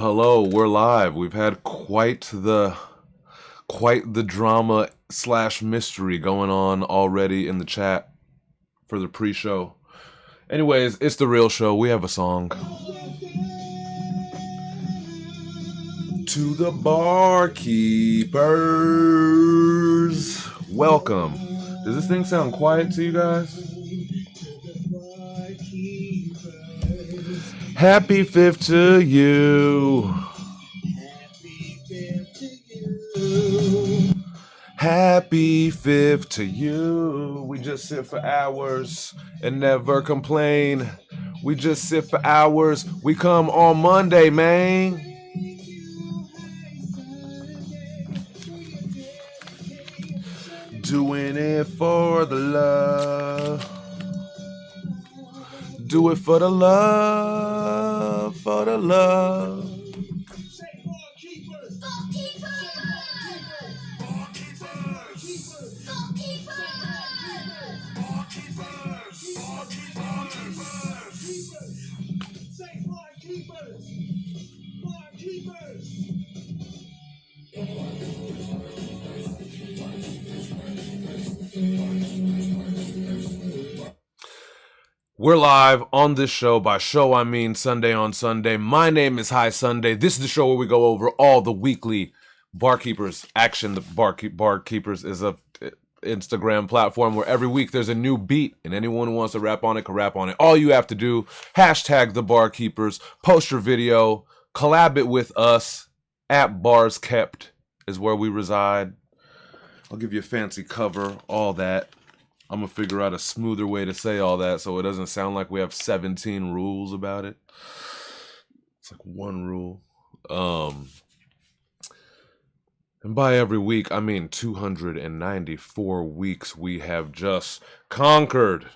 Hello, we're live. We've had quite the drama slash mystery going on already in the chat for the pre-show. Anyways, it's the real show. We have a song. To the barkeepers. Welcome. Does this thing sound quiet to you guys? Happy 5th to you. Happy 5th to you. We just sit for hours and never complain. We just sit for hours. We come on Monday, man. Doing it for the love. Do it for the love, for the love. We're live on this show. By show, I mean Sunday on Sunday. My name is High Sunday. This is the show where we go over all the weekly Barkeepers action. The Barkeepers is a Instagram platform where every week there's a new beat, and anyone who wants to rap on it can rap on it. All you have to do, hashtag the Barkeepers, post your video, collab it with us at Bars Kept is where we reside. I'll give you a fancy cover, all that. I'm going to figure out a smoother way to say all that so it doesn't sound like we have 17 rules about it. It's like one rule. And by every week, I mean 294 weeks we have just conquered.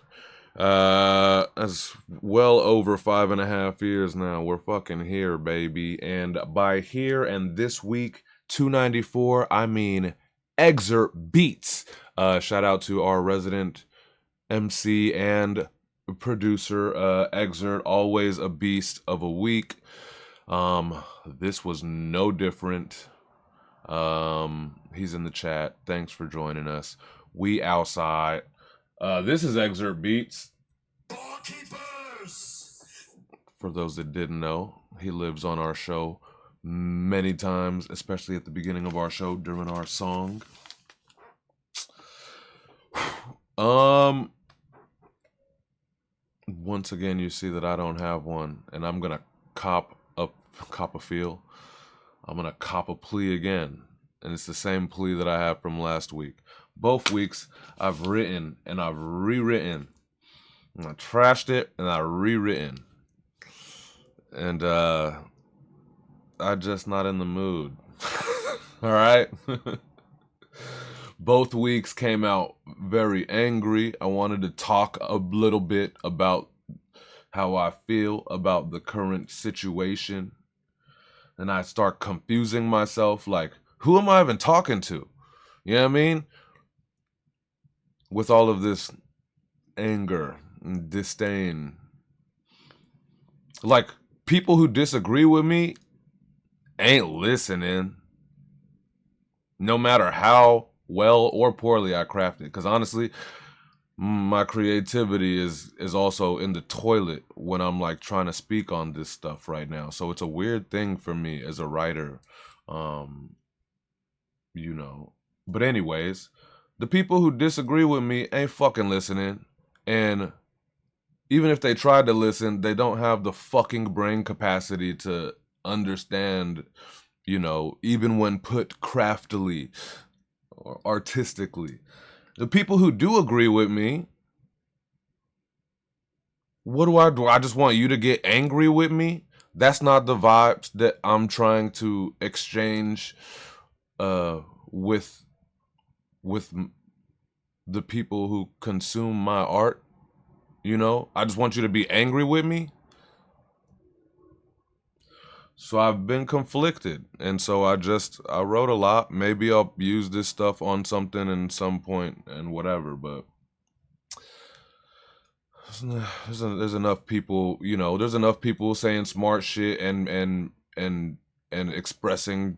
That's well over 5.5 years now. We're fucking here, baby. And by here and this week, 294, I mean Excerpt Beats. Shout out to our resident MC and producer, Excerpt, always a beast of a week. This was no different. He's in the chat. Thanks for joining us. We outside. This is Excerpt Beats. Barkeepers! For those that didn't know, he lives on our show many times, especially at the beginning of our show during our song. Once again, you see that I don't have one, and I'm gonna cop a feel. I'm gonna cop a plea again, and it's the same plea that I had from last week. Both weeks, I've written and I've rewritten, and I trashed it and I rewritten, and I'm just not in the mood. All right. Both weeks came out very angry. I wanted to talk a little bit about how I feel about the current situation. And I start confusing myself, like, who am I even talking to? You know what I mean? With all of this anger and disdain. Like, people who disagree with me ain't listening. No matter how well or poorly I craft it. Because honestly, my creativity is also in the toilet when I'm like trying to speak on this stuff right now. So it's a weird thing for me as a writer, you know. But anyways, the people who disagree with me ain't fucking listening. And even if they tried to listen, they don't have the fucking brain capacity to understand, you know, even when put craftily or artistically. The people who do agree with me, what do? I just want you to get angry with me? That's not the vibes that I'm trying to exchange with the people who consume my art. You know, I just want you to be angry with me. So I've been conflicted, and so I wrote a lot. Maybe I'll use this stuff on something in some point and whatever, but there's enough people, you know, there's enough people saying smart shit and and expressing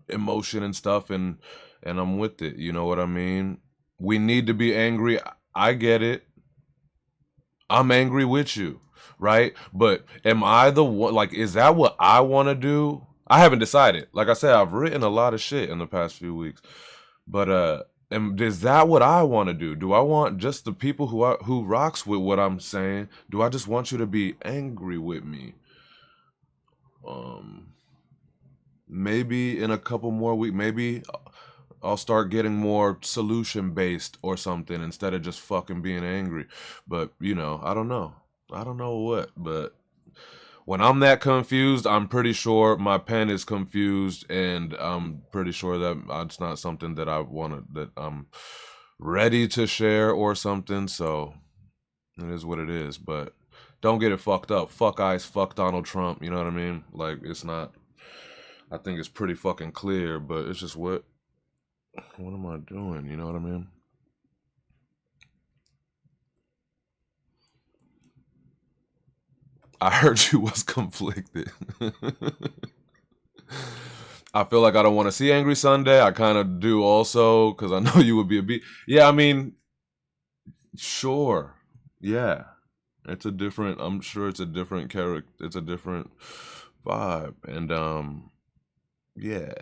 emotion and stuff, and I'm with it. You know what I mean? We need to be angry. I get it. I'm angry with you, right? But am I the one? Like, is that what I want to do? I haven't decided. Like I said, I've written a lot of shit in the past few weeks, but is that what I want to do? Do I want just the people who rocks with what I'm saying? Do I just want you to be angry with me? Um, maybe in a couple more weeks, maybe I'll start getting more solution based or something instead of just fucking being angry. But I don't know. I don't know what, but when I'm that confused, I'm pretty sure my pen is confused, and I'm pretty sure that it's not something that I want to, that I'm ready to share or something. So it is what it is. But don't get it fucked up. Fuck ICE, fuck Donald Trump. You know what I mean? Like, it's not. I think it's pretty fucking clear, but it's just what am I doing? You know what I mean? I heard you was conflicted. I feel like I don't want to see Angry Sunday. I kind of do also, because I know you would be a beat. Yeah, I mean, sure. Yeah. It's a different, I'm sure it's a different character. It's a different vibe. And yeah.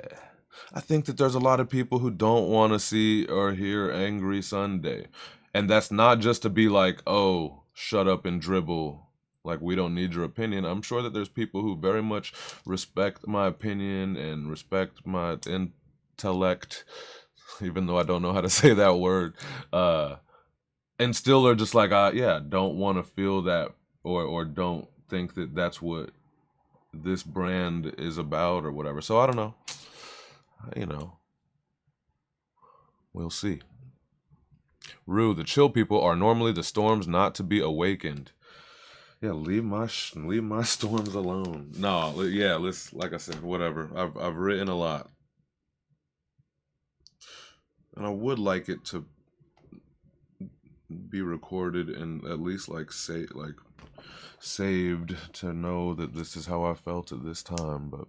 I think that there's a lot of people who don't want to see or hear Angry Sunday. And that's not just to be like, oh, shut up and dribble. Like, we don't need your opinion. I'm sure that there's people who very much respect my opinion and respect my intellect, even though I don't know how to say that word. And still are just like, yeah, don't want to feel that, or don't think that that's what this brand is about or whatever. So I don't know. You know, we'll see. Rue, the chill people are normally the storms not to be awakened. Yeah, leave my storms alone. No, yeah, let's, like I said, whatever. I've written a lot, and I would like it to be recorded and at least saved to know that this is how I felt at this time. But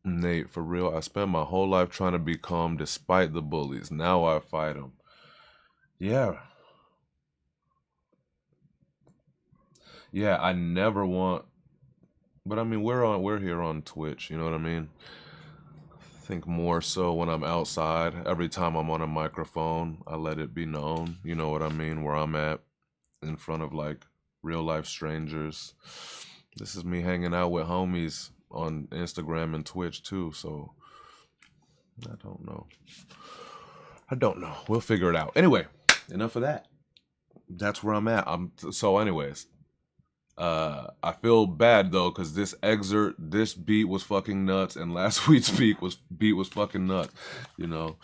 Nate, for real, I spent my whole life trying to be calm despite the bullies. Now I fight them. Yeah. Yeah, I never want, but I mean, we're here on Twitch, you know what I mean? I think more so when I'm outside. Every time I'm on a microphone, I let it be known, you know what I mean, where I'm at in front of like real life strangers. This is me hanging out with homies on Instagram and Twitch too, so I don't know. I don't know. We'll figure it out. Anyway, enough of that. That's where I'm at. Anyways, I feel bad though, because this beat was fucking nuts, and last week's beat was fucking nuts, you know,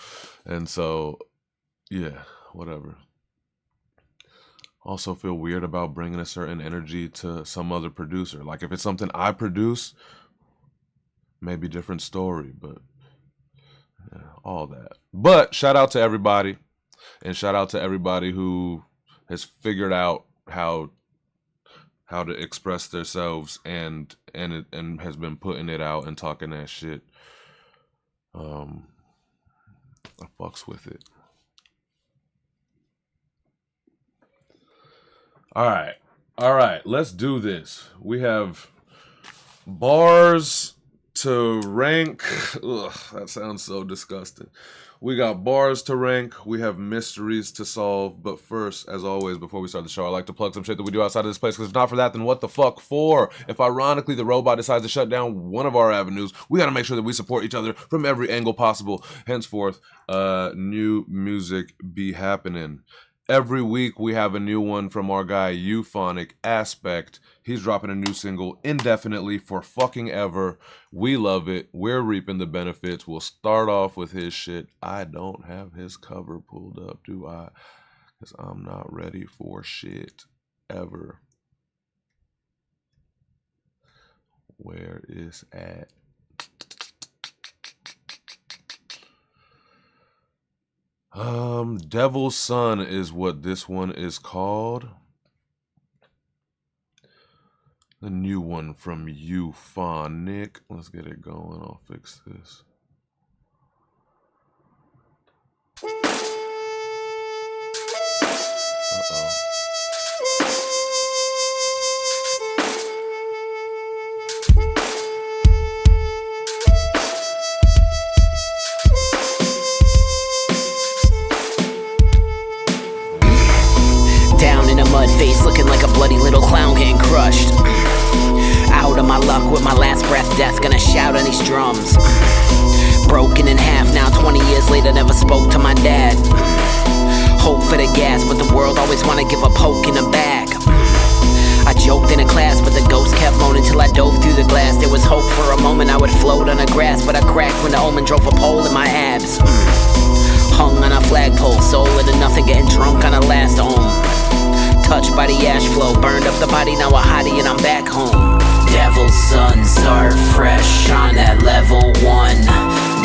and so yeah, whatever. Also feel weird about bringing a certain energy to some other producer. Like, if it's something I produce, maybe different story, but yeah, all that. But shout out to everybody, and shout out to everybody who has figured out how to express themselves and has been putting it out and talking that shit. I fucks with it. All right, let's do this. We have bars to rank. Ugh, that sounds so disgusting. We got bars to rank. We have mysteries to solve. But first, as always, before we start the show, I like to plug some shit that we do outside of this place, because if not for that, then what the fuck for? If ironically the robot decides to shut down one of our avenues, we gotta make sure that we support each other from every angle possible. Henceforth, new music be happening. Every week we have a new one from our guy Euphonic Aspect. He's dropping a new single indefinitely for fucking ever. We love it. We're reaping the benefits. We'll start off with his shit. I don't have his cover pulled up, do I? Because I'm not ready for shit ever. Where is at? Devil's Son is what this one is called. A new one from Euphonic. Let's get it going. I'll fix this. Uh-oh. Down in a mud face, looking like a bloody little clown getting crushed. Out of my luck with my last breath, death gonna shout on these drums. Broken in half now, 20 years later, never spoke to my dad. Hope for the gas, but the world always wanna give a poke in the back. I joked in a class, but the ghost kept moaning till I dove through the glass. There was hope for a moment, I would float on the grass, but I cracked when the omen drove a pole in my abs. Hung on a flagpole, soul into nothing, getting drunk on a last ohm. Touched by the ash flow, burned up the body, now a hottie and I'm back home. Devil's son, start fresh on that level 1.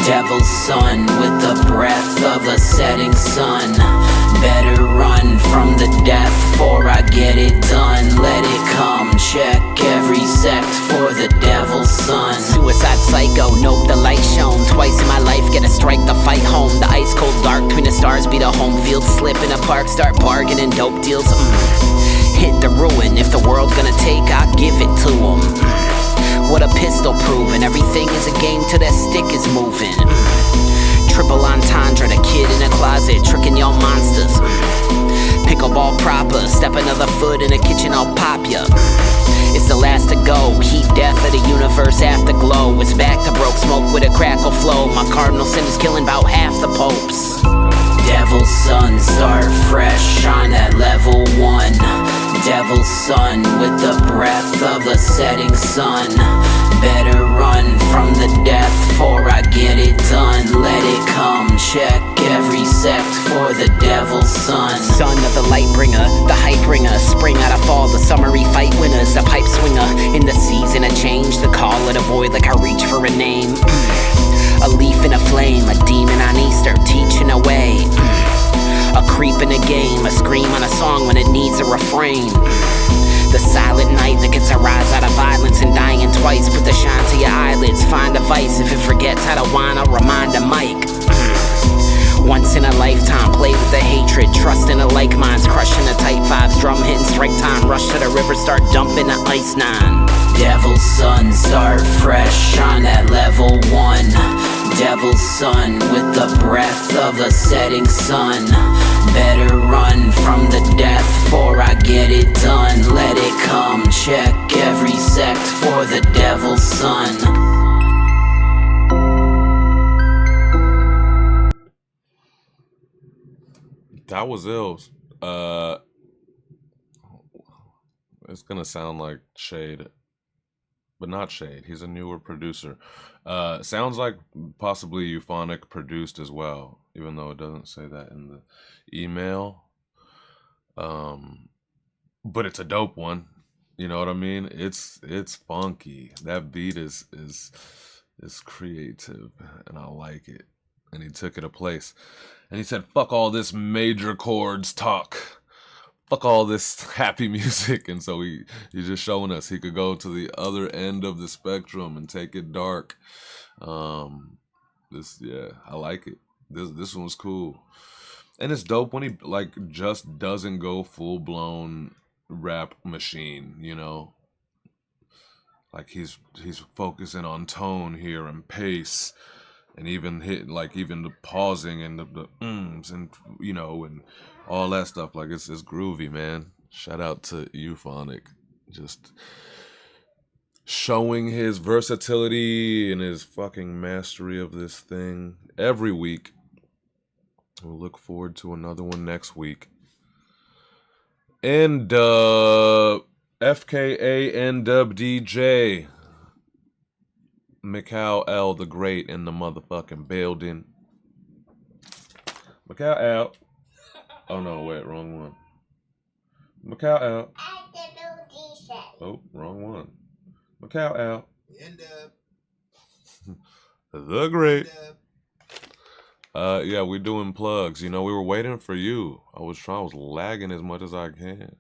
Devil's son with the breath of a setting sun. Better run from the death before I get it done. Let it come, check every sect for the devil's son. Suicide psycho, nope, the light shone. Twice in my life, get a strike to fight home. The ice cold dark between the stars beat a home field. Slip in a park, start bargaining dope deals. Hit the ruin, if the world's gonna take, I'll give it to them. What a pistol proving, everything is a game till that stick is moving. Triple entendre, the kid in the closet, tricking y'all monsters. Pickleball proper, step another foot in the kitchen, I'll pop ya. It's the last to go, heat death of the universe afterglow. It's back to broke smoke with a crackle flow. My cardinal sin is killing about half the popes. Devil's son, start fresh on that level 1. Devil's son with the breath of a setting sun. Better run from the death before I get it done. Let it come, check every sect for the devil's son. Son of the light bringer, the hype bringer. Spring out of fall, the summery fight winners. The pipe swinger, in the season of change. The call of the void like I reach for a name. A leaf in a flame, a demon on Easter, teaching away. A creep in a game, a scream on a song when it needs a refrain. The silent night that gets a rise out of violence and dying twice. Put the shine to your eyelids, find a vice. If it forgets how to whine, I'll remind a mic. Once in a lifetime, play with the hatred, trust in the like minds, crushing the type 5s, drum hitting strike time, rush to the river, start dumping the ice 9. Devil's son, start fresh on that level 1. Devil's son with the breath of a setting sun. Better run from the death before I get it done. Let it come, check every sect for the devil's son. That was Ills. It's gonna sound like shade, but not shade. He's a newer producer. Sounds like possibly Euphonic produced as well, even though it doesn't say that in the email. But it's a dope one. You know what I mean? It's funky. That beat is creative, and I like it. And he took it a place. And he said, "Fuck all this major chords talk. Fuck all this happy music." And so he's just showing us he could go to the other end of the spectrum and take it dark. I like it. This one's cool. And it's dope when he like just doesn't go full blown rap machine, you know? Like he's focusing on tone here and pace, and even even the pausing and the ums and you know and all that stuff. Like it's groovy, man. Shout out to Euphonic, just showing his versatility and his fucking mastery of this thing every week. We'll look forward to another one next week. And FKA NWDJ, Mikhail L. the Great in the motherfucking building. Mikhail L. Oh no, wait, wrong one. Mikhail L. Oh, wrong one. Mikhail L. The Great. Yeah, we're doing plugs. You know, we were waiting for you. I was lagging as much as I can.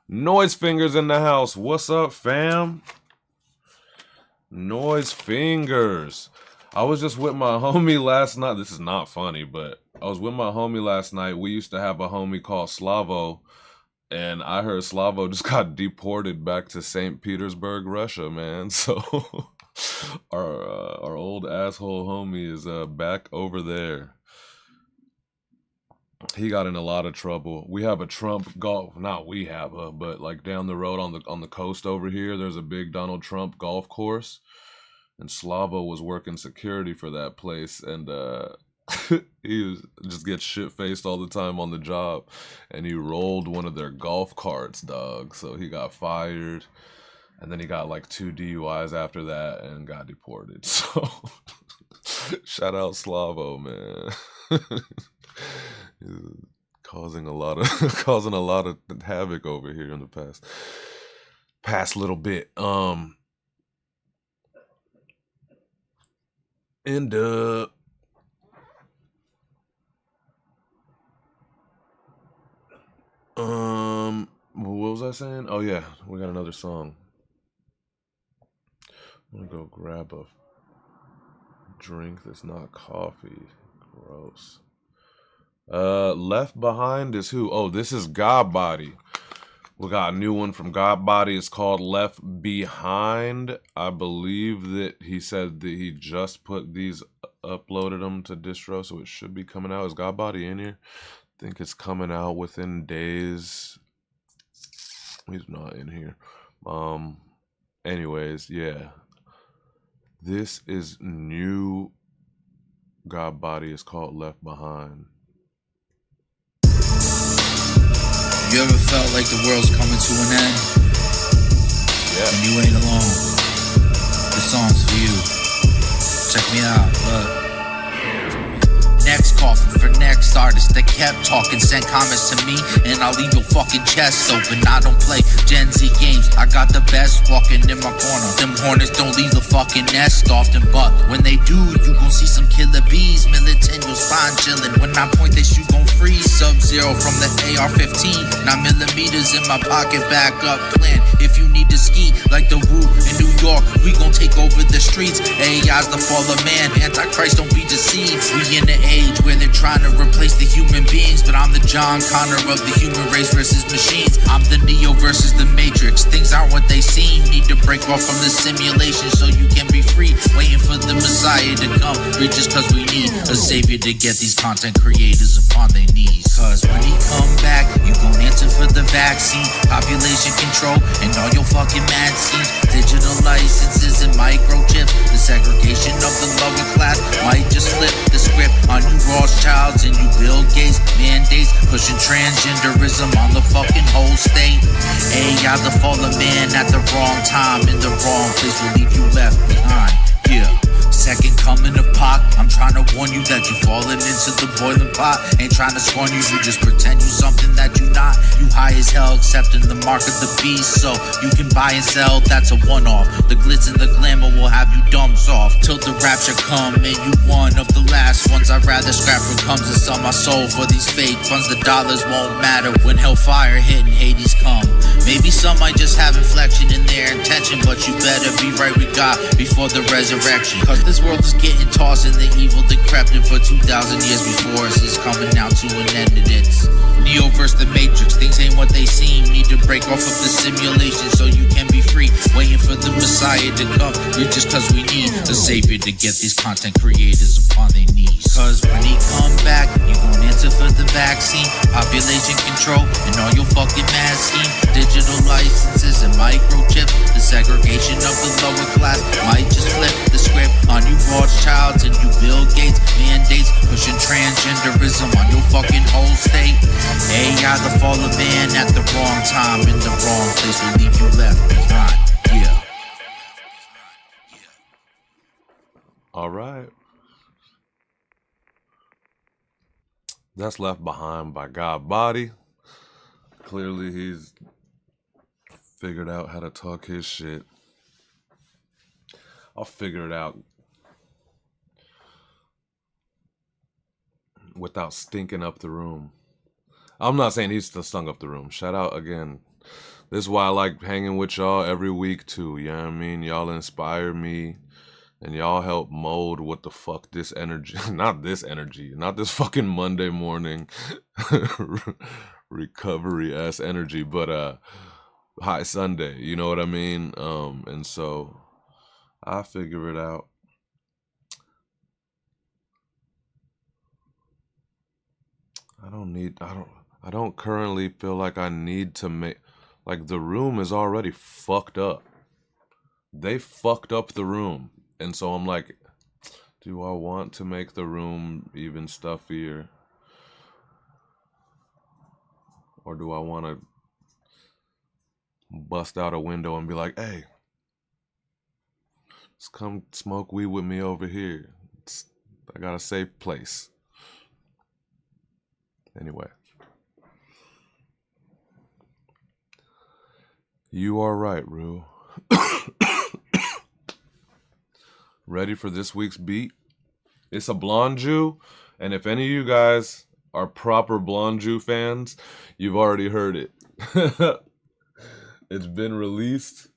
Noise Fingers in the house. What's up, fam? Noise Fingers. I was just with my homie last night. This is not funny, but I was with my homie last night. We used to have a homie called Slavo, and I heard Slavo just got deported back to St. Petersburg, Russia, man. So our old asshole homie is back over there. He got in a lot of trouble. We have a Trump golf, not we have a, but like down the road on the coast over here, there's a big Donald Trump golf course, and Slavo was working security for that place, and just gets shit faced all the time on the job, and he rolled one of their golf carts, dog. So he got fired, and then he got like 2 DUIs after that and got deported. So shout out Slavo, man. Causing a lot of havoc over here in the past little bit. And what was I saying? Oh yeah, we got another song. I'm gonna go grab a drink that's not coffee. Gross. Left Behind is who? Oh, this is God Body. We got a new one from God Body. It's called Left Behind. I believe that he said that he just put these, uploaded them to distro, so it should be coming out. Is God Body in here? I think it's coming out within days. He's not in here. Anyways, yeah. This is new God Body. It's called Left Behind. You ever felt like the world's coming to an end? Yeah. And you ain't alone. This song's for you. Check me out, look. Next coffin for next artist that kept talking, sent comments to me, and I'll leave your fucking chest open. I don't play Gen Z games, I got the best walking in my corner. Them hornets don't leave the fucking nest often, but when they do, you gon' see some killer bees, militant, you'll spine chillin'. When I point this, you gon' freeze. Sub-Zero from the AR-15, 9mm in my pocket, backup plan. If you need to ski like the Woo in New York, we gon' take over the streets. AI's the fall of man, Antichrist, don't be deceived. We in the age where they're trying to replace the human beings, but I'm the John Connor of the human race versus machines. I'm the Neo versus the Matrix. Things aren't what they seem. Need to break off from the simulation so you can be free. Waiting for the Messiah to come, reach us cause we need a savior to get these content creators upon their knees. Cause when he come back, you gon' answer for the vaccine, population control, and all your fucking mad schemes. Digital licenses and microchips. The segregation of the lower class might just flip the script on you Rothschilds and you Bill Gates. Mandates pushing transgenderism on the fucking whole state. AI the fall of man at the wrong time, in the wrong place will leave you left behind. Yeah. Second coming of Pac, I'm trying to warn you that you're falling into the boiling pot. Ain't trying to scorn you, you just pretend you something that you not. You high as hell, accepting the mark of the beast, so you can buy and sell, that's a one-off. The glitz and the glamour will have you dumb soft, till the rapture come and you one of the last ones. I'd rather scrap for comes and sell my soul for these fake funds. The dollars won't matter when hellfire hit and Hades come. Maybe some might just have inflection in their intention, but you better be right with God before the resurrection. Cause this world is getting tossed and the evil decrepit for 2,000 years before us is coming now to an end of its. Neo versus the Matrix, things ain't what they seem. Need to break off of the simulation so you can be free. Waiting for the Messiah to come, you're just cause we need a savior to get these content creators upon their knees. Cause when he come back, you gon' answer for the vaccine, population control, and all your fucking mad scheme. Digital licenses and microchips. The segregation of the lower class might just flip the script on you Rothschilds and you Bill Gates. Mandates pushing transgenderism on your fucking whole state. AI the fall of man at the wrong time, in the wrong place will leave you left behind. Yeah. All right. That's Left Behind by God Body. Clearly he's figured out how to talk his shit. I'll figure it out without stinking up the room. I'm not saying he's still stunk up the room. Shout out again This is why I like hanging with y'all every week too. You know what I mean? Y'all inspire me. And y'all help mold what the fuck this energy, not this energy, not this fucking Monday morning recovery ass energy, but high Sunday, you know what I mean? And so I figure it out. I don't currently feel like I need to make, like the room is already fucked up. They fucked up the room. And so I'm like, do I want to make the room even stuffier? Or do I want to bust out a window and be like, hey, let's come smoke weed with me over here. I got a safe place. Anyway. You are right, Rue. Ready for this week's beat? It's a Blonde Jew, and if any of you guys are proper Blonde Jew fans, you've already heard it. It's been released,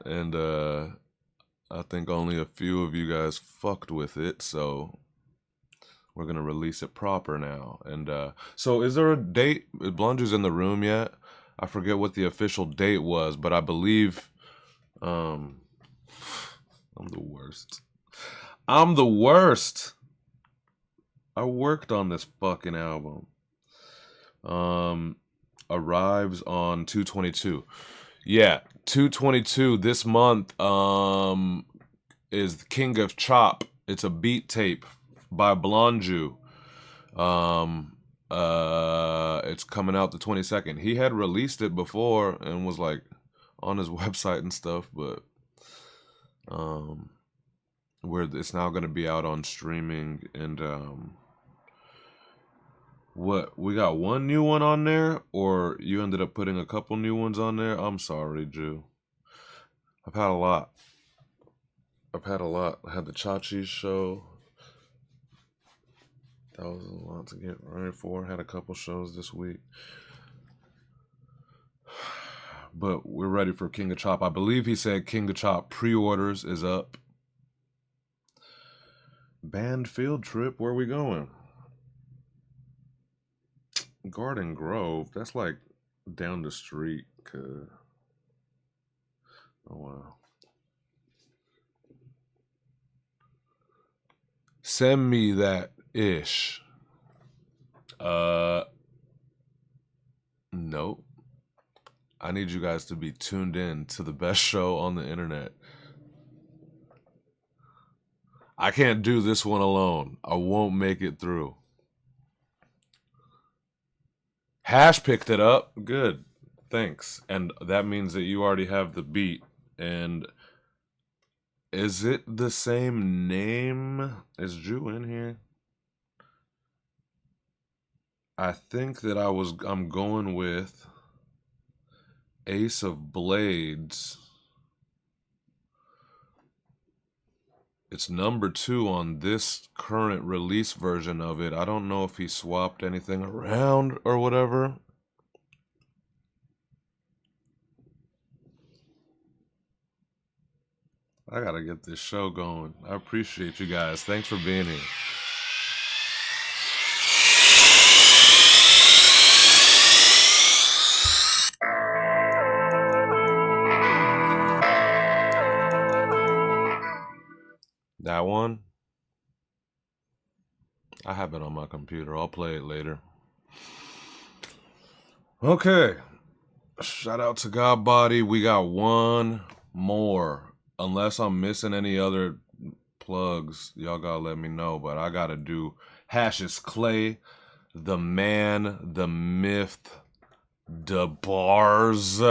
and I think only a few of you guys fucked with it, so we're gonna release it proper now. And so is there a date? Is Blonde Jew's in the room yet? I forget what the official date was, but I believe I'm the worst. I'm the worst. I worked on this fucking album. Arrives on 2/22. Yeah, 2/22 this month is King of Chop. It's a beat tape by Blonde Jew. It's coming out the 22nd. He had released it before and was like on his website and stuff, but where it's now going to be out on streaming. And what, we got one new one on there, or you ended up putting a couple new ones on there? I'm sorry, Jew. I've had a lot. I had the Chachi's show. That was a lot to get ready for. Had a couple shows this week. But we're ready for King of Chop. I believe he said King of Chop pre-orders is up. Band field trip, where we going? Garden Grove, that's like down the street. Oh wow. Send me that ish. Nope. I need you guys to be tuned in to the best show on the internet. I can't do this one alone. I won't make it through. Hash picked it up. Good. Thanks. And that means that you already have the beat. And is it the same name? Is Drew in here? I think that I'm going with Ace of Blades. It's number 2 on this current release version of it. I don't know if he swapped anything around or whatever. I gotta get this show going. I appreciate you guys. Thanks for being here. That one? I have it on my computer. I'll play it later. Okay. Shout out to Godbody. We got one more. Unless I'm missing any other plugs, y'all gotta let me know. But I gotta do Hash's Clay, the man, the myth, the bars.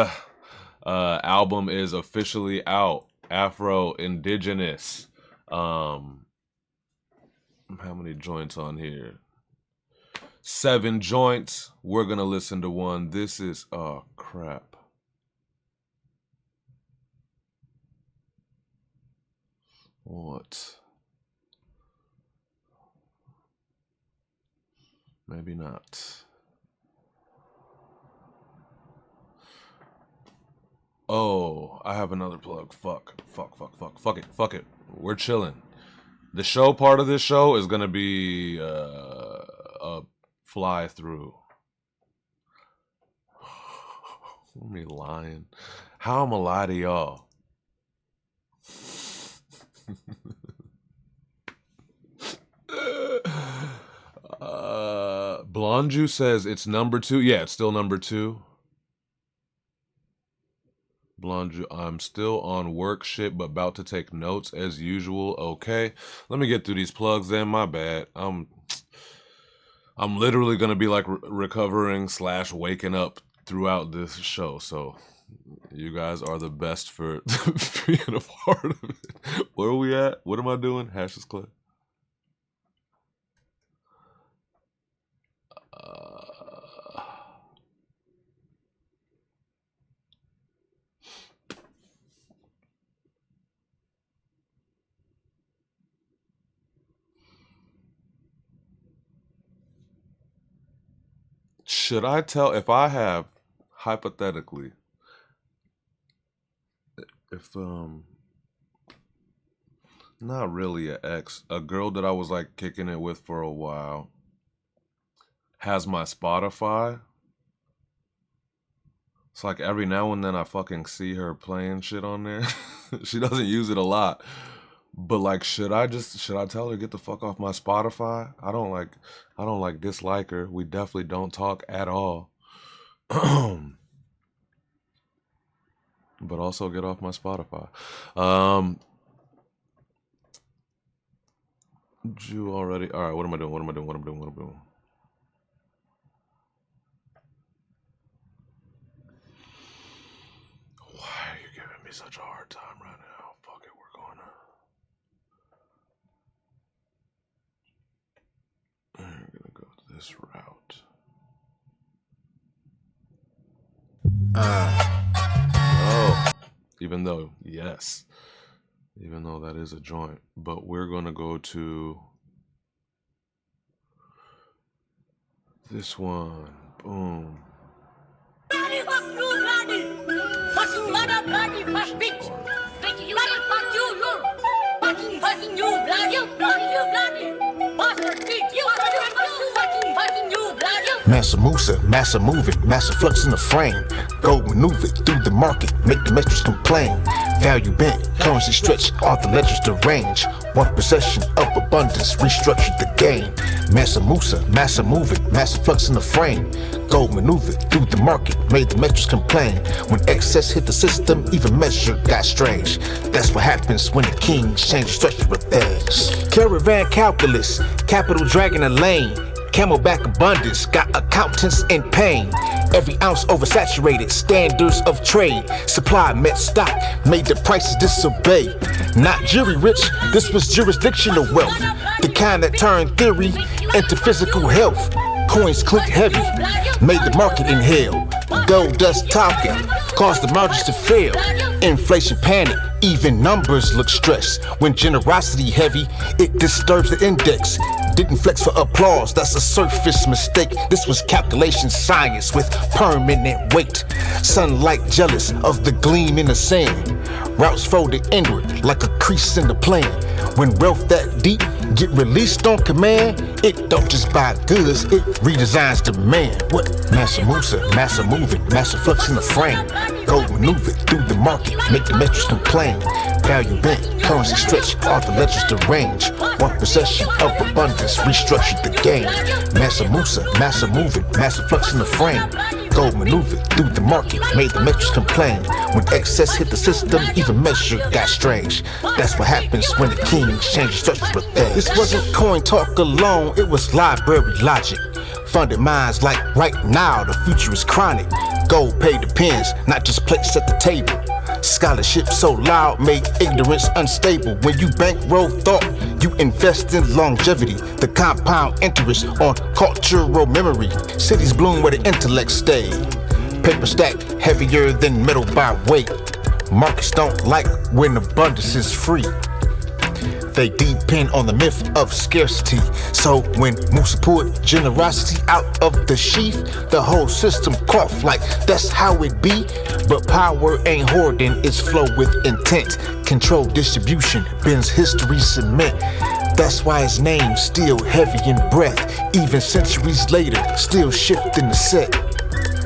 Album is officially out. Afro Indigenous. How many joints on here? 7 joints. We're gonna listen to one. This is, oh crap. What? Maybe not. Oh, I have another plug. Fuck it. We're chilling. The show part of this show is gonna be a fly through. Me lying. How I'ma lie to y'all? Blonde Juice says it's number 2. Yeah, it's still number 2. Blonde Juice, I'm still on work shit, but about to take notes as usual. Okay, let me get through these plugs. Then my bad. I'm literally gonna be like recovering / waking up throughout this show. So you guys are the best for being a part of it. Where are we at? What am I doing? Hash is clear. Should I tell if I have hypothetically if not really an ex, a girl that I was like kicking it with for a while has my Spotify. It's like every now and then I fucking see her playing shit on there. She doesn't use it a lot. But like should I tell her get the fuck off my Spotify? I don't like dislike her. We definitely don't talk at all. But also get off my Spotify. You already all right, what am I doing? Why are you giving me such a hard time right now? Fuck it, we're going to. I'm gonna go this route. Oh, even though that is a joint, but we're gonna go to this one. Boom. Massa Musa, massa moving, massa flux in the frame. Go maneuver through the market, make the metrics complain. Value bent, currency stretch, all the ledgers deranged. One possession of abundance, restructured the game. Massa Musa, massa moving, massa flux in the frame. Go maneuver through the market, made the metrics complain. When excess hit the system, even measure got strange. That's what happens when the kings change the structure of things. Caravan calculus, capital dragging a lane. Camelback abundance, got accountants in pain. Every ounce oversaturated, standards of trade. Supply met stock, made the prices disobey. Not jury rich, this was jurisdictional wealth. The kind that turned theory into physical health. Coins clinked heavy, made the market inhale. Gold dust talking, caused the margins to fail. Inflation panic, even numbers look stressed. When generosity heavy, it disturbs the index. Didn't flex for applause, that's a surface mistake. This was calculation science with permanent weight. Sunlight jealous of the gleam in the sand. Routes folded inward like a crease in the plan. When wealth that deep get released on command, it don't just buy goods, it redesigns demand. What? Massa Musa, massa moving, massa flux in the frame. Go maneuver through the market, make the metrics complain. Value bent, currency stretch, all the ledgers deranged. One possession of abundance, restructured the game. Massa Musa, massa moving, massa flux in the frame. Go maneuver through the market, made the metrics complain. When excess hit the system, even measure got strange. That's what happens when the kings change the structure of things. This wasn't coin talk alone, it was library logic. Funded minds like right now, the future is chronic. Gold paid the pens, not just plates at the table. Scholarship so loud, make ignorance unstable. When you bankroll thought, you invest in longevity. The compound interest on cultural memory. Cities bloom where the intellect stay. Paper stack heavier than metal by weight. Markets don't like when abundance is free. They depend on the myth of scarcity. So when Musa pulled generosity out of the sheath, the whole system coughed like that's how it be. But power ain't hoarding, it's flow with intent. Control distribution, bends history cement. That's why his name's still heavy in breath. Even centuries later, still shifting the set.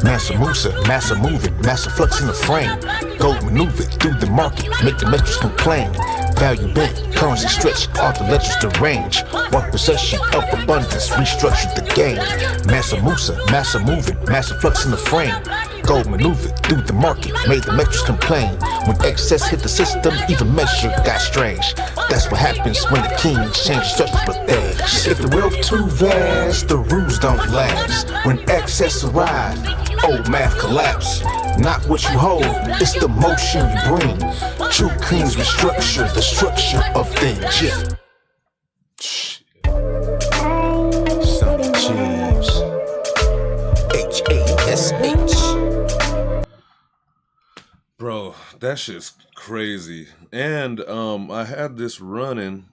Massa Musa, massa moving, massa flux in the frame. Gold maneuver through the market, make the metrics complain. Value bent, currency stretch, all the ledgers derange. One possession of abundance, restructured the game. Massa Musa, massa moving, massa flux in the frame. Gold maneuver through the market, made the metrics complain. When excess hit the system, even measure got strange. That's what happens when the king changes structure but theirs. If the wealth too vast, the rules don't last. When excess arrive, old math collapse. Not what you hold, it's the motion you bring. True kings restructure the structure of things. Yeah. Some Jeeves. H-A-S-H. Bro, that shit's crazy. And I had this running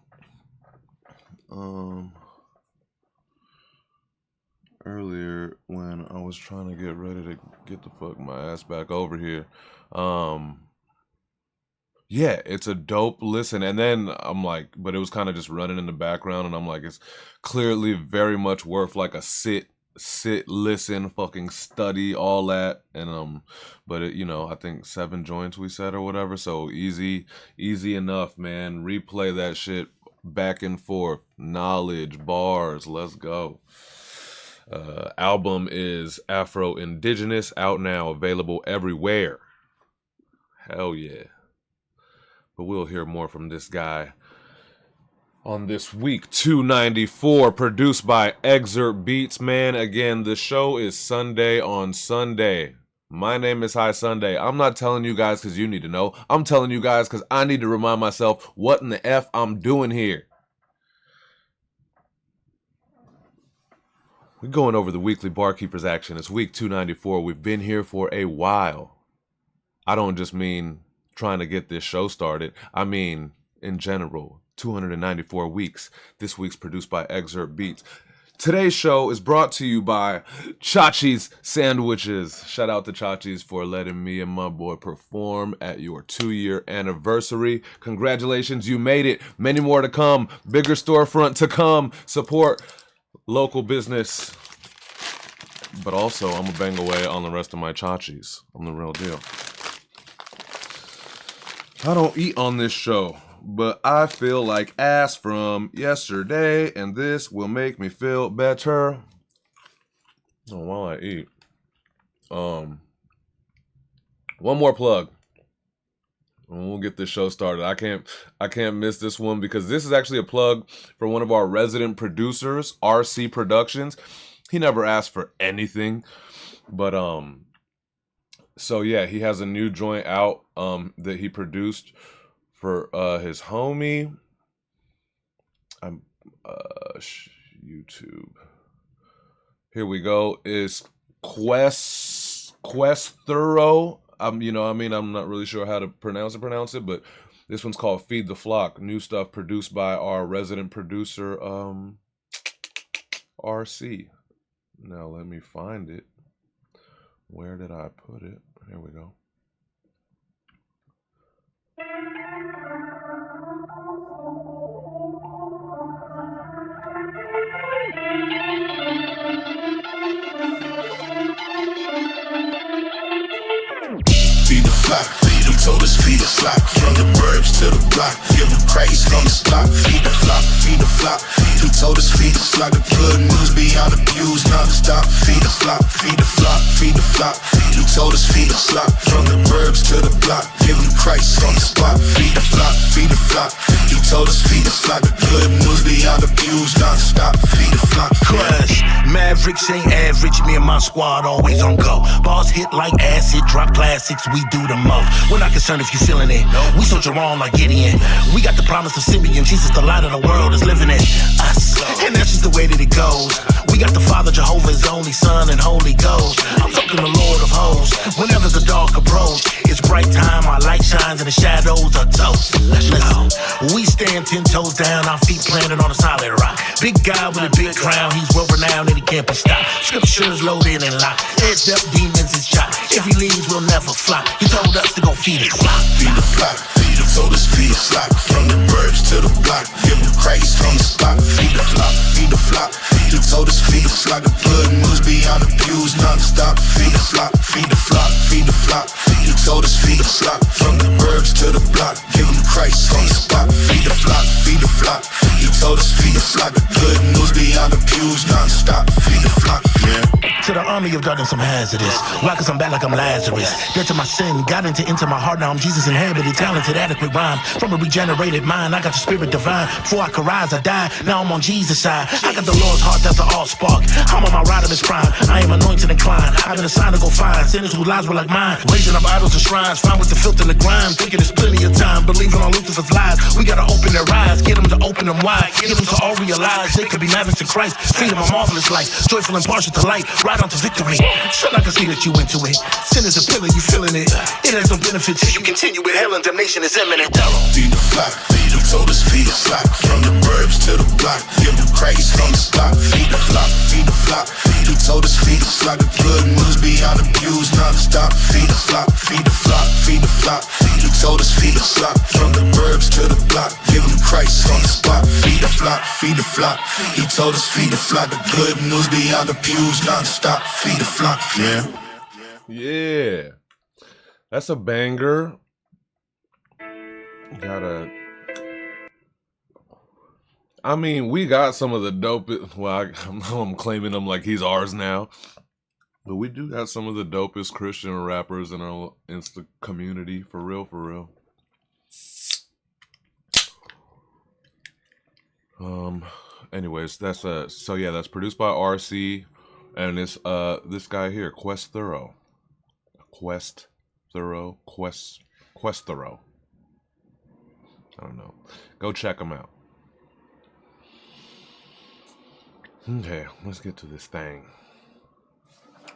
earlier when I was trying to get ready to get the fuck my ass back over here. Yeah, it's a dope listen. And then I'm like, but it was kind of just running in the background, and I'm like, it's clearly very much worth like a sit, listen, fucking study, all that. And but it, I think 7 joints we said or whatever, so easy enough, man. Replay that shit back and forth. Knowledge, bars, let's go. Album is Afro Indigenous, out now, available everywhere. Hell yeah. But we'll hear more from this guy on this week 294, produced by Excerpt Beats. Man, again, the show is Sunday on Sunday. My name is High Sunday. I'm not telling you guys because you need to know. I'm telling you guys because I need to remind myself what in the F I'm doing here. We're going over the weekly Barkeepers action. It's week 294. We've been here for a while. I don't just mean trying to get this show started. I mean, in general, 294 weeks. This week's produced by Excerpt Beats. Today's show is brought to you by Chachi's Sandwiches. Shout out to Chachi's for letting me and my boy perform at your 2-year anniversary. Congratulations, you made it. Many more to come. Bigger storefront to come. Support local business. But also, I'm gonna bang away on the rest of my Chachi's. I'm the real deal. I don't eat on this show, but I feel like ass from yesterday, and this will make me feel better. So while I eat, one more plug, and we'll get this show started. I can't miss this one because this is actually a plug for one of our resident producers, RC Productions. He never asked for anything, but so yeah, he has a new joint out that he produced for his homie. YouTube. Here we go. Is Questero. I'm not really sure how to pronounce it, but this one's called Feed the Flock. New stuff produced by our resident producer, RC. Now let me find it. Where did I put it? Here we go. Feed the flock, he told us feed the flock. From the burbs to the block, give him praise on the spot. Feed the flock, feed the flock. He told us feed the flock. The good news beyond abuse, non-stop. Feed the flock, feed the flock, feed the flock. He told us feed the flock. From the burbs to the block, give him Christ on the spot. Feed the flock, feed the flock. He told us feed the flock. The good news beyond abuse, non-stop. Feed the flock. Cause Mavericks ain't average, me and my squad always on go. Balls hit like acid, drop classics, we do the most. We're not concerned if you feeling it. We so Jerome strong like Gideon. We got the promise of Simeon. Jesus, the light of the world, is living in us. And that's just the way that it goes. We got the Father, Jehovah, His only Son, and Holy Ghost. I'm talking the Lord of hosts. Whenever the dark approach, it's bright time, our light shines, and the shadows are toast. Listen, we stand 10 toes down, our feet planted on a solid rock. Big guy with a big crown, he's well renowned and he can't be stopped. Scriptures loaded and locked, edged up demons is chopped. If he leaves, we'll never flop. He told us to go feed his flock. Feed the flock. He told us feed the flock. From the burbs to the block. Give him Christ on the spot. Feed the flock. Feed the flock. He told us feed the flock. The good news beyond the pews non-stop. Feed the flock. Feed the flock. Feed the flock. He told us feed the flock. From the burbs to the block. Give him Christ on the spot. Feed the flock. Feed the flock. He told us feed the flock. The good news beyond the pews non-stop. Feed the flock. Yeah. To the army of darkness, I'm hazardous. Why? Cause I'm bad like I'm Lazarus. Dead to my sin, got into my heart. Now I'm Jesus inhabited, talented, adequate rhyme. From a regenerated mind, I got the spirit divine. Before I could rise, I died. Now I'm on Jesus' side. I got the Lord's heart, that's the all spark. I'm on my ride of his prime. I am anointed and inclined. I've been assigned to go find sinners whose lives were like mine. Raising up idols and shrines, fine with the filth and the grime. Thinking there's plenty of time, believing on Lucifer's lies. We gotta open their eyes, get them to open them wide. Get them to all realize they could be mavericks in Christ. Feed them a marvelous life, joyful and partial to light. Right on to victory. Son, I can see that you into it. Sin is a pillar, you feeling it. It has no benefit till you continue with hell and damnation is imminent. Feed the flock. He told us feed the flock. From the burbs to the block. Give him Christ on the spot. Feed the flock. Feed the flock. He told us feed the flock. The good news beyond the pews non-stop. Feed the flock. Feed the flock. Feed the flock. He told us feed the flock. From the burbs to the block. Give him Christ on the spot. Feed the flock. Feed the flock. He told us feed the flock. The good news beyond the pews non-stop. Feed the flock. Yeah. Yeah. That's a banger. I mean, we got some of the dopest. Well, I'm claiming him like he's ours now. But we do got some of the dopest Christian rappers in our Insta community. For real, for real. Anyways, that's so yeah, that's produced by RC. And it's this guy here, Quest Thorough. I don't know. Go check him out. Okay, let's get to this thing.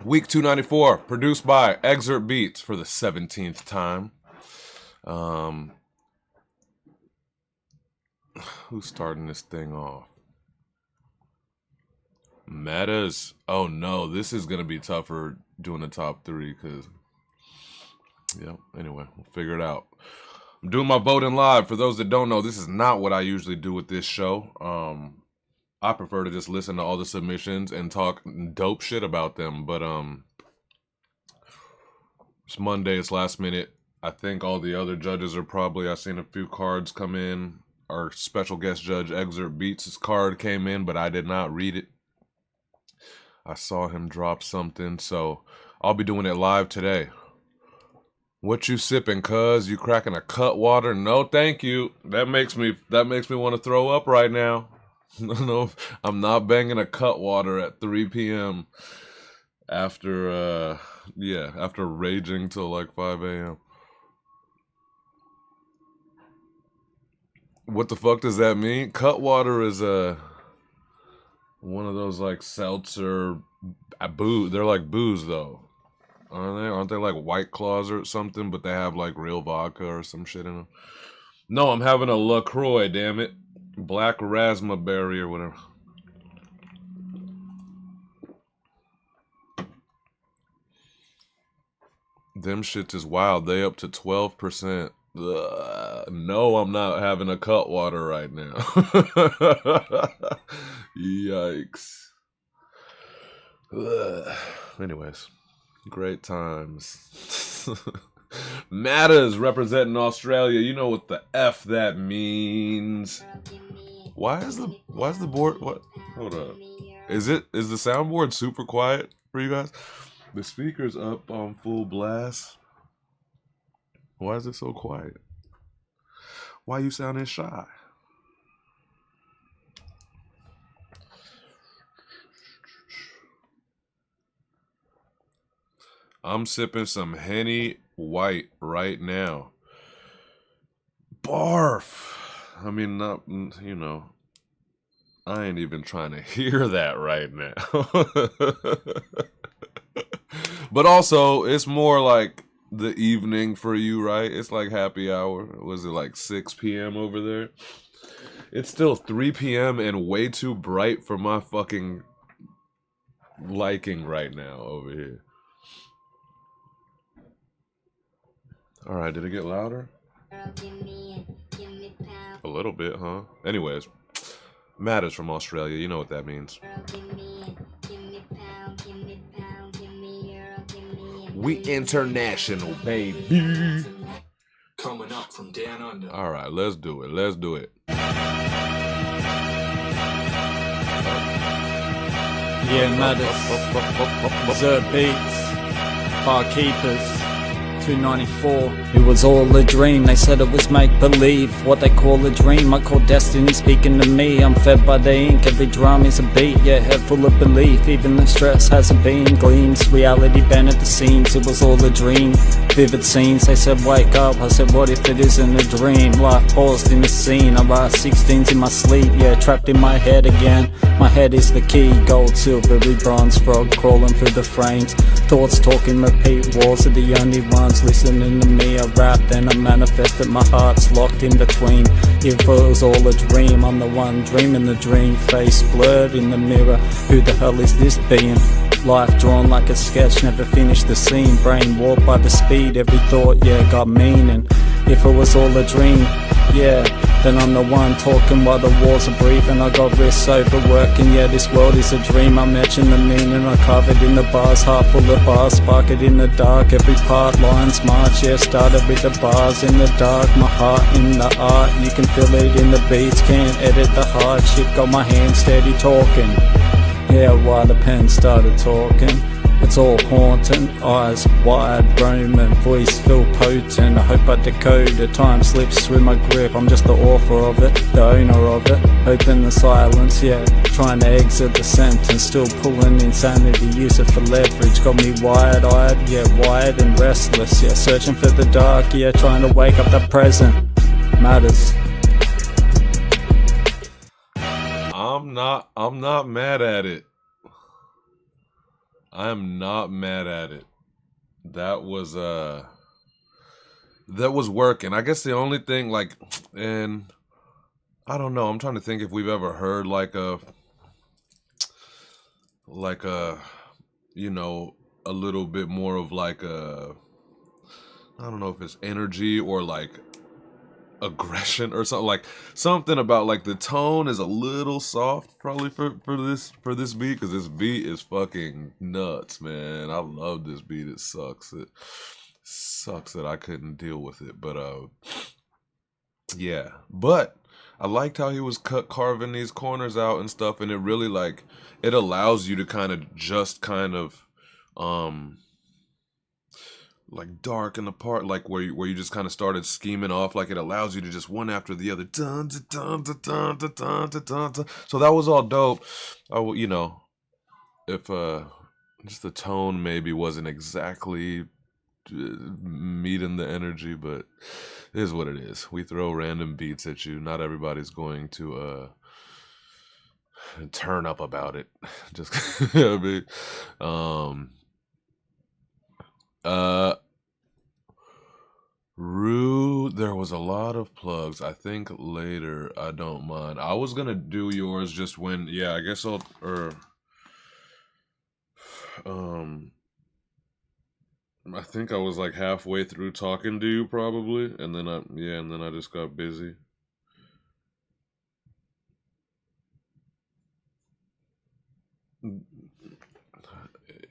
Week 294, produced by Excerpt Beats for the 17th time. Who's starting this thing off? Metas. Oh no, this is gonna be tougher doing the top three because, yeah. Anyway, we'll figure it out. I'm doing my voting live. For those that don't know, this is not what I usually do with this show. I prefer to just listen to all the submissions and talk dope shit about them. But it's Monday. It's last minute. I think all the other judges are probably. I've seen a few cards come in. Our special guest judge Excerpt Beats' card came in, but I did not read it. I saw him drop something, so I'll be doing it live today. What you sipping, cuz? You cracking a cut water? No, thank you. That makes me want to throw up right now. No, I'm not banging a cut water at 3 p.m. after raging till like 5 a.m. What the fuck does that mean? Cut water is one of those like seltzer booze. They're like booze though, aren't they? Aren't they like White Claws or something? But they have like real vodka or some shit in them. No, I'm having a LaCroix. Damn it, black raspberry or whatever. Them shits is wild. They up to 12%. No, I'm not having a cut water right now. Yikes. Anyways, great times. Matters representing Australia. You know what the F that means. Why is the board what? Hold up. Is the soundboard super quiet for you guys? The speaker's up on full blast. Why is it so quiet? Why you sounding shy? I'm sipping some Henny White right now. Barf. I mean, not, you know, I ain't even trying to hear that right now. But also, it's more like the evening for you, right? It's like happy hour. Was it like 6 p.m. over there? It's still 3 p.m. and way too bright for my fucking liking right now over here. Alright, did it get louder? A little bit, huh? Anyways, Matt is from Australia. You know what that means. We international, baby. Coming up from down under. All right, let's do it. Let's do it. Yeah, Matters. Zerd Beats. Barkeepers. 294. It was all a dream, they said it was make-believe. What they call a dream, I call destiny speaking to me. I'm fed by the ink, every drum is a beat. Yeah, head full of belief, even the stress has a beam. Gleams, reality bent at the seams, it was all a dream. Vivid scenes, they said wake up, I said what if it isn't a dream? Life paused in the scene, I write 16s in my sleep. Yeah, trapped in my head again, my head is the key. Gold, silvery, bronze, frog crawling through the frames. Thoughts talking, repeat, walls are the only ones listening to me. I rap, then I manifest it, my heart's locked in between. If it was all a dream, I'm the one dreaming the dream. Face blurred in the mirror, who the hell is this being? Life drawn like a sketch, never finished the scene. Brain warped by the speed, every thought, yeah, got meaning. If it was all a dream, yeah, then I'm the one talking while the walls are breathing. I got wrists overworking, yeah, this world is a dream. I'm etching the meaning, I carve it in the bars. Heart full of bars, spark it in the dark. Every part, lines march, yeah, started with the bars in the dark. My heart in the art, you can feel it in the beats. Can't edit the hardship, got my hands steady talking. Yeah, while the pen started talking, it's all haunting, eyes wide, roaming, voice feel potent. I hope I decode it, time slips through my grip. I'm just the author of it, the owner of it. Open the silence, yeah, trying to exit the sentence. Still pulling insanity, use it for leverage. Got me wide-eyed, yeah, wired and restless. Yeah, searching for the dark, yeah, trying to wake up the present. Matters. I'm not mad at it. I am not mad at it. That was working. I guess the only thing, like, and I don't know, I'm trying to think if we've ever heard like a you know, a little bit more of like a, I don't know if it's energy or like aggression or something, like something about like the tone is a little soft probably for this beat, because this beat is fucking nuts, man. I love this beat. It sucks that I couldn't deal with it, but yeah, but I liked how he was carving these corners out and stuff, and it really like it allows you to kind of like darken apart, like where you just kind of started scheming off. Like it allows you to just one after the other. Dun, dun, dun, dun, dun, dun, dun, dun, dun. So that was all dope. You know, if just the tone maybe wasn't exactly meeting the energy, but it is what it is. We throw random beats at you. Not everybody's going to turn up about it. Just I mean, Rude, there was a lot of plugs. I think later, I don't mind. I was gonna do yours just when, yeah, I guess I'll, I think I was like halfway through talking to you probably, and then I just got busy.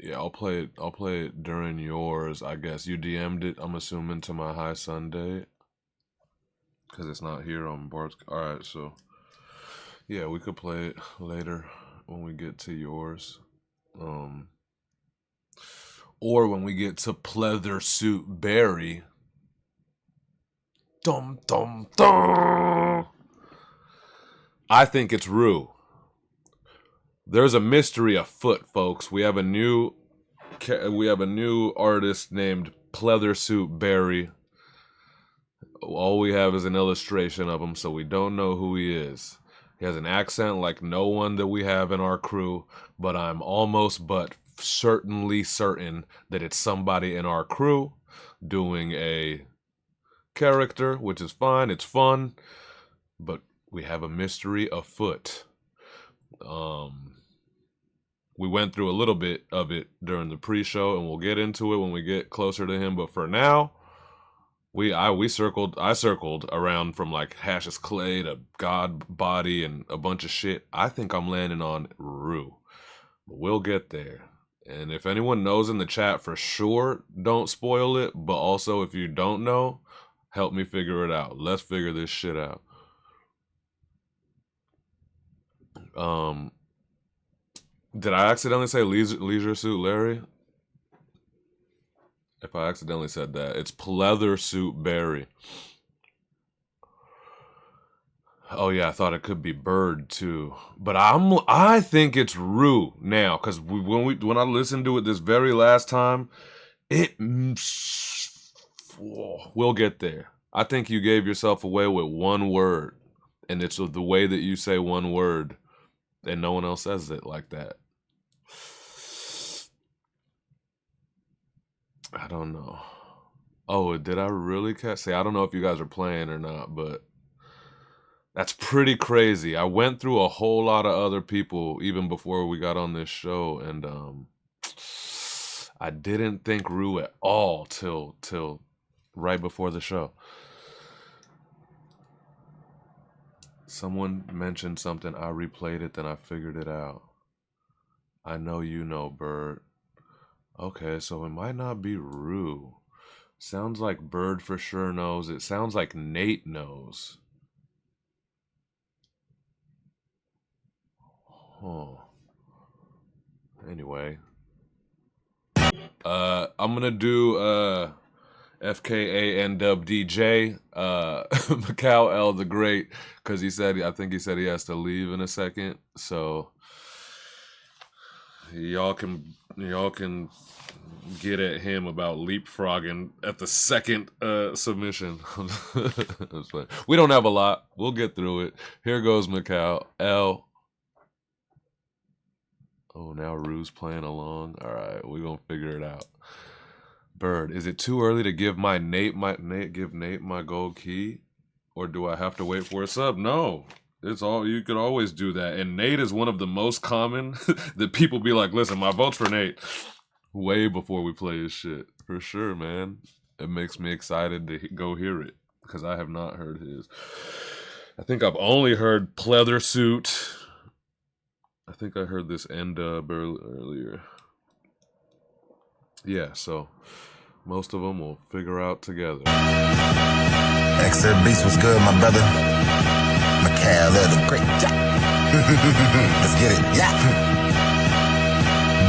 Yeah, I'll play it during yours, I guess. You DM'd it, I'm assuming, to my High Sunday, because it's not here on Bart's. Alright, so yeah, we could play it later when we get to yours. Or when we get to Pleather Suit Barry. Dum dum dum. I think it's Rue. There's a mystery afoot, folks. We have a new artist named Pleather Suit Barry. All we have is an illustration of him, so we don't know who he is. He has an accent like no one that we have in our crew, but I'm almost but certainly certain that it's somebody in our crew doing a character, which is fine, it's fun, but we have a mystery afoot. We went through a little bit of it during the pre-show, and we'll get into it when we get closer to him, but for now, I circled around from like Hash's Clay to God Body and a bunch of shit. I think I'm landing on Rue. But we'll get there. And if anyone knows in the chat for sure, don't spoil it. But also, if you don't know, help me figure it out. Let's figure this shit out. Did I accidentally say Leisure Suit Larry? If I accidentally said that, it's Pleather Suit Barry. Oh yeah, I thought it could be Bird too, but I think it's Rue now, because when I listened to it this very last time, we'll get there. I think you gave yourself away with one word, and it's the way that you say one word, and no one else says it like that. I don't know. Oh, did I really catch? I don't know if you guys are playing or not, but that's pretty crazy. I went through a whole lot of other people even before we got on this show, and I didn't think Rue at all till right before the show. Someone mentioned something, I replayed it, then I figured it out. I know you know, Bird. Okay, so it might not be Rue. Sounds like Bird for sure knows. It sounds like Nate knows. Oh. Anyway. I'm gonna do FKANWDJ, Macau L the Great, because I think he said he has to leave in a second. So y'all can get at him about leapfrogging at the second submission. We don't have a lot. We'll get through it. Here goes Macau L. Oh, now Rue's playing along. All right, we're gonna figure it out. Bird, is it too early to give Nate my gold key, or do I have to wait for a sub? No. It's all, you could always do that. And Nate is one of the most common that people be like, listen, my vote's for Nate. Way before we play his shit. For sure, man. It makes me excited to go hear it, because I have not heard his. I think I've only heard Pleather Suit. I think I heard this N-Dub earlier. Yeah, so most of them we'll figure out together. Excerpt Beast was good, my brother. Macau the Great. Let's get it. Yeah.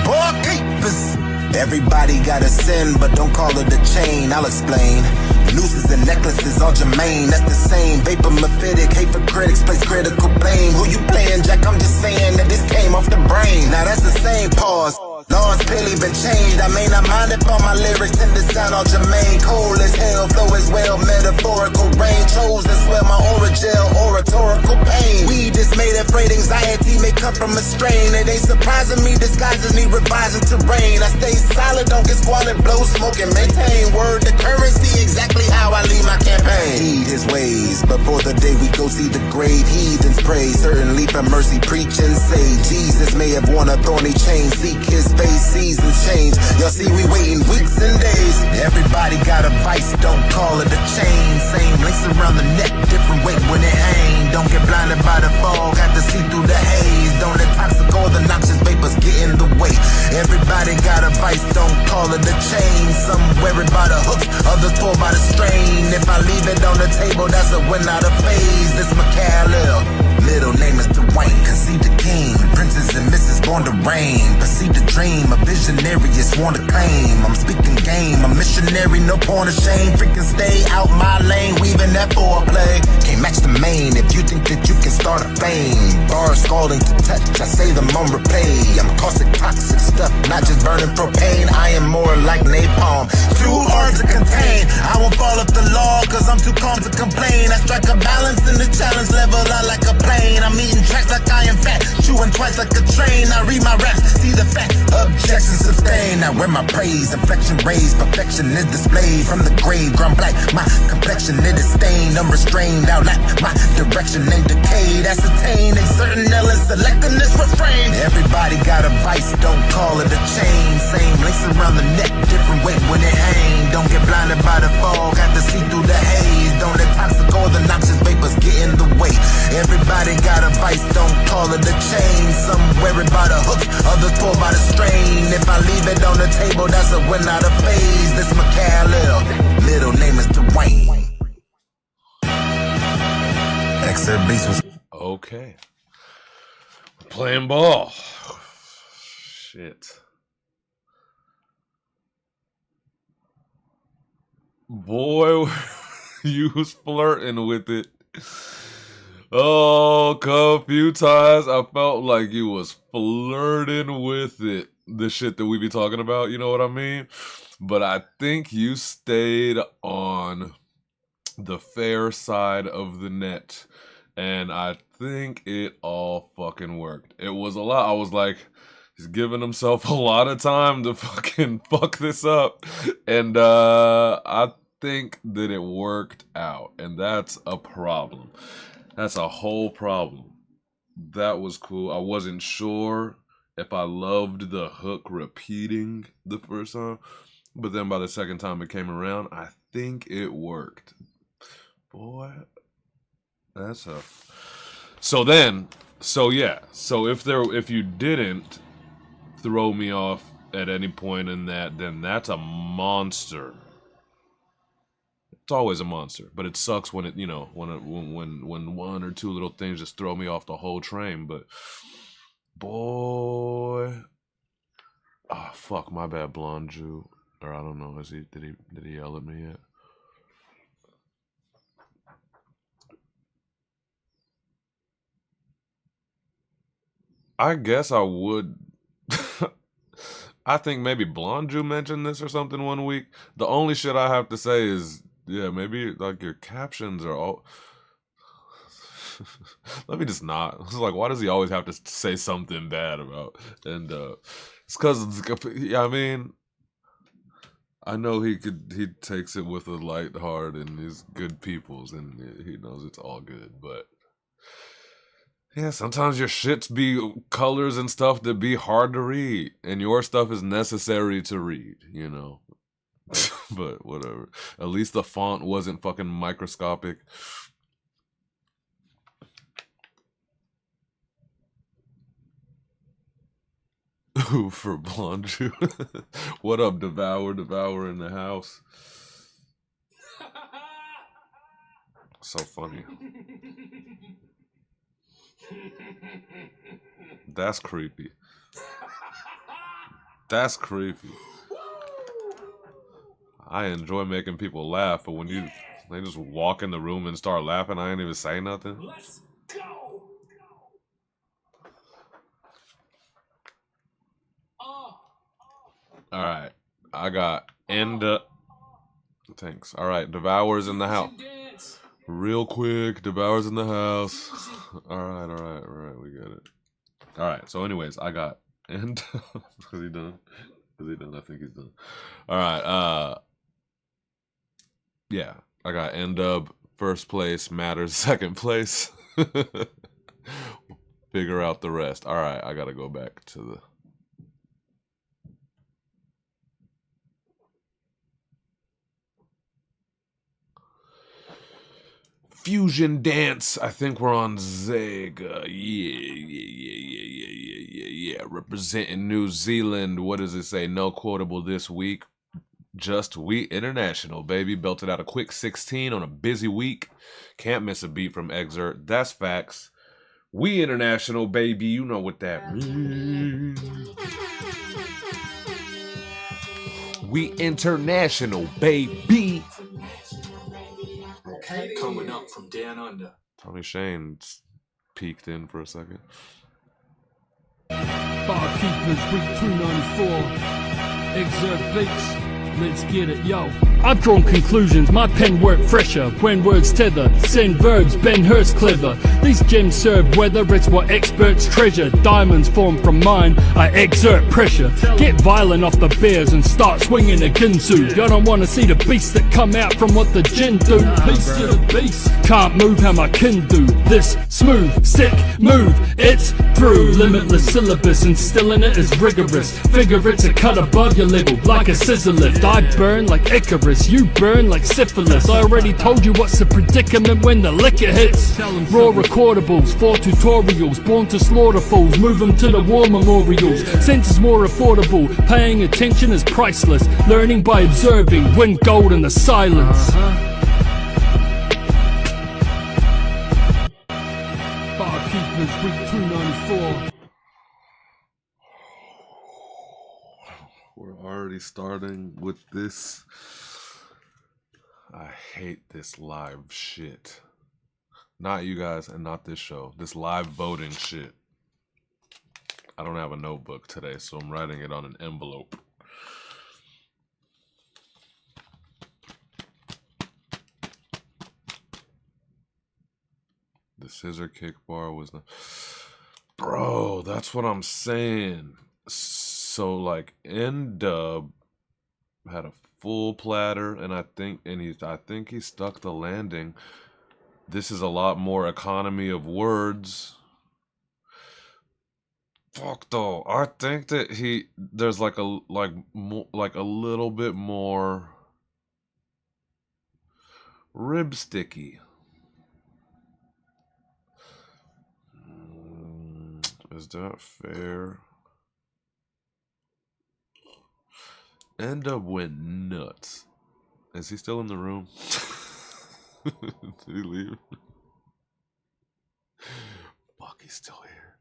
Barkeepers. Everybody got a sin, but don't call it a chain. I'll explain. Nooses and necklaces all germane. That's the same. Vapor mephitic, hate for critics, place critical blame. Who you playing, Jack? I'm just saying that this came off the brain. Now that's the same pause. Laws clearly been changed. I may not mind if all my lyrics tend to sound all germane. Cold as hell, flow as well, metaphorical rain. Chose as well, my aura gel, oratorical pain. Weed dismayed, afraid anxiety may come from a strain. It ain't surprising me, disguising me, revising terrain. I stay solid, don't get squalid, blow smoke and maintain. Word to currency, exactly how I lead my campaign. Heed his ways, before the day we go see the grave. Heathens pray, certainly for mercy, preach and say. Jesus may have worn a thorny chain, seek his face, seasons change. Y'all see we waiting weeks and days. Everybody got a vice, don't call it a chain. Same links around the neck, different weight when it hang. Don't get blinded by the fog, got to see through the haze. Don't let toxic or the noxious vapors get in the way. Everybody got a vice, don't call it a chain. Some wear it by the hooks, others pull by the strain. If I leave it on the table, that's a win out of phase. This Macau, middle name is Dwayne, concede the king. Princess misses and misses born to reign. Perceive the dream, a visionary is sworn to claim. I'm speaking game, a missionary, no porn of shame. Freaking stay out my lane, weaving that foreplay. Can't match the main if you think that you can start a fame. Bars scalding to touch, I say them on replay. I'm caustic toxic stuff, not just burning propane. I am more like napalm, too hard to contain. I won't fall off the law, cause I'm too calm to complain. I strike a balance in the challenge level, I like a plane. I'm eating tracks like I am fat, chewing twice like a train. I read my raps, see the fact, objection sustained. I wear my praise, inflection raised, perfection is displayed. From the grave, ground black, my complexion it is stained. Unrestrained, out like my direction ain't decayed. Ascertain a certain Ellis, selecting this refrain. Everybody got a vice, don't call it a chain. Same links around the neck, different weight when it hang. Don't get blinded by the fog, got to see through the haze. Don't let toxic or the noxious vapors get in the way. Everybody got a vice, don't call it a chain. Some wear it by the hooks, others pull by the strain. If I leave it on the table, that's a win out of phase. This McCallum, middle name is Dwayne. Excerpt beats was Okay. Playing ball. Shit. Boy, you was flirting with it. Oh, a few times I felt like you was flirting with it. The shit that we be talking about, you know what I mean? But I think you stayed on the fair side of the net. And I think it all fucking worked. It was a lot. I was like, he's giving himself a lot of time to fucking fuck this up. And I think that it worked out. And that's a problem. That's a whole problem. That was cool. I wasn't sure if I loved the hook repeating the first time. But then by the second time it came around, I think it worked. Boy, that's a... So if you didn't throw me off at any point in that, then that's a monster. It's always a monster, but it sucks when it, you know, when one or two little things just throw me off the whole train. But boy, oh fuck, my bad, Blonde Jew, or I don't know, did he yell at me yet? I guess I would. I think maybe Blonde Jew mentioned this or something one week. The only shit I have to say is, yeah, maybe like your captions are all. Let me just not. It's like, why does he always have to say something bad about? And it's because, yeah, I mean, I know he takes it with a light heart and he's good peoples and he knows it's all good, but. Yeah, sometimes your shits be colors and stuff that be hard to read, and your stuff is necessary to read, you know. But whatever. At least the font wasn't fucking microscopic. Ooh, for Blonde Jew. What up, Devour in the house? So funny. That's creepy. That's creepy. I enjoy making people laugh, but when they just walk in the room and start laughing, I ain't even say nothing. Let's go. All right, I got Thanks. All right, Devour's in the house. Real quick, Devour's in the house. All right, we got it. All right, so anyways, I got Is he done? I think he's done. All right, yeah, I got N-Dub first place, Matters second place. Figure out the rest. All right, I gotta go back to the. Fusion Dance. I think we're on Zega. Yeah. Representing New Zealand. What does it say? No quotable this week. Just We International, baby. Belted out a quick 16 on a busy week. Can't miss a beat from Excerpt. That's facts. We international, baby. You know what that means. We international, baby. Coming up from down under. Tommy Shane's peeked in for a second. Barkeepers Week 294. Excerpt beats. Let's get it, yo. I've drawn conclusions, my pen work fresher. When words tether, send verbs, Ben Hurst clever. These gems serve whether it's what experts treasure. Diamonds form from mine, I exert pressure. Get violent off the bears and start swinging a ginsu. You don't wanna see the beasts that come out from what the gin do. Peace to the beast. Can't move how my kin do. This smooth, sick move, it's through. Limitless syllabus, instilling it is rigorous. Figure it's a cut above your level, like a scissor lift. I burn like Icarus, you burn like syphilis. I already told you what's the predicament when the liquor hits. Raw recordables, for tutorials, born to slaughter fools, move them to the war memorials. Sense is more affordable, paying attention is priceless. Learning by observing, win gold in the silence. Barkeepers Week 294. We're already starting with this. I hate this live shit. Not you guys and not this show. This live voting shit. I don't have a notebook today, so I'm writing it on an envelope. The scissor kick bar was the... Bro, that's what I'm saying. So like N-Dub had a full platter, and I think he stuck the landing. This is a lot more economy of words. Fuck though, I think that there's like a little bit more rib sticky. Is that fair? N-Dub went nuts. Is he still in the room? Did he leave? Fuck, he's still here.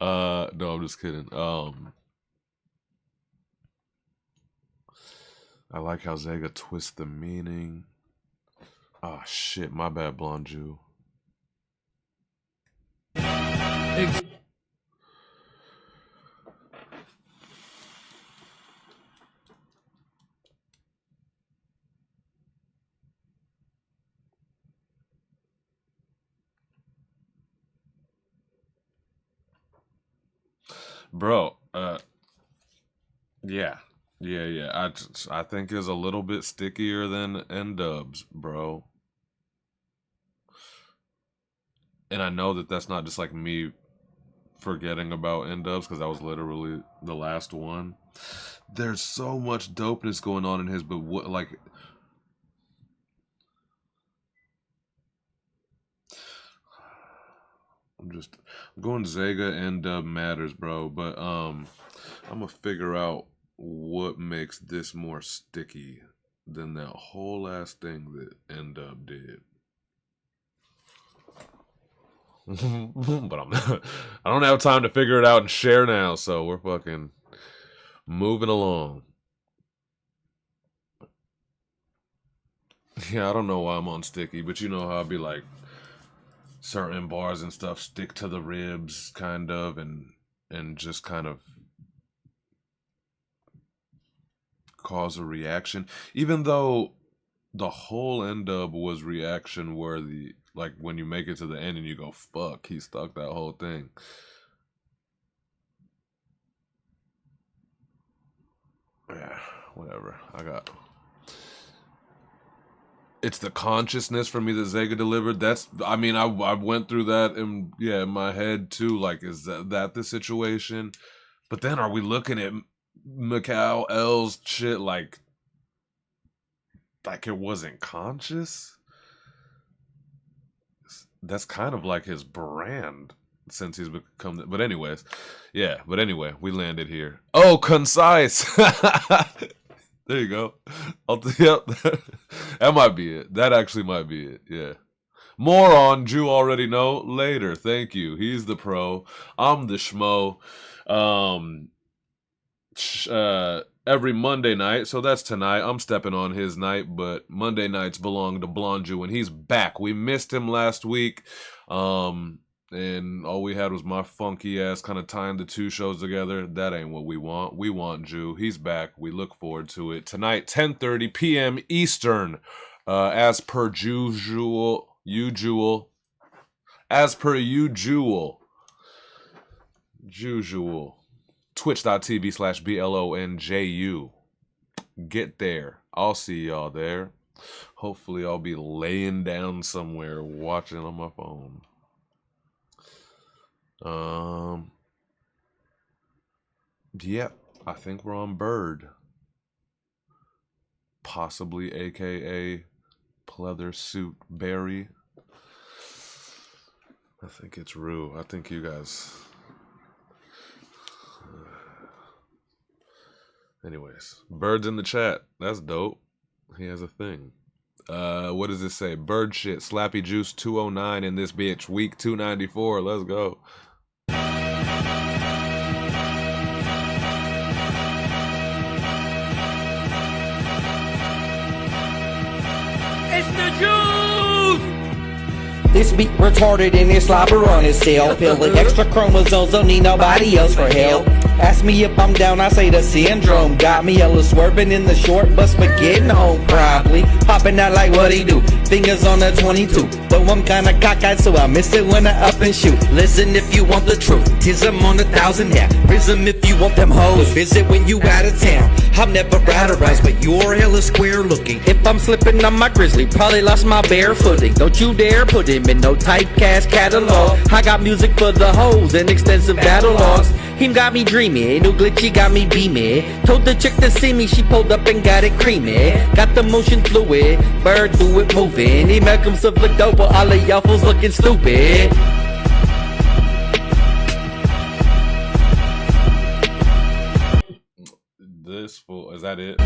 No, I'm just kidding. I like how Zega twists the meaning. Ah, shit, my bad, Blonde Jew. Bro, yeah. I think it's a little bit stickier than N-Dub's, bro. And I know that that's not just like me forgetting about N-Dub's, because that was literally the last one. There's so much dopeness going on in his, but what, like... I'm going Zega and Dub matters, bro. But I'm gonna figure out what makes this more sticky than that whole ass thing that N Dub did. But I don't have time to figure it out and share now, so we're fucking moving along. Yeah, I don't know why I'm on sticky, but you know how I'd be like, certain bars and stuff stick to the ribs, kind of, and just kind of cause a reaction. Even though the whole N-Dub was reaction worthy, like when you make it to the end and you go, fuck, he stuck that whole thing. Yeah, whatever. It's the consciousness for me that Zega delivered. I went through that in my head too. Like, is that the situation? But then are we looking at Macau L's shit like it wasn't conscious? That's kind of like his brand since he's become. But anyways, we landed here. Oh, concise. There you go. Yep. That might be it. That actually might be it. Yeah. More on Jew already know later. Thank you. He's the pro. I'm the schmo. Every Monday night, so that's tonight. I'm stepping on his night, but Monday nights belong to Blonde Jew, and he's back. We missed him last week, and all we had was my funky ass kind of tying the two shows together. That ain't what we want. We want Jew. He's back. We look forward to it tonight, 10:30 p.m. Eastern, as per usual, as per usual. Twitch.tv/BLONJU. Get there. I'll see y'all there. Hopefully I'll be laying down somewhere watching on my phone. Yeah, I think we're on Bird. Possibly aka Pleather Suit Barry. I think it's Rue. I think you guys... Anyways, Bird's in the chat. That's dope. He has a thing. What does it say? Bird shit. Slappy Juice 209 in this bitch. Week 294. Let's go. It's the Jews! This beat retarded and it's slobber on itself. Filling extra chromosomes, don't need nobody else for help. Ask me if I'm down, I say the syndrome got me. Hella swerving in the short bus, but getting home probably. Popping out like what he do, fingers on the 22. But I'm kinda cockeyed, so I miss it when I up and shoot. Listen if you want the truth, tism on 1,000 hat. Prism if you want them hoes, visit when you out of town. I'm never radarized, but you're hella square looking. If I'm slipping on my grizzly, probably lost my bare footing. Don't you dare put him in no typecast catalog. I got music for the hoes and extensive battle logs. Him got me dreamy, new glitchy got me beamy. Told the chick to see me, she pulled up and got it creamy. Got the motion fluid, Bird do it moving. He make himself look dope, but all of y'all fools looking stupid. This fool, is that it?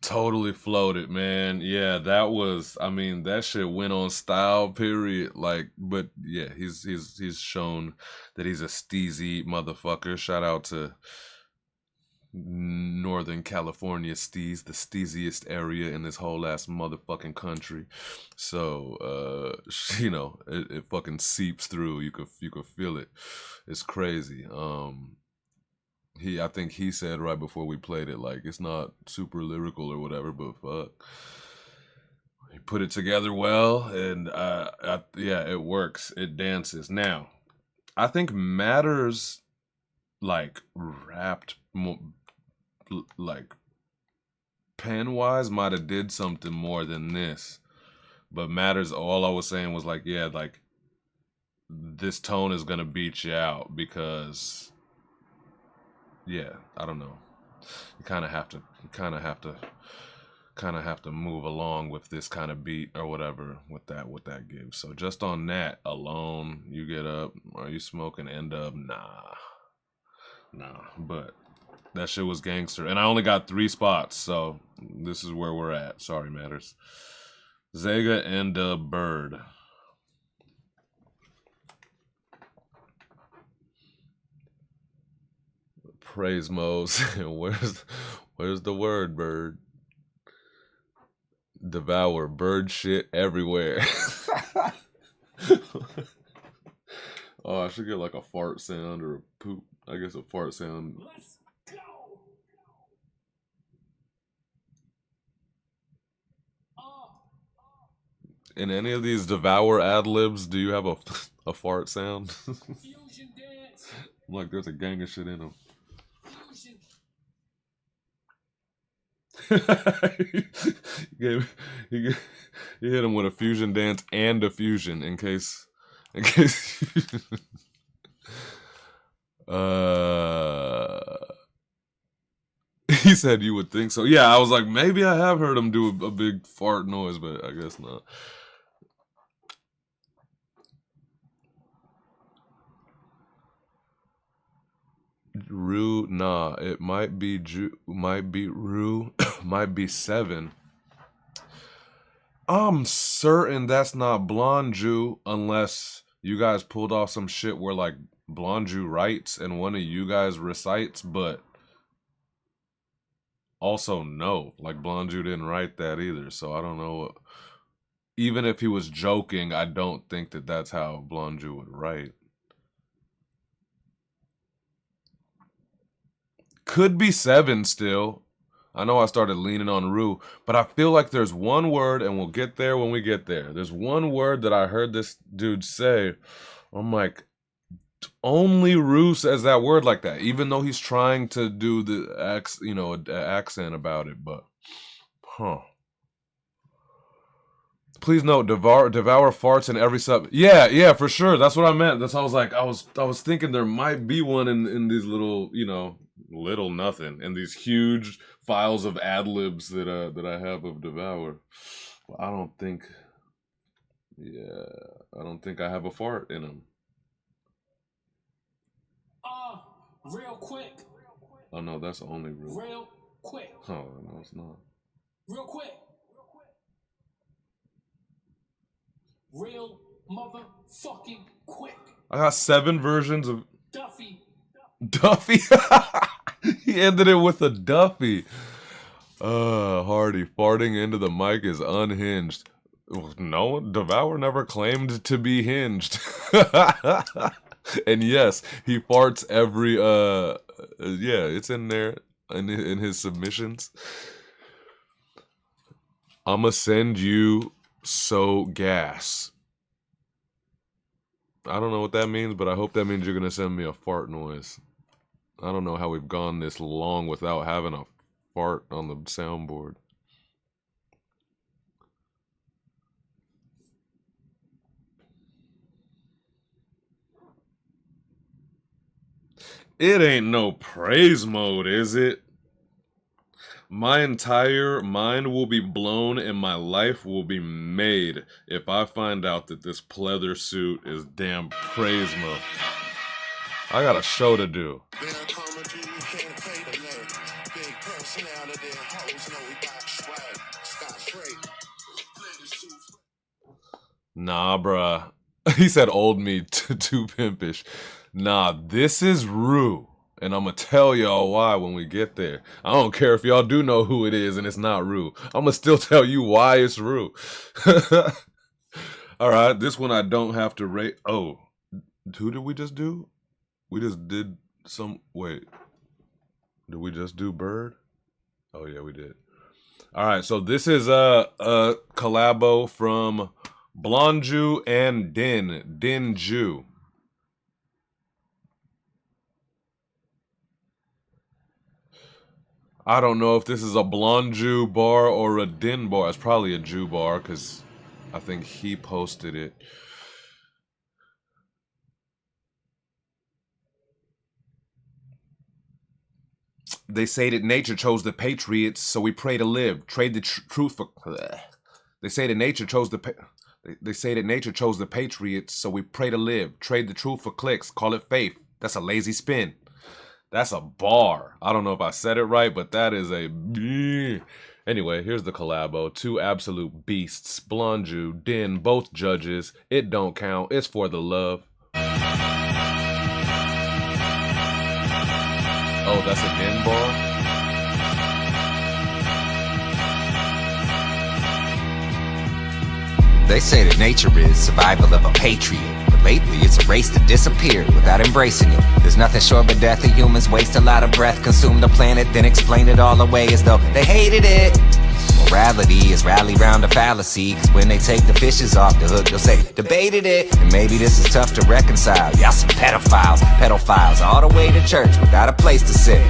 Totally floated, man. Yeah, that was, I mean, that shit went on style, period. Like, but yeah, he's shown that he's a steezy motherfucker. Shout out to Northern California steez, the steeziest area in this whole ass motherfucking country. So you know, it fucking seeps through. You could feel it. It's crazy. I think he said right before we played it, like, it's not super lyrical or whatever, but fuck, he put it together well, and yeah, it works. It dances. Now, I think Matters, like, rapped more, like, pen wise, might have did something more than this, but Matters, all I was saying was like, yeah, like, this tone is gonna beat you out because, yeah, I don't know. You kind of have to move along with this kind of beat or whatever with that gives. So just on that alone, you get up. Are you smoking? End up? Nah. But that shit was gangster, and I only got 3 spots, so this is where we're at. Sorry, Matters. Zega and Bird. Praise Mose. Where's the word, Bird? Devour bird shit everywhere. Oh, I should get like a fart sound or a poop. I guess a fart sound. Let's go. In any of these Devour ad-libs, do you have a fart sound? Fusion dance. Like there's a gang of shit in them. he hit him with a fusion dance and a fusion in case he said you would think so. Yeah, I was like, maybe I have heard him do a big fart noise, but I guess not. Rue, nah, it might be Rue, might be 7. I'm certain that's not Blonde Jew unless you guys pulled off some shit where like Blonde Jew writes and one of you guys recites, but also no, like Blonde Jew didn't write that either, so I don't know. Even if he was joking, I don't think that that's how Blonde Jew would write. Could be 7 still. I know I started leaning on Rue, but I feel like there's one word, and we'll get there when we get there. There's one word that I heard this dude say. I'm like, only Rue says that word like that, even though he's trying to do the accent about it. But, Please note, Devour farts in every sub. Yeah, for sure. That's what I meant. That's how I was like, I was thinking there might be one in these little, little nothing, and these huge files of ad-libs that I have of Devour. But I don't think I have a fart in them. Real quick. Oh no, that's only Rue. Real quick. Oh no, it's not. Real quick. Real motherfucking quick. I got 7 versions of Duffy. He ended it with a Duffy. Hardy, farting into the mic is unhinged. No, Devour never claimed to be hinged. And yes, he farts every it's in there in his submissions. I'ma send you so gas. I don't know what that means, but I hope that means you're gonna send me a fart noise. I don't know how we've gone this long without having a fart on the soundboard. It ain't no praise mode, is it? My entire mind will be blown and my life will be made if I find out that this pleather suit is damn praise mode. I got a show to do. Nah, bruh. He said old me too pimpish. Nah, this is Rue. And I'm going to tell y'all why when we get there. I don't care if y'all do know who it is and it's not Rue. I'm going to still tell you why it's Rue. All right, this one I don't have to rate. Oh, who did we just do? We just did some... Wait. Did we just do Bird? Oh, yeah, we did. All right, so this is a collabo from Blonde Jew and Din Jew. I don't know if this is a Blonde Jew bar or a Din bar. It's probably a Jew bar because I think he posted it. They say that nature chose the patriots, so we pray to live. Trade the truth for... They say that nature chose the... They say that nature chose the patriots, so we pray to live. Trade the truth for clicks. Call it faith. That's a lazy spin. That's a bar. I don't know if I said it right, but that is a... Anyway, here's the collabo. 2 absolute beasts. Blonde Jew, Din, both judges. It don't count. It's for the love. Oh, that's a Din bar? They say that nature is survival of a patriot. Lately, it's a race to disappear without embracing it. There's nothing short but death. The humans waste a lot of breath, consume the planet, then explain it all away as though they hated it. Morality is rally round a fallacy, cause when they take the fishes off the hook, they'll say, debated it. And maybe this is tough to reconcile. Y'all some pedophiles, all the way to church without a place to sit.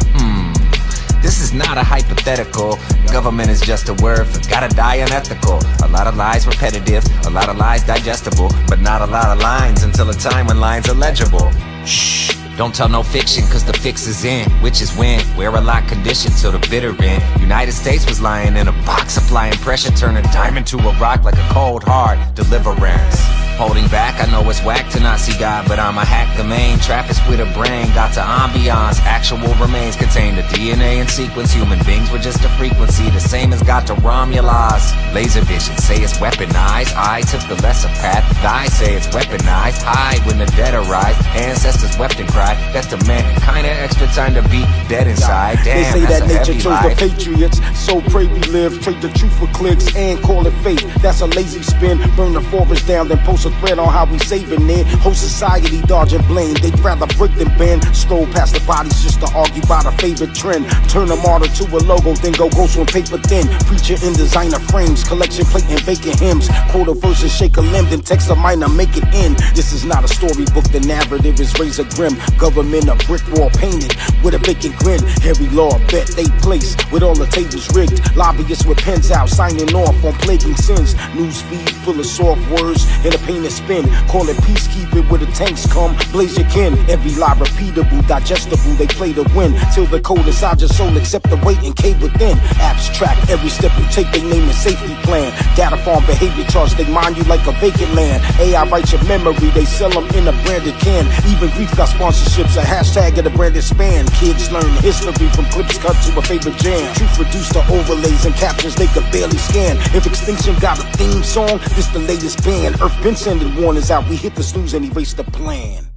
This is not a hypothetical. Government is just a word for gotta die unethical. A lot of lies repetitive, a lot of lies digestible, but not a lot of lines until a time when lines are legible. Shh, don't tell no fiction, cause the fix is in. Which is when, we're a lot conditioned till the bitter end. United States was lying in a box, applying pressure, turning diamond to a rock like a cold hard deliverance. Holding back, I know it's whack to not see God, but I'ma hack the main. Trappist with a brain, got to ambiance. Actual remains contain the DNA and sequence. Human beings were just a frequency, the same as got to Romulus. Laser vision, say it's weaponized. I took the lesser path, thy say it's weaponized. Hide when the dead arise, ancestors wept and cried. That demand kinda extra time to be dead inside. Damn, they say that's that a nature heavy chose life. the patriots, so pray we live. Trade the truth for clicks and call it faith. That's a lazy spin. Burn the forest down, then post a thread on how we saving it. Whole society dodging blame. They'd rather break than bend. Scroll past the bodies just to argue about a favorite trend. Turn a martyr to a logo, then go ghost on paper thin. Preacher in designer frames, collection plate and vacant hymns. Quote a verse and shake a limb, then text a minor, make it end. This is not a storybook, the narrative is razor grim. Government a brick wall painted with a vacant grin. Every law bet they place with all the tables rigged. Lobbyists with pens out signing off on plaguing sins. News feed full of soft words and a painted spin. Call it peacekeeping where the tanks come. Blaze your kin. Every lie repeatable, digestible. They play to win till the code inside your soul accept the weight and cave within. Abstract every step you take. They name a safety plan. Data farm behavior charts. They mind you like a vacant land. AI writes your memory. They sell them in a branded can. Even grief got sponsorships. A hashtag of the branded span. Kids learn history from clips cut to a favorite jam. Truth reduced to overlays and captions they could barely scan. If Extinction got a theme song, this the latest band. Earth been sending warnings out. We hit the snooze and erase the plan.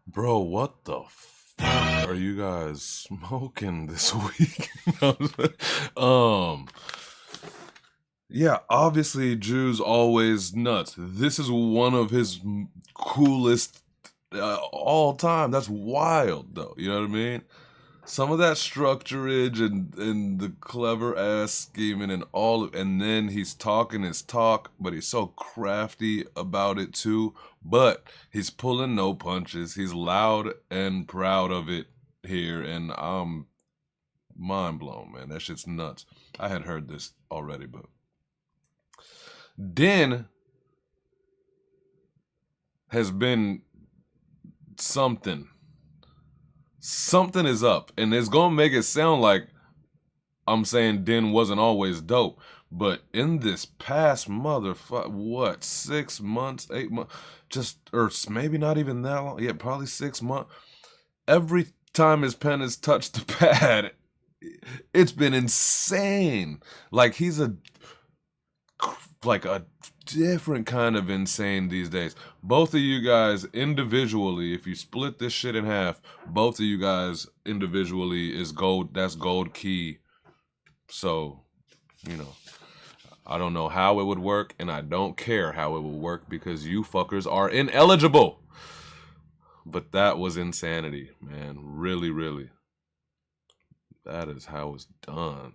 Bro, what the fuck are you guys smoking this week? Yeah, obviously Jews always nuts. This is one of his coolest all time. That's wild though, you know what I mean? Some of that structurage and the clever ass scheming and all of, and then he's talking his talk, but he's so crafty about it too. But he's pulling no punches. He's loud and proud of it here, and I'm mind blown, man. That shit's nuts. I had heard this already, but Den has been something. Something is up, and it's gonna make it sound like I'm saying Den wasn't always dope, but in this past what 6 months, 8 months, or maybe not even that long, yeah, probably 6 months. Every time his pen has touched the pad, it's been insane. Like he's a different kind of insane these days. Both of you guys individually, if you split this shit in half, both of you guys individually is gold. That's gold key. So, you know, I don't know how it would work, and I don't care how it would work because you fuckers are ineligible. But that was insanity, man. Really, really. That is how it's done.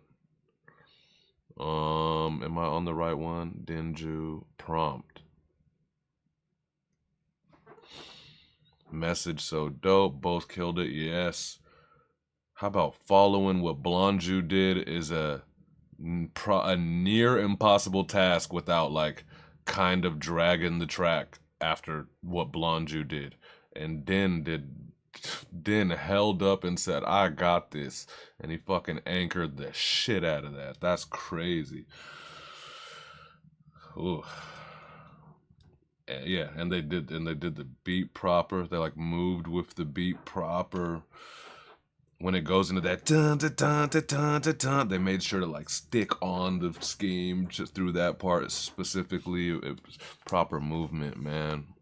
Am I on the right one? Denju prompt. Message so dope. Both killed it. Yes. How about following what Blonju did is a near impossible task without like kind of dragging the track after what Blonju did. And Den held up and said, I got this. And he fucking anchored the shit out of that. That's crazy. Ooh. Yeah, and they did the beat proper. They like moved with the beat proper. When it goes into that dun dun dun dun dun dun dun, they made sure to like stick on the scheme just through that part specifically. It was proper movement, man.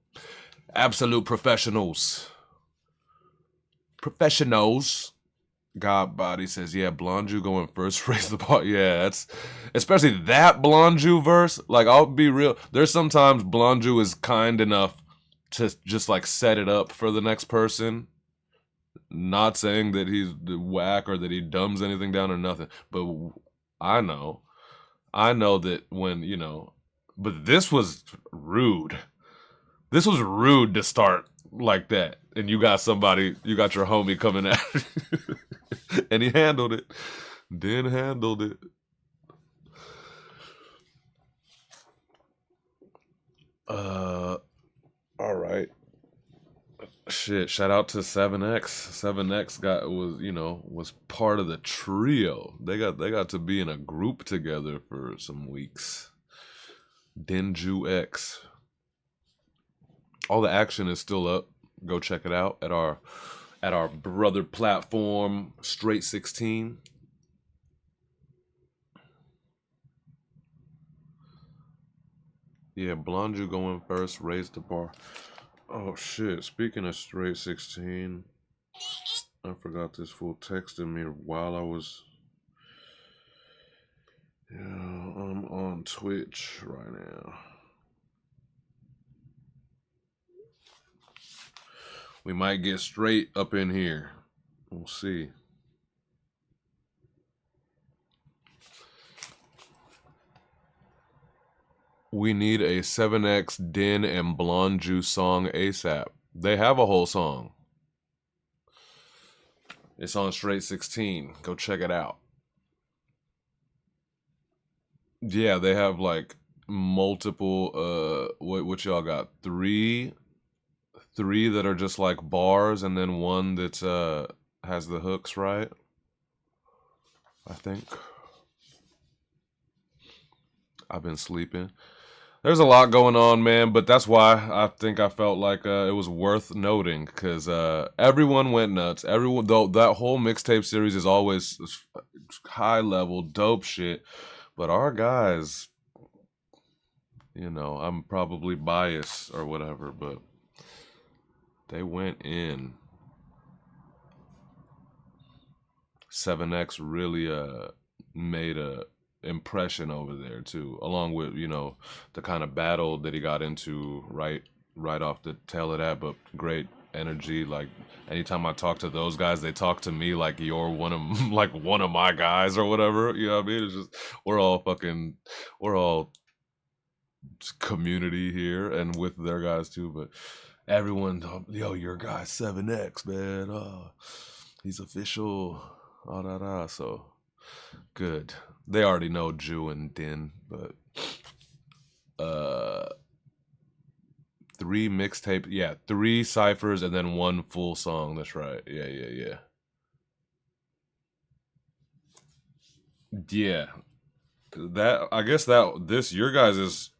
Absolute professionals. God Body says, yeah, Blonju going first, raise the bar. Yeah, that's especially that Blonju verse. Like, I'll be real. There's sometimes Blonju is kind enough to just like set it up for the next person. Not saying that he's whack or that he dumbs anything down or nothing, but I know that when, you know, but this was rude. This was rude to start like that. And you got your homie coming at you. And he handled it. Den handled it. All right. Shit, shout out to 7X. 7X was part of the trio. They got to be in a group together for some weeks. Denju X. All the action is still up. Go check it out at our brother platform, Straight 16. Yeah, Blonde going first, raise the bar. Oh shit, speaking of Straight 16, I forgot this fool texted me while I was I'm on Twitch right now. We might get straight up in here. We'll see. We need a 7X Din and Blonde Juice song ASAP. They have a whole song. It's on Straight 16. Go check it out. Yeah, they have like multiple what y'all got? Three that are just like bars, and then one that's has the hooks, right? I think. I've been sleeping. There's a lot going on, man, but that's why I think I felt like it was worth noting, because everyone went nuts. Everyone, though, that whole mixtape series is always high level, dope shit. But our guys, you know, I'm probably biased or whatever, but they went in. 7X really made a impression over there too, along with, you know, the kind of battle that he got into right off the tail of that. But great energy. Like anytime I talk to those guys, they talk to me like you're one of my guys or whatever. You know what I mean? It's just we're all community here and with their guys too. But everyone, yo, your guy 7X, man. He's official. So good. They already know Jew and Din, but 3 mixtape, yeah, 3 ciphers and then 1 full song. That's right. Yeah. Yeah. That, I guess that this your guys'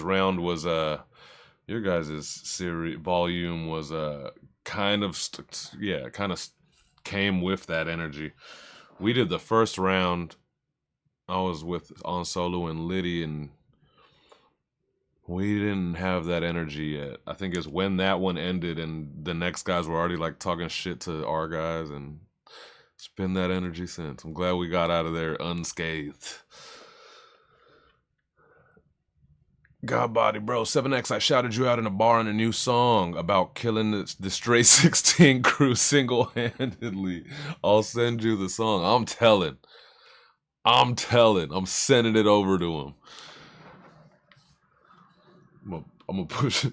round was your guys' series volume was kind of came with that energy. We did the first round. I was with On Solo and Liddy, and we didn't have that energy yet. I think it's when that one ended and the next guys were already like talking shit to our guys, and it's been that energy since. I'm glad we got out of there unscathed. God body, bro. 7X, I shouted you out in a bar on a new song about killing the Straight 16 crew single-handedly. I'll send you the song. I'm telling. I'm sending it over to him. I'm gonna push it.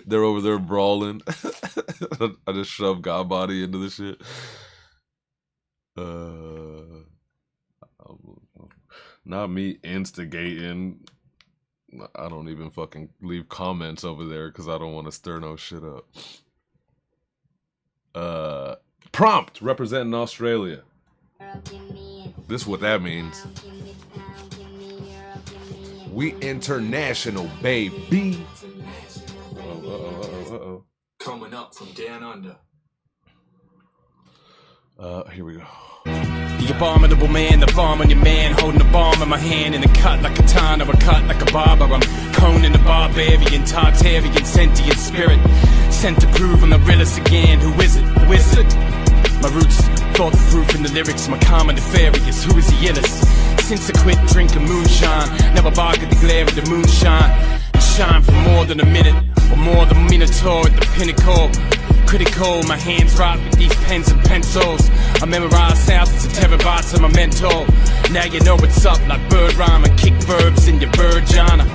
They're over there brawling. I just shoved God body into the shit. Not me instigating. I don't even fucking leave comments over there because I don't want to stir no shit up. Prompt representing Australia. This is what that means. We international, baby. Uh-oh. Coming up from down under. Here we go. The abominable man, the bomb on your man, holding a bomb in my hand, in a cut like a katana, or a cut like a barber. I'm Conan the Barbarian, Tartarian, sentient spirit, sent to prove I'm the realest again. Who is it? Who is it? My roots, thought the proof in the lyrics, my calm and nefarious. Who is the illest? Since I quit drinking moonshine, never bark at the glare of the moonshine. Shine for more than a minute, or more than Minotaur at the pinnacle. Critical, my hands write with these pens and pencils. I memorize thousands of terabytes of my mental. Now you know what's up, like bird rhyme and kick verbs in your bird genre.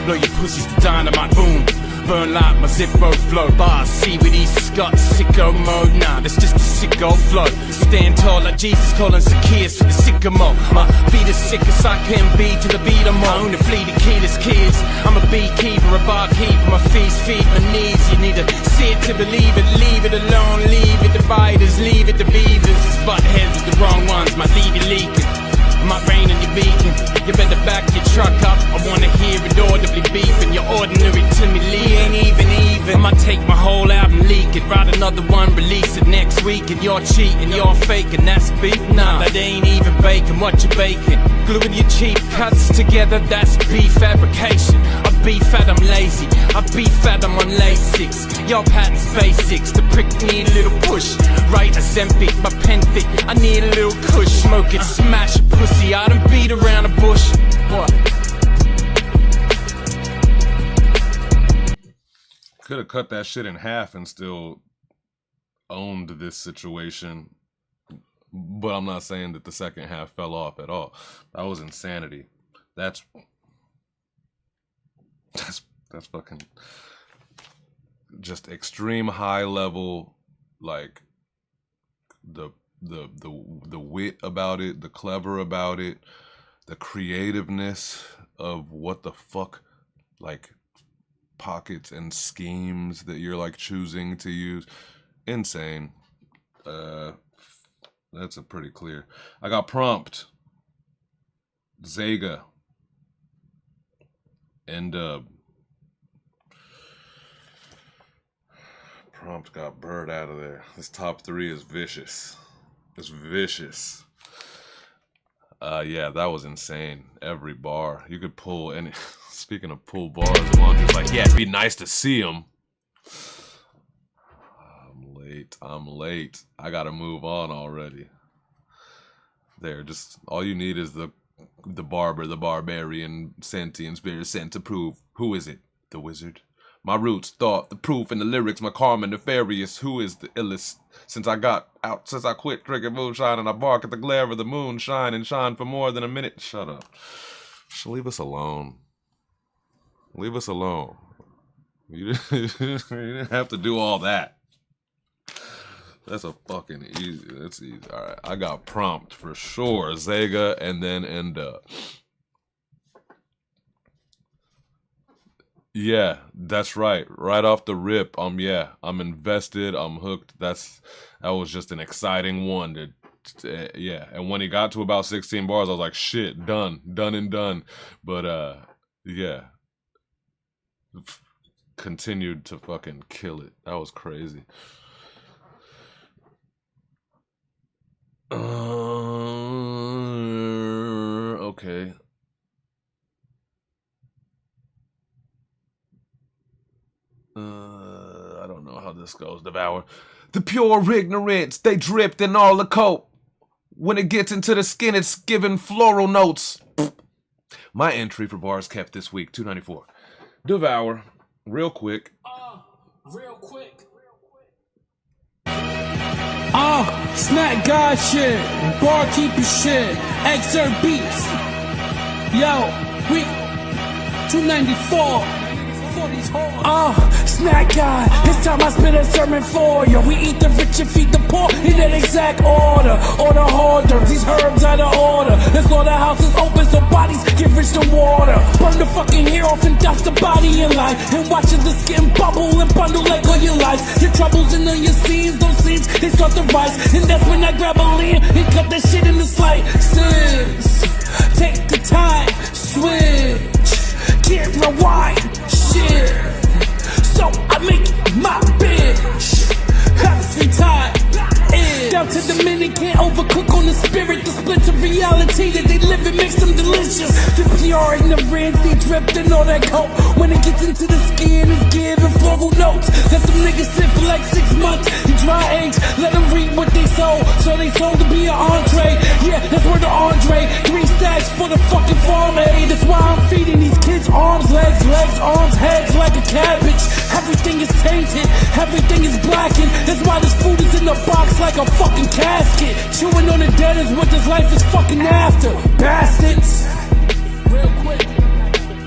Blow your pussies to dynamite, boom. Burn like my Zippo flow. Bars, see with these Scots, sicko mode. Nah, that's just a sicko flow. Stand tall like Jesus calling Zacchaeus for the sycamore. My beat as sick as I can be to the beat I'm on. The fleet of keyless kids. I'm a beekeeper, a barkeeper. My feast feed my knees. You need to see it to believe it. Leave it alone, leave it to biters, leave it to beavers. Butt heads with the wrong ones, might leave you leaking. I might rain on your beacon. You better back your truck up. I wanna hear it audibly beeping. You're ordinary to me, Lee, ain't even. I might take my whole album, leak it, write another one, release it next week. And you're cheating, you're faking, that's beef. Nah, that ain't even bacon. What you baking? Gluing your cheap cuts together, that's beef fabrication. I beef fat, I'm lazy. I beef fat, I'm on Lasix. Your patent's basics. The prick need a little push. Right, a Zempic, my pen thick. I need a little kush. Smoke it, smash a pussy. I done beat around the bush. What? Could have cut that shit in half and still owned this situation. But I'm not saying that the second half fell off at all. That was insanity. That's fucking just extreme high level, like the wit about it, the clever about it, the creativeness of what the fuck, like pockets and schemes that you're like choosing to use. Insane. That's a pretty clear. I got Prompt, Zega, and Prompt got Bird out of there. This top three is vicious. It's vicious. Yeah, that was insane. Every bar. You could pull any... Speaking of pull bars, Laundry's like, yeah, it'd be nice to see them. I'm late. I gotta move on already. There, just all you need is the barber, the barbarian, sentient spirit sent to prove. Who is it? The wizard. My roots, thought, the proof in the lyrics, my karma nefarious. Who is the illest? Since I quit drinking moonshine and I bark at the glare of the moon, shine and shine for more than a minute. Shut up. Just leave us alone. Leave us alone. You didn't have to do all that. That's a fucking easy. That's easy. All right, I got Prompt for sure. Zega and then End Up. Yeah, that's right. Right off the rip, I'm invested. I'm hooked. That was just an exciting one. Yeah, and when he got to about 16 bars, I was like, shit, done and done. But yeah, continued to fucking kill it. That was crazy. Okay. I don't know how this goes. Devour. The pure ignorance, they dripped in all the coat. When it gets into the skin, it's giving floral notes. My entry for bars kept this week, 294. Devour. Real quick. Snack God shit, barkeeper shit, excerpt beats. Yo, we 294. Snack guy, it's time I spit a sermon for you. We eat the rich and feed the poor in that exact order. Order harder, these herbs out of order. The slaughterhouse is open so bodies get rich to water. Burn the fucking hair off and dust the body in life. And watch the skin bubble and bundle like all your life. Your troubles and all your scenes, those scenes, they start to rise. And that's when I grab a lamb and cut that shit into slices. Take the time, switch, can't rewind, shit. So I make my bitch every time. Down to the minute, can't overcook on the spirit. The splits of reality that they live in makes them delicious. The pure ignorance, they dripped in all that coke. When it gets into the skin, it's giving floral notes. Let them niggas sit for like 6 months in dry age. Let them reap what they sow. So they sold to be an entree. Yeah, that's where the Andre. 3 stacks for the fucking farm aid. That's why I'm feeding these kids arms, legs, arms, heads like a cabbage. Everything is tainted, everything is blackened. That's why this food is in the box like a fucking casket. Chewing on the dead is what this life is fucking after. Bastards. Real quick,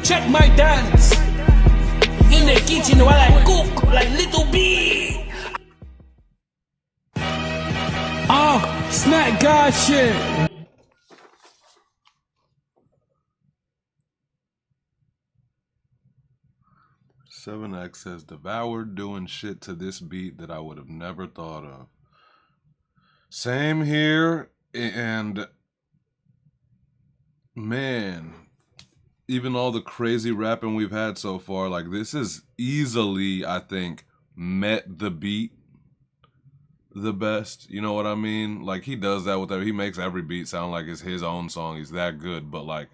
check my dance. In the kitchen while I cook like little bee. Snack God shit. 7X says, devoured doing shit to this beat that I would have never thought of. Same here, and Man, even all the crazy rapping we've had so far, like this is easily, I think, met the beat the best. You know what I mean? Like he does that with every, he makes every beat sound like it's his own song. He's that good. But like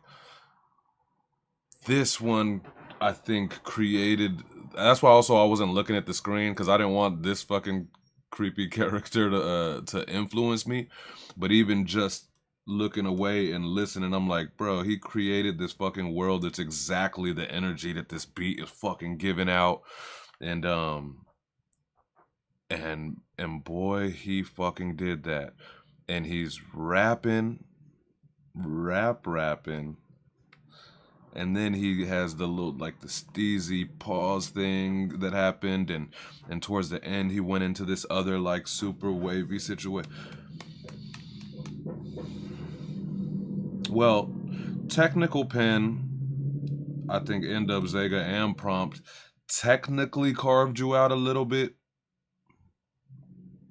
this one, I think created. That's why also I wasn't looking at the screen because I didn't want this fucking creepy character to influence me. But even just looking away and listening, I'm like, bro, he created this fucking world that's exactly the energy that this beat is fucking giving out. And boy, he fucking did that. And he's rapping. And then he has the little, like the steezy pause thing that happened, and towards the end he went into this other like super wavy situation. Well, Technical Pen, I think N-Dub, Zega, and Prompt technically carved you out a little bit.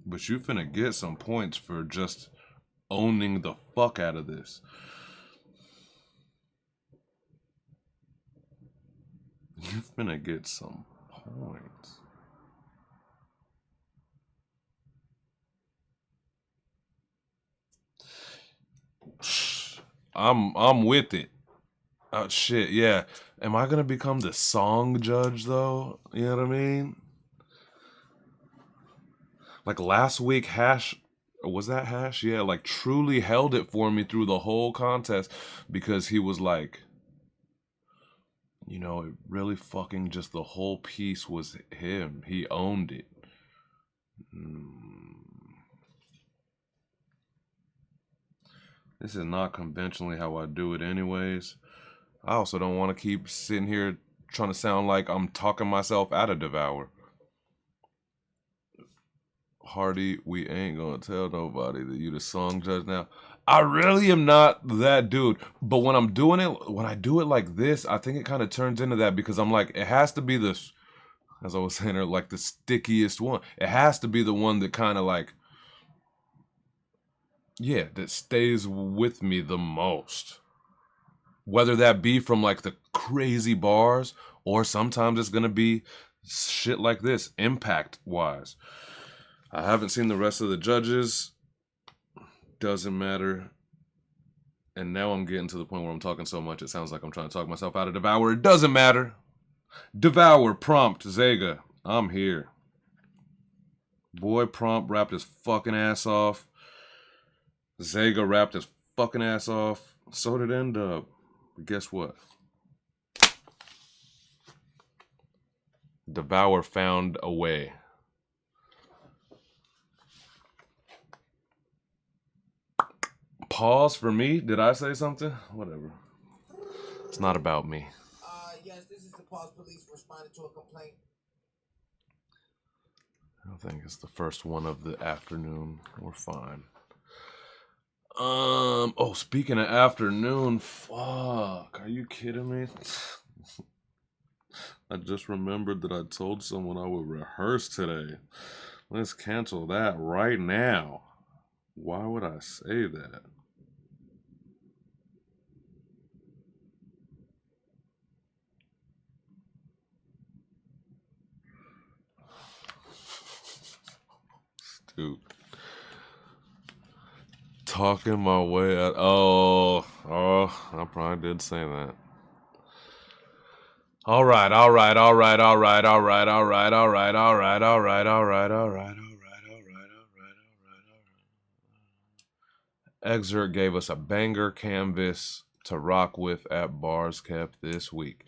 But you finna get some points for just owning the fuck out of this. You finna get some points. I'm with it. Oh shit, yeah. Am I gonna become the song judge though? You know what I mean? Like last week, Hash, was that Hash? Yeah, like truly held it for me through the whole contest because he was like, you know, it really fucking just the whole piece was him. He owned it. This is not conventionally how I do it anyways. I also don't want to keep sitting here trying to sound like I'm talking myself out of Devour. Hardy, we ain't gonna tell nobody that you the song judge now. I really am not that dude. But when I'm doing it, when I do it like this, I think it kind of turns into that because I'm like, it has to be this, as I was saying, like the stickiest one. It has to be the one that kind of like, yeah, that stays with me the most. Whether that be from like the crazy bars or sometimes it's gonna be shit like this, impact wise. I haven't seen the rest of the judges. Doesn't matter. And now I'm getting to the point where I'm talking so much it sounds like I'm trying to talk myself out of Devour. It doesn't matter. Devour, Prompt, Zega. I'm here. Boy, Prompt rapped his fucking ass off. Zega rapped his fucking ass off. So did N-Dub. But guess what? Devour found a way. Pause for me? Did I say something? Whatever. It's not about me. Yes, this is the pause police responding to a complaint. I think it's the first one of the afternoon. We're fine. Oh, speaking of afternoon, fuck. Are you kidding me? I just remembered that I told someone I would rehearse today. Let's cancel that right now. Why would I say that? Stupid. Talking my way out. Oh, I probably did say that. All right. Excerpt gave us a banger canvas to rock with at Bars Kept this week.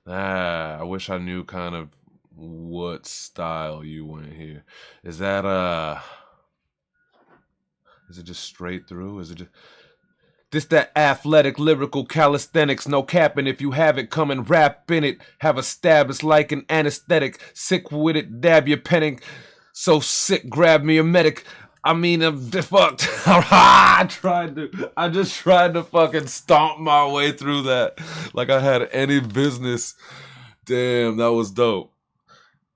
I wish I knew kind of what style you went here. Is that is it just straight through? Is it just this that athletic, lyrical calisthenics, no capping. If you have it, come and rap in it. Have a stab, it's like an anesthetic. Sick with it, dab your penning. So sick, grab me a medic. I mean, I'm fucked. I just tried to fucking stomp my way through that like I had any business Damn, that was dope.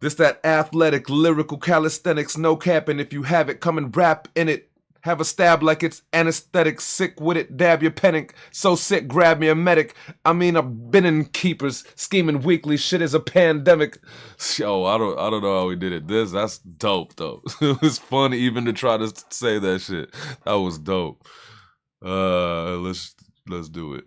This that athletic, lyrical calisthenics, no capping. If you have it, come and rap in it. Have a stab like it's anesthetic, sick with it, dab your panic. So sick, grab me a medic. I mean, I've been in keepers, scheming weekly, shit is a pandemic. Yo, I don't know how we did it. That's dope though. It was fun even to try to say that shit. That was dope. Let's do it.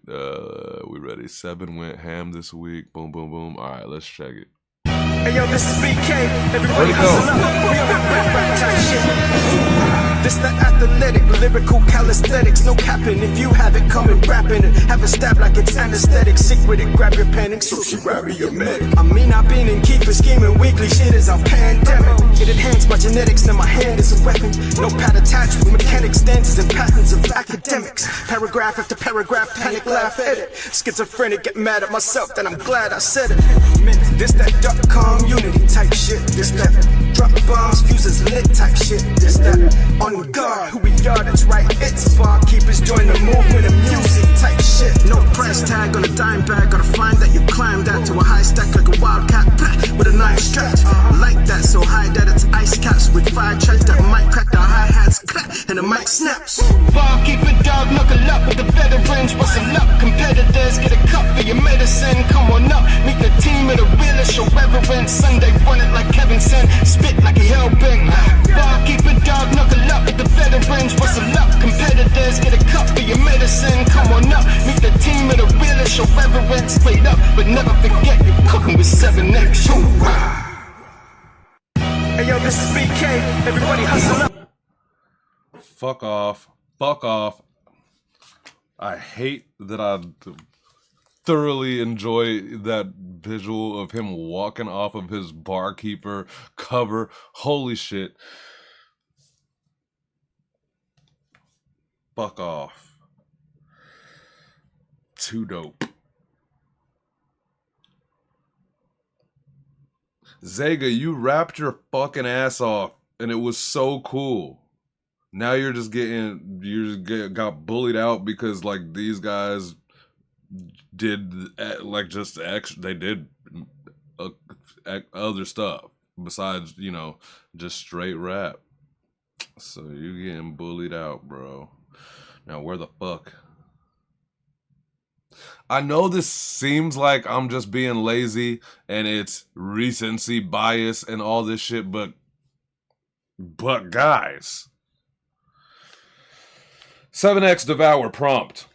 We ready? 7 went ham this week. Boom, boom, boom. All right, let's check it. Hey yo, this is BK. Everybody hustle up. We on that rap type shit. This the athletic, lyrical calisthenics, no capping. If you have it, come and rap in it. Have a stab like it's anesthetic, sick with it, grab your panic. So she grab me a medic. I mean, I've been in keepers, scheming weekly, shit is a pandemic. It enhanced my genetics, now my hand is a weapon. No pad attached with mechanics, stances and patterns of academics. Paragraph after paragraph, panic, laugh at it. Schizophrenic, get mad at myself, then I'm glad I said it. This that .com unity type shit. This that drop bombs, fuses lit type shit. This that on guard, who we are, that's right. It's barkeepers, join the movement of music type shit. No price tag on a dime bag, gotta find that you climbed that to a high stack like a wildcat with a nice strap. Like that, so high that it's ice caps with 5 tracks that might crack the hi-hats clap and the mic snaps. Barkeeper dog, knuckle up with the veterans, bustle up. Competitors, get a cup for your medicine, come on up. Meet the team of the realest, show reverence. Sunday run it like Kevin Sen, spit like a hellbent. Barkeeper dog, knuckle up with the veterans, bustle up. Competitors, get a cup for your medicine, come on up. Meet the team of the realest, show reverence. Straight up, but never forget you're cooking with 7X. Hey yo, this is BK. Everybody hustle up. Fuck off. Fuck off. I hate that I thoroughly enjoy that visual of him walking off of his barkeeper cover. Holy shit. Fuck off. Too dope. Zega, you rapped your fucking ass off and it was so cool. Now you're just got bullied out because like these guys did like just they did other stuff besides, you know, just straight rap. So you getting bullied out, bro. Now where the fuck? I know this seems like I'm just being lazy and it's recency bias and all this shit, but guys, 7X Devour prompt.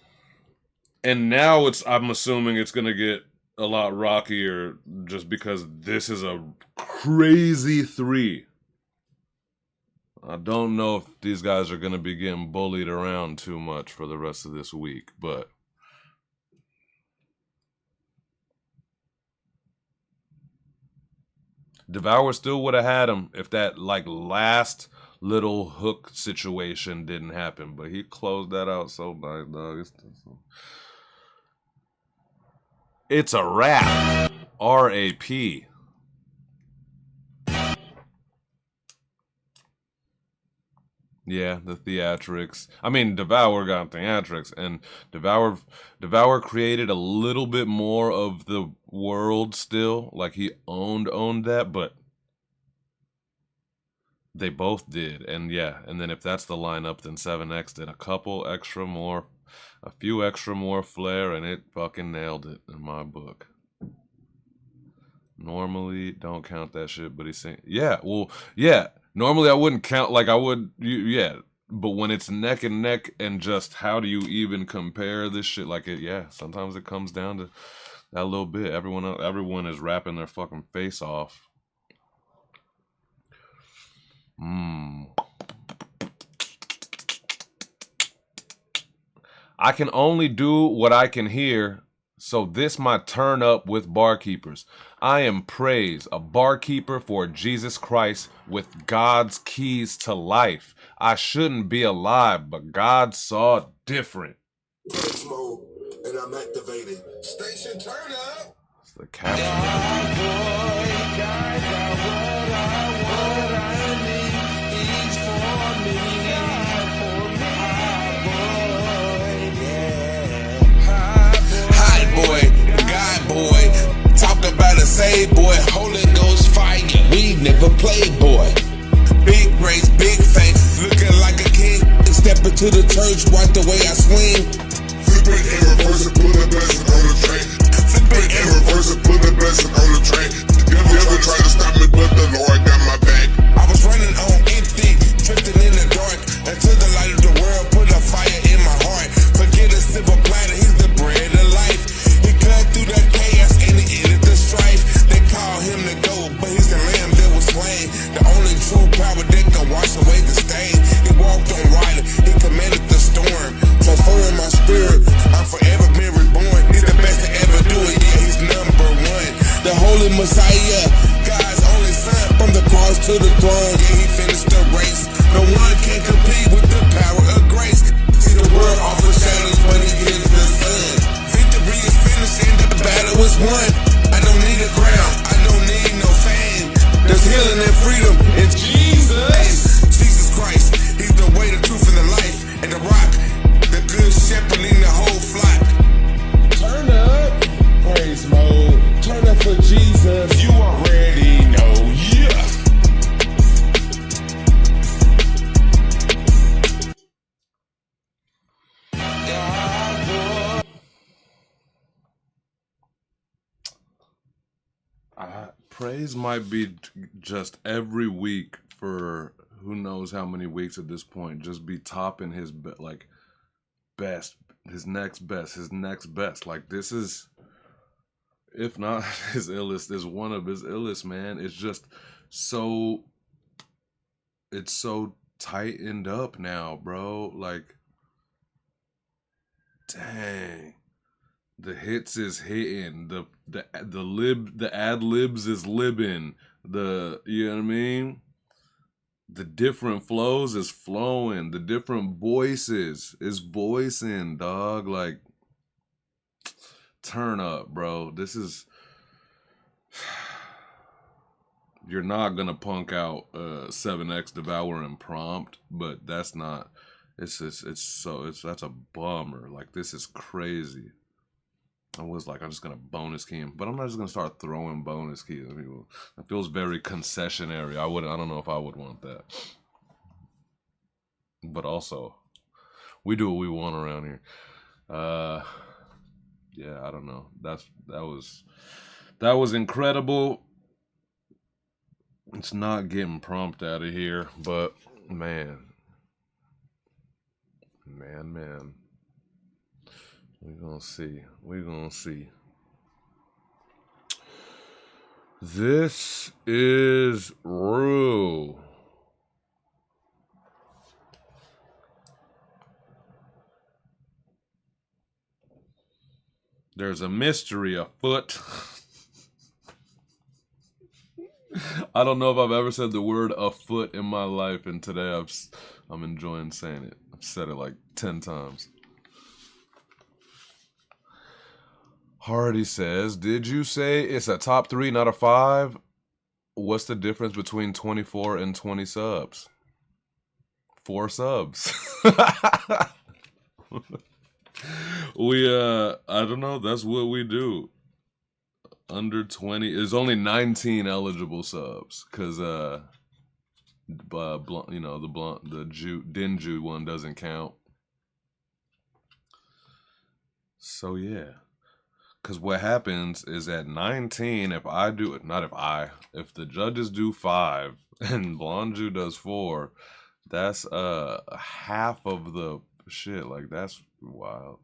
And now I'm assuming it's going to get a lot rockier just because this is a crazy 3. I don't know if these guys are going to be getting bullied around too much for the rest of this week, but Devour still would have had him if that like last little hook situation didn't happen, but he closed that out so nice, dog. It's a rap. R-A-P. Yeah, the theatrics. I mean, Devour got theatrics, and Devour created a little bit more of the world still. Like, he owned that, but they both did. And yeah, and then if that's the lineup, then 7X did a few extra more flair, and it fucking nailed it in my book. Normally, don't count that shit, but he's saying, yeah, well, yeah. Normally I wouldn't count, like I would, yeah. But when it's neck and neck and just how do you even compare this shit? Like, sometimes it comes down to that little bit. Everyone is rapping their fucking face off. I can only do what I can hear, so this my turn up with barkeepers. I am praise, a barkeeper for Jesus Christ with God's keys to life. I shouldn't be alive, but God saw different. Dance mode, and I'm activated. Station turn up. It's the caption. ever played, boy. Big grace, big faith, looking like a king. Step into the church, watch the way I swing. Flip it and reverse it, put a blessing on the train. Flip it and reverse it, put a blessing on the train. Never try to stop me, but the Lord got my back. I was running on empty, drifting in the dark, until the light of the world put a fire in my heart. Forget a silver platter, he's the bread of life. He cut through the chaos and he ended the strife. They call him the goat, but he's the lamb that was slain. The only true power that can wash away the stain. He walked on water, he commanded the storm. Transforming my spirit, I'm forever been reborn. He's the best to ever do it, yeah, he's number one. The holy Messiah, God's only son. From the cross to the throne, yeah, he finished the race. No one can compete with the power of grace. See, the world offers shadows, but he gives the sun. Victory is finished and the battle is won. I don't need a crown, I don't need no fame. There's healing and freedom in Jesus. Jesus Christ, he's the way, the truth, and the life. And the rock, the good shepherd leading the whole flock. Turn up, praise mode. Turn up for Jesus, you already know, yeah. Praise might be just every week for who knows how many weeks at this point. Just be topping his best, his next best. Like this is, if not his illest, is one of his illest, man. It's just so, it's so tightened up now, bro. Like, dang. The hits is hitting, the ad libs is libbing, you know what I mean? The different flows is flowing, the different voices is voicing, dog. Like, turn up, bro. This is, you're not gonna punk out 7X devouring prompt, but that's not, that's a bummer. Like, this is crazy. I was like, I'm just gonna bonus key him, but I'm not just gonna start throwing bonus keys at people. That feels very concessionary. I don't know if I would want that. But also, we do what we want around here. Yeah, I don't know. That was incredible. It's not getting prompt out of here, but man. We're gonna see. This is Rue. There's a mystery afoot. I don't know if I've ever said the word afoot in my life, and today I'm enjoying saying it. I've said it like 10 times. Hardy says, did you say it's a top 3, not a 5? What's the difference between 24 and 20 subs? 4 subs. I don't know. That's what we do. Under 20. There's only 19 eligible subs because, the Dinju one doesn't count. So, yeah. Because what happens is at 19, if the judges do 5 and Blonju does 4, that's half of the shit. Like, that's wild.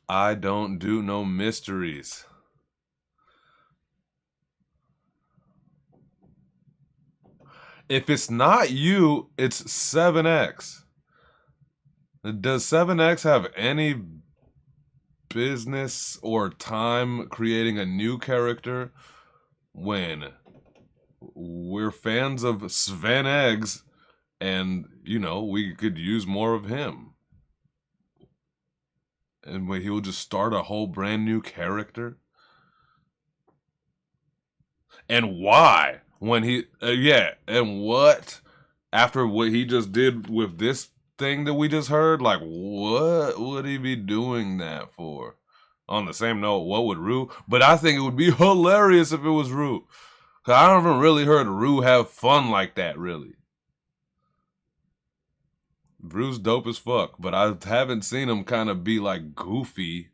I don't do no mysteries. If it's not you, it's 7X. Does 7X have any business or time creating a new character when we're fans of Sven Eggs and, we could use more of him? And he will just start a whole brand new character? And why? When he, and what? After what he just did with this thing that we just heard? Like, what would he be doing that for? On the same note, what would Rue? But I think it would be hilarious if it was Rue. Cause I haven't really heard Rue have fun like that, really. Rue's dope as fuck, but I haven't seen him kind of be like goofy.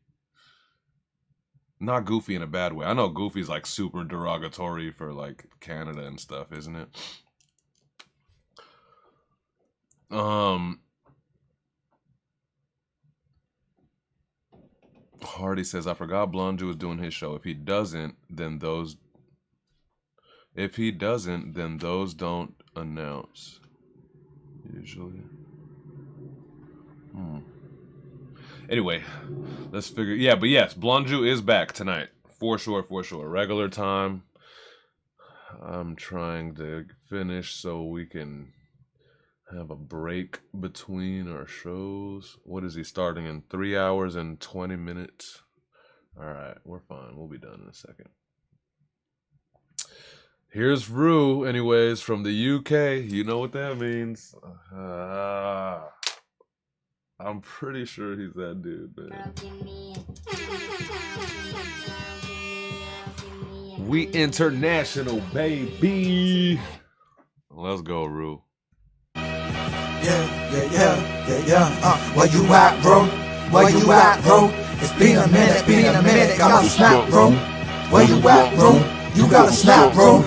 Not goofy in a bad way. I know goofy's like super derogatory for like Canada and stuff, isn't it? Hardy says, I forgot Blonju was doing his show. If he doesn't, then those don't announce. Usually. Anyway, let's figure. Yeah, but yes, Blonju is back tonight. For sure. Regular time. I'm trying to finish so we can have a break between our shows. What is he starting in 3 hours and 20 minutes? All right, we're fine. We'll be done in a second. Here's Rue, anyways, from the UK. You know what that means. I'm pretty sure he's that dude, man. We international, baby. Let's go, Rue. Yeah. Where you at, bro? Where you at, bro? It's been a minute, gotta snap, bro. Where you at, bro? You gotta snap, bro.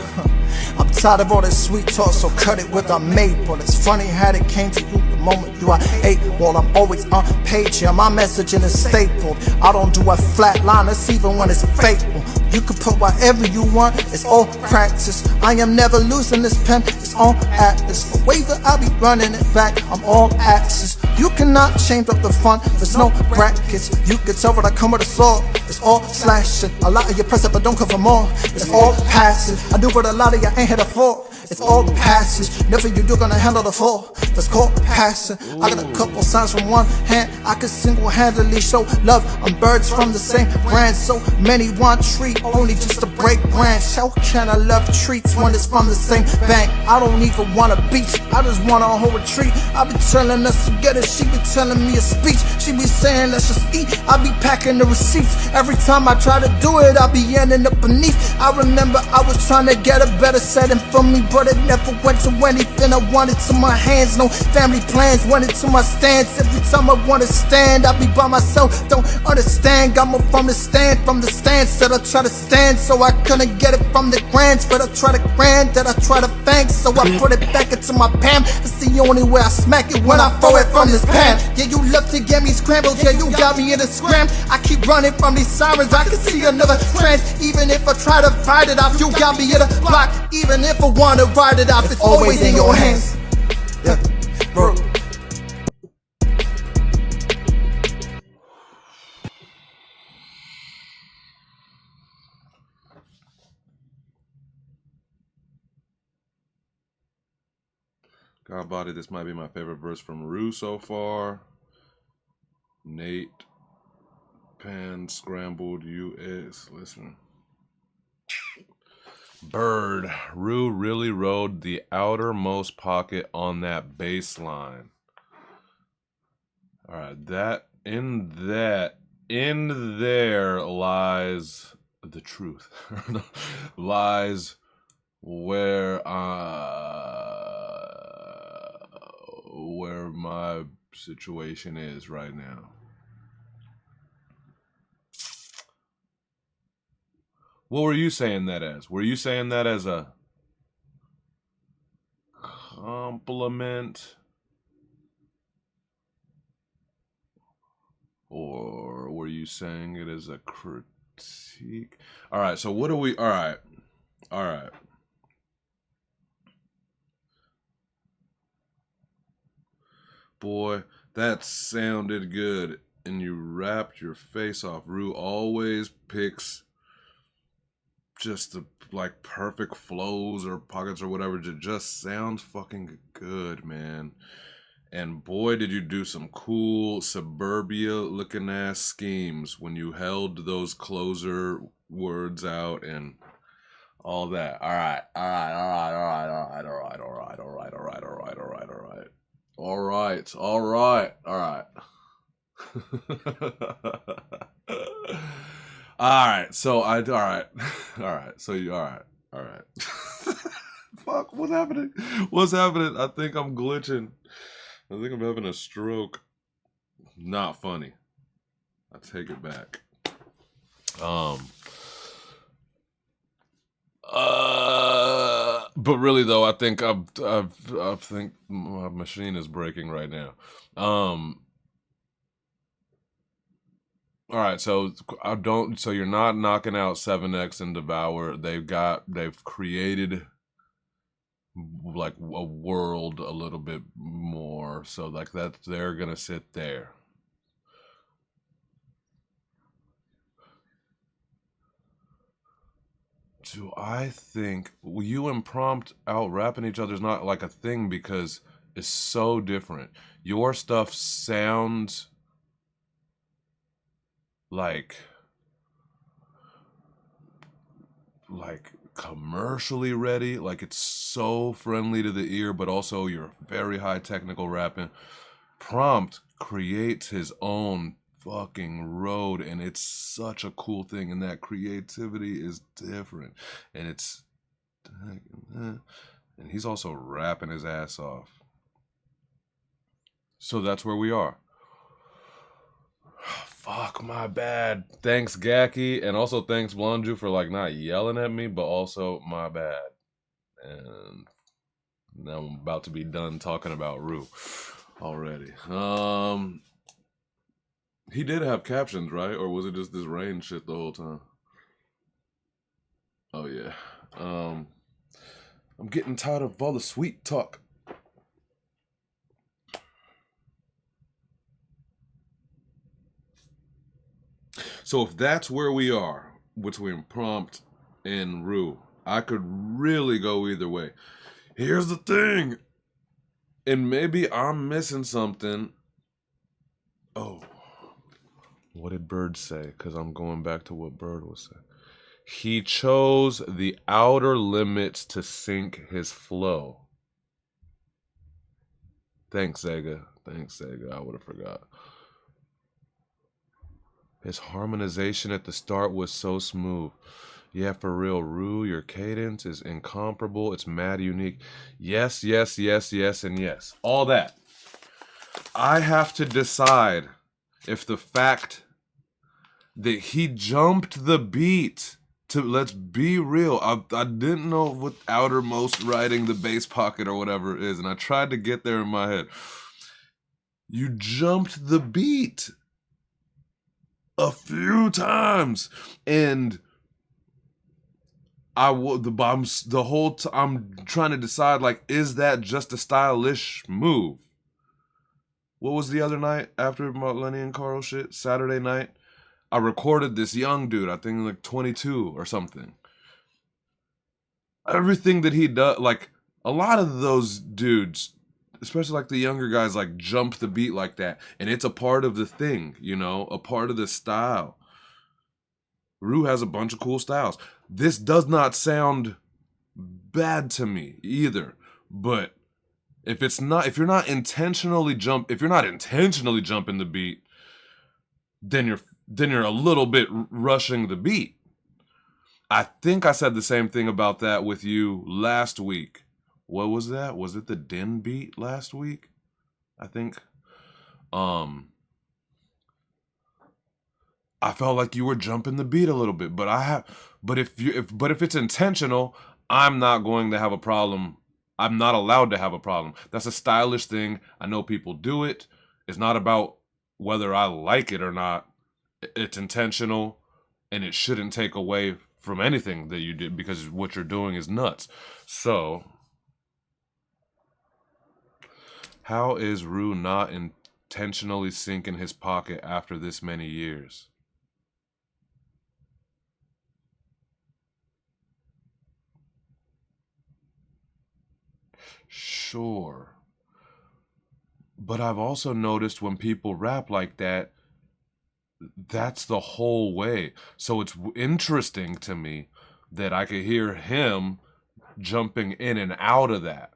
I'm tired of all this sweet talk, so cut it with a mate. But it's funny how it came to you the moment you I ate. Well, I'm always on page here, my messaging is stapled. I don't do a flat line, that's even when it's faithful. You can put whatever you want, it's all practice. I am never losing this pen, it's on Atlas. For waiver, I'll be running it back, I'm all axis. You cannot change up the font, there's no brackets. You can tell what I come with a sword, it's all slashing. A lot of you press it, but don't come for more. It's all passive. I do what a lot of you ain't here to for. It's all passage. Never you're gonna handle the fall. That's called passing. I got a couple signs from one hand. I can single-handedly show love. I'm birds from the same brand. So many want treat, only just to break branch. How can I love treats when it's from the same bank? I don't even want a beach, I just want a whole retreat. I be telling us to get it, she be telling me a speech. She be saying let's just eat, I be packing the receipts. Every time I try to do it, I be ending up beneath. I remember I was trying to get a better setting for me, but it never went to anything I wanted to my hands. No family plans, wanted to my stance. Every time I wanna stand, I be by myself, don't understand. Got more from the stance that I try to stand. So I couldn't get it from the grands, but I try to grand that I try to thank. So I put it back into my pan. It's the only way I smack it when I throw it from this pan. Yeah, you love to get me scrambled, yeah, you got me in a scram. I keep running from these sirens, I can see another trance. Even if I try to fight it off, you got me in a block. Even if I wanna ride it off, it's always in your hands. Yeah, bro. God Body, this might be my favorite verse from Rue so far. Nate, Pan, Scrambled, U.S. Listen. Bird, Rue really rode the outermost pocket on that bass line. All right, in there lies the truth. Lies where my situation is right now. What were you saying that as? Were you saying that as a compliment? Or were you saying it as a critique? All right, so what do we... All right. Boy, that sounded good. And you rapped your face off. Rue always picks just the like perfect flows or pockets or whatever. It just sounds fucking good, man. And boy, did you do some cool suburbia looking ass schemes when you held those closer words out and all that. All right. All right. All right. All right. All right. So all right. All right. So you all right. All right. Fuck, what's happening? What's happening? I think I'm glitching. I think I'm having a stroke. Not funny. I take it back. But really though, I think I think my machine is breaking right now. All right, so so you're not knocking out 7X and Devour. They've created like a world a little bit more, so like that they're gonna sit there. Do I think you and Prompt out rapping each other is not like a thing because it's so different. Your stuff sounds like commercially ready, like it's so friendly to the ear, but also you're very high technical rapping. Prompt creates his own fucking road, and it's such a cool thing, and that creativity is different, and it's and he's also rapping his ass off. So that's where we are. Fuck, my bad. Thanks, Gaki, and also thanks, Blonju, for like not yelling at me, but also my bad. And now I'm about to be done talking about Rue already. He did have captions, right? Or was it just this rain shit the whole time? Oh yeah. I'm getting tired of all the sweet talk. So if that's where we are between Prompt and Rue, I could really go either way. Here's the thing, and maybe I'm missing something. Oh, what did Bird say? Because I'm going back to what Bird was saying. He chose the outer limits to sync his flow. Thanks, Sega. Thanks, Sega. I would have forgot. His harmonization at the start was so smooth. Yeah, for real, Rue, your cadence is incomparable. It's mad unique. Yes, yes, yes, yes, and yes. All that. I have to decide if the fact that he jumped the beat to, let's be real, I didn't know what outermost riding the bass pocket or whatever it is, and I tried to get there in my head. You jumped the beat a few times, and I'm trying to decide, like, is that just a stylish move? What was the other night after my Lenny and Carl shit? Saturday night, I recorded this young dude, I think like 22 or something. Everything that he does, like a lot of those dudes, especially like the younger guys, like jump the beat like that, and it's a part of the thing, you know, a part of the style. Rue has a bunch of cool styles. This does not sound bad to me either, but if you're not intentionally jumping the beat, then you're a little bit rushing the beat. I think I said the same thing about that with you last week. What was that? Was it the Din beat last week? I think. I felt like you were jumping the beat a little bit, but if it's intentional, I'm not going to have a problem. I'm not allowed to have a problem. That's a stylish thing. I know people do it. It's not about whether I like it or not. It's intentional, and it shouldn't take away from anything that you did, because what you're doing is nuts. So, how is Rue not intentionally sinking his pocket after this many years? Sure. But I've also noticed when people rap like that, that's the whole way. So it's interesting to me that I could hear him jumping in and out of that.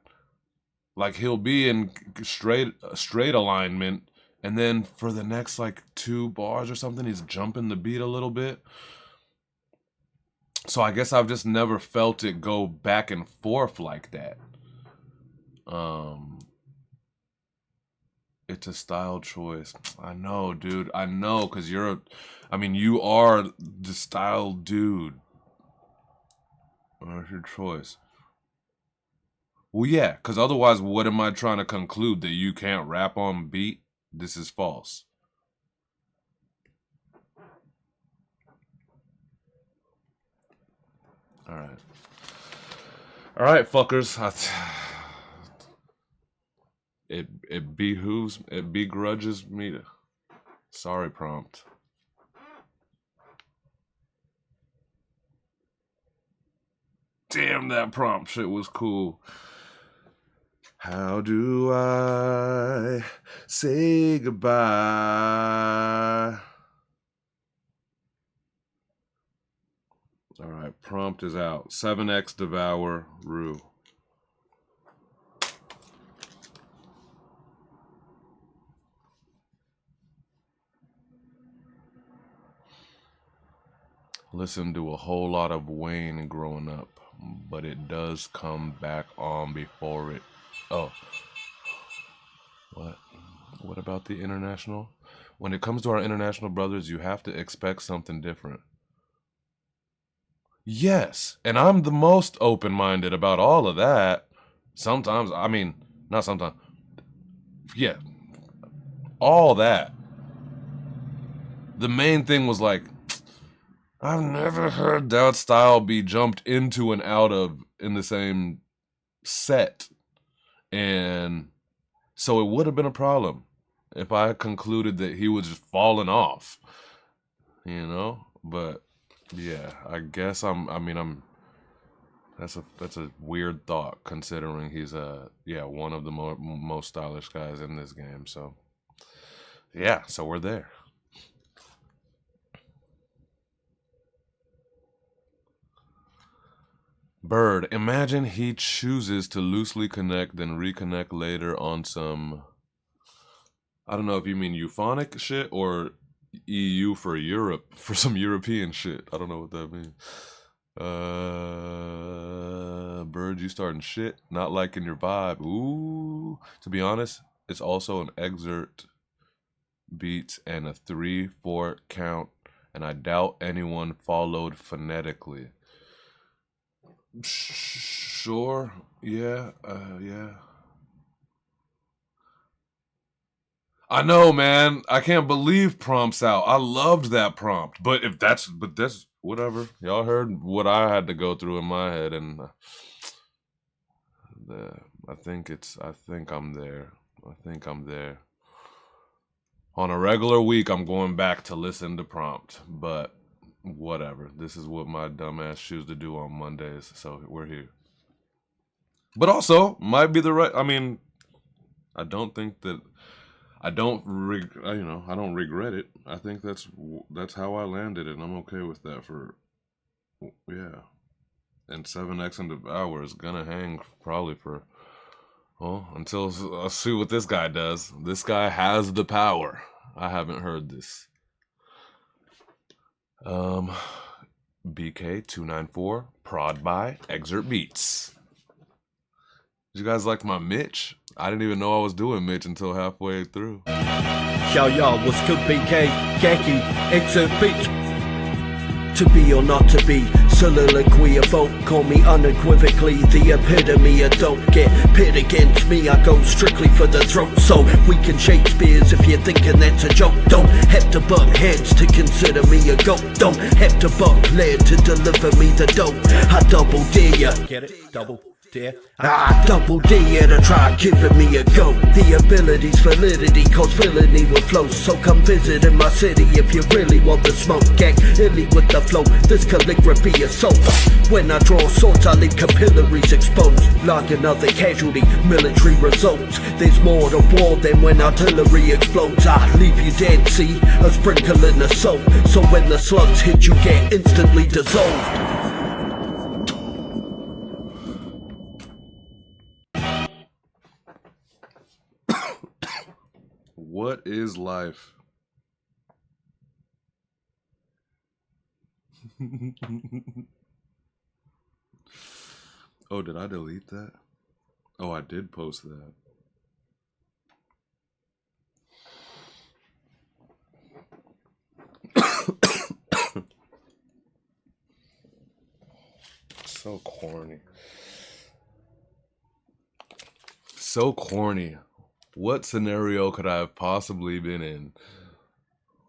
Like he'll be in straight alignment, and then for the next like 2 bars or something, he's jumping the beat a little bit. So I guess I've just never felt it go back and forth like that. It's a style choice. I know, dude. I know, because you are the style dude. What's your choice? Well, yeah, because otherwise, what am I trying to conclude? That you can't rap on beat? This is false. All right, fuckers. It begrudges me to. Sorry, prompt. Damn, that prompt shit was cool. How do I say goodbye? All right, prompt is out. 7X Devour Rue. Listened to a whole lot of Wayne growing up, but it does come back on before it. Oh. What? What about the international? When it comes to our international brothers, you have to expect something different. Yes, and I'm the most open-minded about all of that. Sometimes, I mean, not sometimes. Yeah. All that. The main thing was like, I've never heard that style be jumped into and out of in the same set. And so it would have been a problem if I concluded that he was just falling off, you know? But yeah, I guess that's a weird thought considering he's one of the most stylish guys in this game. So yeah, so we're there. Bird, imagine he chooses to loosely connect, then reconnect later on some, I don't know if you mean euphonic shit or EU for Europe, for some European shit. I don't know what that means. Bird, you starting shit, not liking your vibe. Ooh, to be honest, it's also an excerpt beats and a 3/4 count, and I doubt anyone followed phonetically. Sure. Yeah. Yeah. I know, man. I can't believe prompts out. I loved that prompt. But that's whatever. Y'all heard what I had to go through in my head, and I think I'm there. I think I'm there. On a regular week, I'm going back to listen to prompt, but whatever. This is what my dumbass choose to do on Mondays, so we're here. But also, might be the right. I mean, I don't think that. I don't regret it. I think that's how I landed, and I'm okay with that. Yeah. And 7X in the hour is gonna hang probably for. Well, until I'll see what this guy does. This guy has the power. I haven't heard this. BK294, prod by Excerpt Beats. Did you guys like my Mitch? I didn't even know I was doing Mitch until halfway through. Yo, what's good, BK? Khaki, Excerpt Beats. To be or not to be, soliloquy of vote. Call me unequivocally the epitome of don't get pit against me. I go strictly for the throat. So we can Shakespeare's if you're thinking that's a joke. Don't have to butt heads to consider me a goat. Don't have to buck lead to deliver me the dope. I double dare ya. Get it? Double dare? I double dare to try giving me a go. The ability's validity cause villainy will flow. So come visit in my city if you really want the smoke. Gang illy with the flow, this calligraphy is so. When I draw swords I leave capillaries exposed. Like another casualty, military results. There's more to war than when artillery explodes. I leave you dead, see, a sprinkle in the soul. So when the slugs hit you get instantly dissolved. What is life? Oh, did I delete that? Oh, I did post that. So corny. So corny. What scenario could I have possibly been in?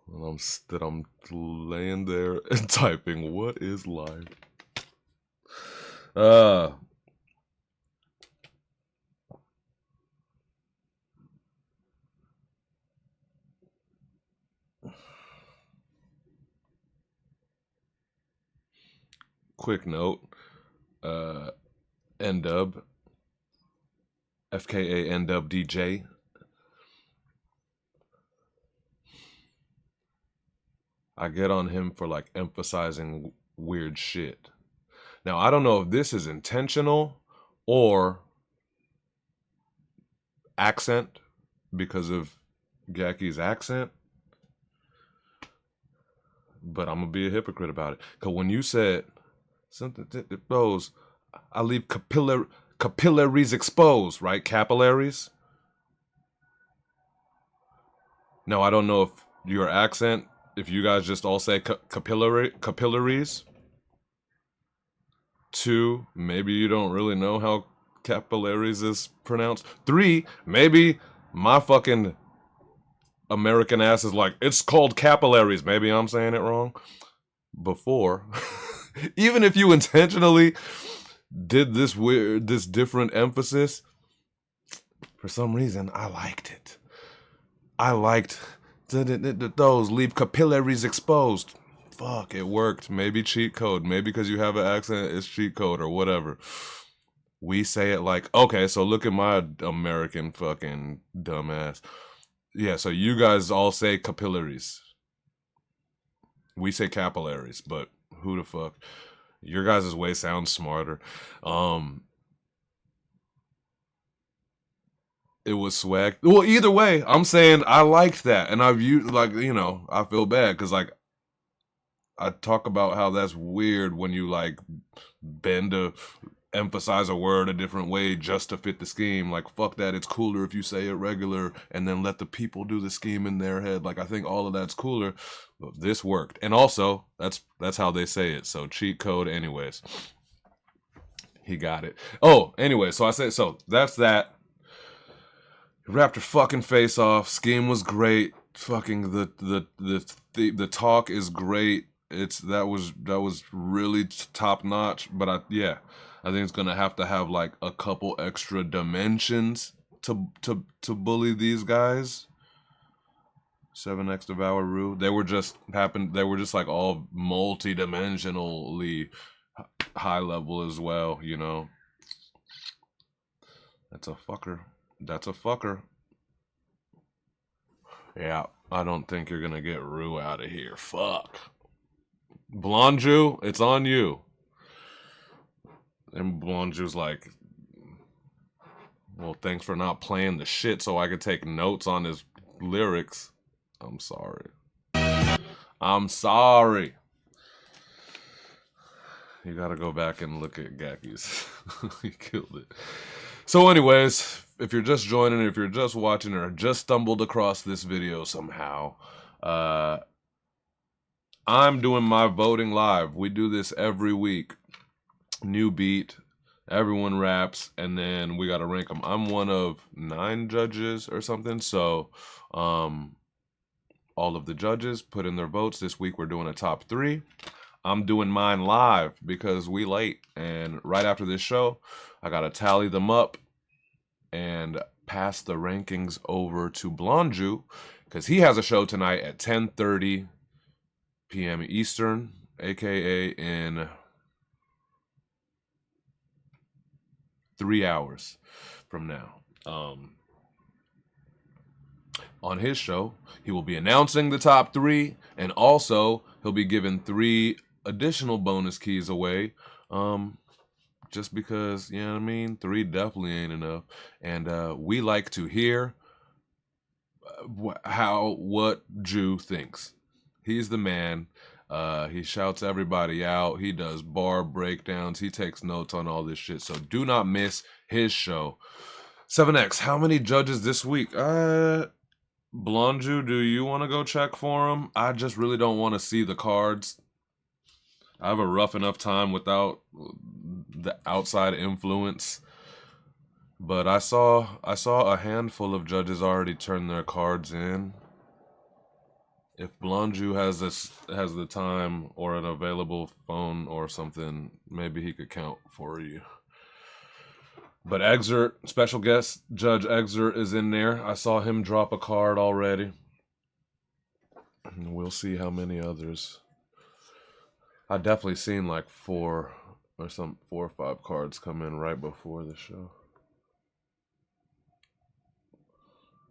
That I'm laying there and typing, what is life? Quick note, N-Dub, FKA N-Dub DJ. I get on him for like emphasizing weird shit. Now, I don't know if this is intentional or accent because of Gaki's accent, but I'm gonna be a hypocrite about it. Because when you said something that goes, I leave capillaries exposed, right? Capillaries. Now, I don't know if your accent, if you guys just all say capillaries. 2, maybe you don't really know how capillaries is pronounced. 3, maybe my fucking American ass is like, it's called capillaries. Maybe I'm saying it wrong. Before, even if you intentionally did this different emphasis, for some reason, I liked it. I liked those leave capillaries exposed. Fuck, it worked. Maybe cheat code. Maybe because you have an accent, it's cheat code or whatever. We say it like, okay, so look at my American fucking dumbass. Yeah, so you guys all say capillaries. We say capillaries, but who the fuck? Your guys' way sounds smarter. It was swag. Well, either way, I'm saying I liked that. And I've used, like, you know, I feel bad because, like, I talk about how that's weird when you like bend to emphasize a word a different way just to fit the scheme. Like, fuck that, it's cooler if you say it regular and then let the people do the scheme in their head. Like, I think all of that's cooler. But this worked. And also, that's how they say it. So cheat code anyways. He got it. Oh, anyway, so I said, so that's that. Wrapped her fucking face off. Scheme was great. Fucking the talk is great. That was really top notch. But I think it's gonna have to have like a couple extra dimensions to bully these guys. 7x Devour Rue. They were just like all multi-dimensionally high level as well, you know. That's a fucker. Yeah, I don't think you're gonna get Rue out of here. Fuck. Blonju, it's on you. And Blonju's like, well, thanks for not playing the shit so I could take notes on his lyrics. I'm sorry. You gotta go back and look at Gaki's. He killed it. So anyways, if you're just joining, if you're just watching, or just stumbled across this video somehow, I'm doing my voting live. We do this every week. New beat, everyone raps, and then we gotta rank them. I'm one of 9 judges or something, so all of the judges put in their votes. This week we're doing a top 3. I'm doing mine live because we late, and right after this show, I gotta tally them up and pass the rankings over to Blonju because he has a show tonight at 10:30 p.m. Eastern, aka in 3 hours from now. On his show, he will be announcing the top 3, and also he'll be giving 3 additional bonus keys away. Just because, you know what I mean? 3 definitely ain't enough. And we like to hear what Jew thinks. He's the man. He shouts everybody out. He does bar breakdowns. He takes notes on all this shit. So do not miss his show. 7X, how many judges this week? Blonde Jew, do you want to go check for him? I just really don't want to see the cards. I have a rough enough time without the outside influence. But I saw a handful of judges already turn their cards in. If Blonde Jew has the time or an available phone or something, maybe he could count for you. But Exert, special guest Judge Exert is in there. I saw him drop a card already. We'll see how many others. I definitely seen like 4 or 5 cards come in right before the show.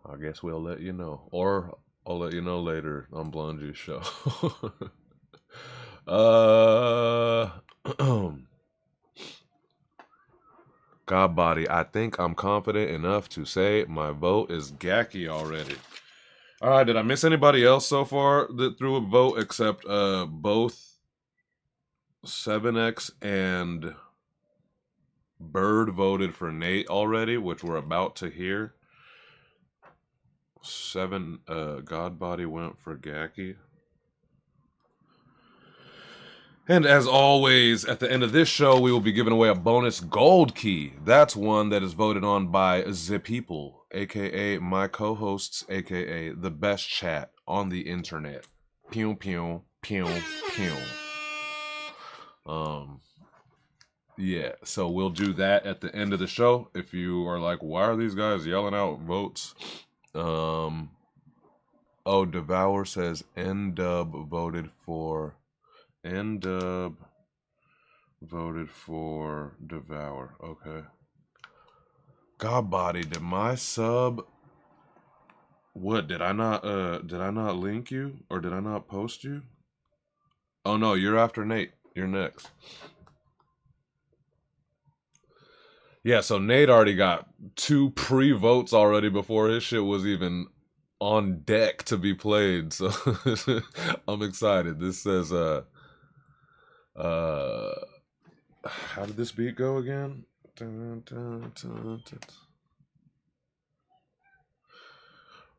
I guess we'll let you know. Or I'll let you know later on Blonde Jew's show. God Body, I think I'm confident enough to say my vote is Gaki already. All right, did I miss anybody else so far that threw a vote except both 7X and Bird voted for Nate already, which we're about to hear. God Body went for Gaki. And as always, at the end of this show, we will be giving away a bonus gold key. That's one that is voted on by the people, aka my co-hosts, aka the best chat on the internet. Pew pew pew pew. Yeah, so we'll do that at the end of the show. If you are like, why are these guys yelling out votes? Oh, Devour says N-Dub voted for Devour. Okay. God Body, did my sub... What, did I not link you? Or did I not post you? Oh no, you're after Nate. You're next. Yeah, so Nate already got 2 pre-votes already before his shit was even on deck to be played. So I'm excited. This says how did this beat go again? Dun, dun, dun, dun.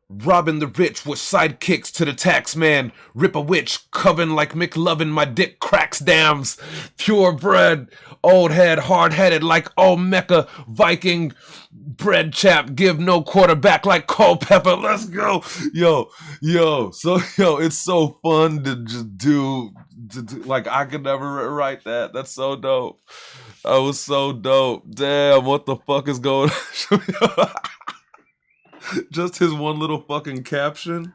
Robbing the rich with sidekicks to the tax man. Rip a witch, coven like McLovin. My dick cracks dams. Purebred, old head, hard-headed like Olmeca. Viking, bread chap, give no quarterback like Culpepper. Let's go. Yo, it's so fun to just do. Like, I could never write that. That's so dope. That was so dope. Damn, what the fuck is going on? Just his one little fucking caption.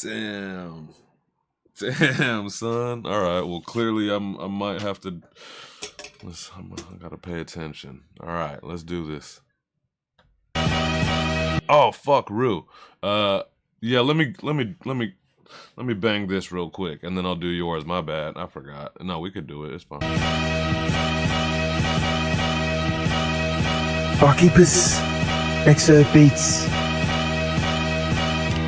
Damn, son. All right. Well, clearly I might have to. I gotta pay attention. All right, let's do this. Oh fuck, Rue. Yeah. Let me bang this real quick, and then I'll do yours. My bad. I forgot. No, we could do it. It's fine. Barkeepers, Excerpt Beats.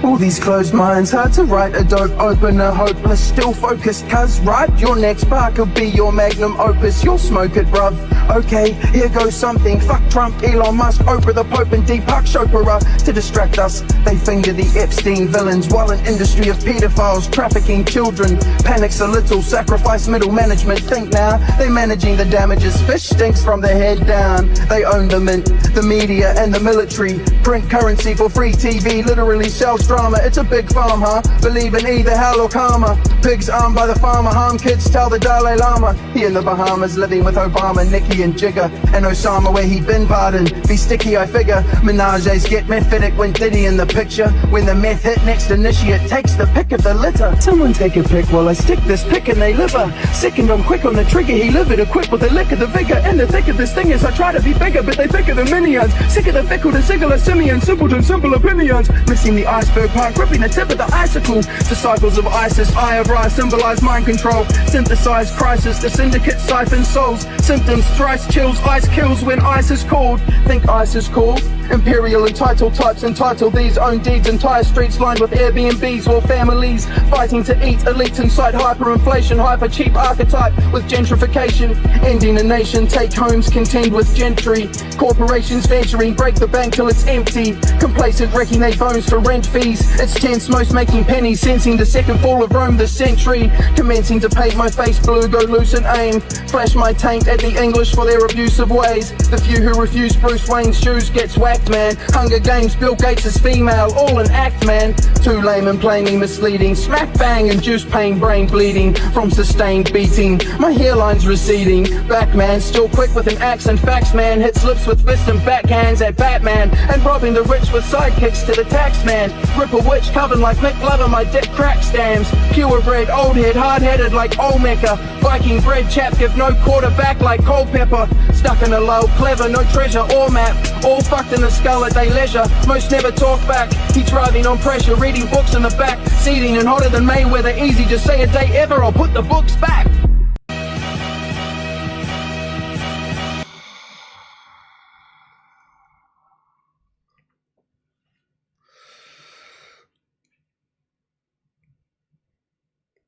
All these closed minds, hard to write a dope opener, hopeless, still focused, cuz right, your next bar could be your magnum opus, you'll smoke it bruv. Okay, here goes something, fuck Trump, Elon Musk, Oprah the Pope and Deepak Chopra. To distract us, they finger the Epstein villains, while an industry of pedophiles trafficking children panics a little, sacrifice middle management, think now, they managing the damages, fish stinks from the head down, they own the mint, the media and the military, print currency for free TV, literally sells drama, it's a big farm, huh? Believe in either hell or karma. Pigs armed by the farmer, harm kids, tell the Dalai Lama. He in the Bahamas, living with Obama, Nikki and Jigger, and Osama where he been pardoned. Be sticky, I figure. Menages get mephitic when Diddy in the picture. When the meth hit, next initiate takes the pick of the litter. Someone take a pick while I stick this pick in they liver. Second, I'm quick on the trigger, he livid, equipped with the liquor, the vigor. And the thick of this thing is I try to be bigger, but they thicker than minions. Sick of the fickle, the singular simian, simpleton, simple opinions. Missing the iceberg part, gripping the tip of the icicle. Disciples of ISIS, eye of Ra, symbolize mind control. Synthesize crisis, the syndicate siphon souls. Symptoms, thrice chills, ice kills when ice is cold. Think ice is cold? Imperial entitled types entitled these own deeds. Entire streets lined with Airbnbs or families fighting to eat. Elites inside hyperinflation, hyper cheap archetype with gentrification. Ending a nation, take homes contend with gentry. Corporations venturing, break the bank till it's empty. Complacent wrecking their bones for rent fees. It's tense, most making pennies, sensing the second fall of Rome this century. Commencing to paint my face blue, go loose and aim. Flash my taint at the English for their abusive ways. The few who refuse Bruce Wayne's shoes gets whacked, man. Hunger Games, Bill Gates is female, all an act, man. Too lame and plainly misleading. Smack bang, induced pain, brain bleeding from sustained beating. My hairline's receding. Back, man, still quick with an axe and facts, man. Hits lips with fists and backhands at Batman. And robbing the rich with sidekicks to the tax man. Rip a witch covered like Mick Glover, my dick crack stamps. Purebred, old head, hard-headed like Olmeca. Viking bred chap, give no quarterback like Culpepper. Stuck in a lull, clever, no treasure or map. All fucked in the skull at their leisure. Most never talk back. He thriving on pressure, reading books in the back. Seething and hotter than Mayweather, easy, just say a day ever or put the books back.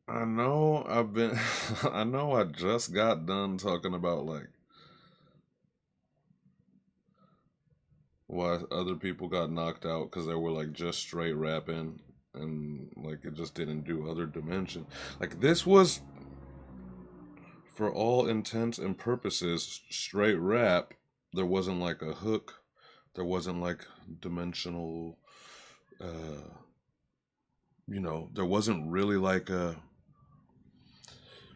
I know I know I just got done talking about like why other people got knocked out because they were like just straight rapping and like it just didn't do other dimension. Like this was, for all intents and purposes, straight rap. There wasn't like a hook. There wasn't like dimensional, there wasn't really like a,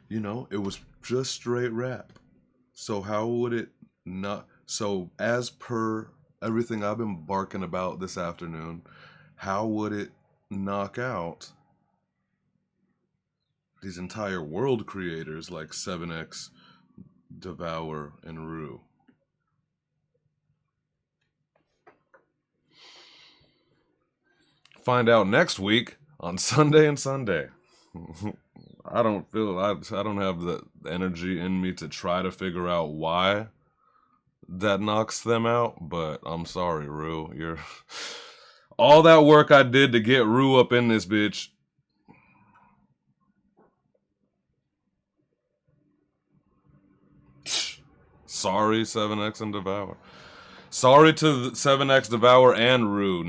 it was just straight rap. So how would it not? So as per everything I've been barking about this afternoon, how would it knock out these entire world creators like 7X, Devour, and Rue? Find out next week on Sunday and Sunday. I don't have the energy in me to try to figure out why that knocks them out, but I'm sorry, Rue. You're all that work I did to get Rue up in this bitch. Sorry, 7X and Devour. Sorry to 7X, Devour, and Rue.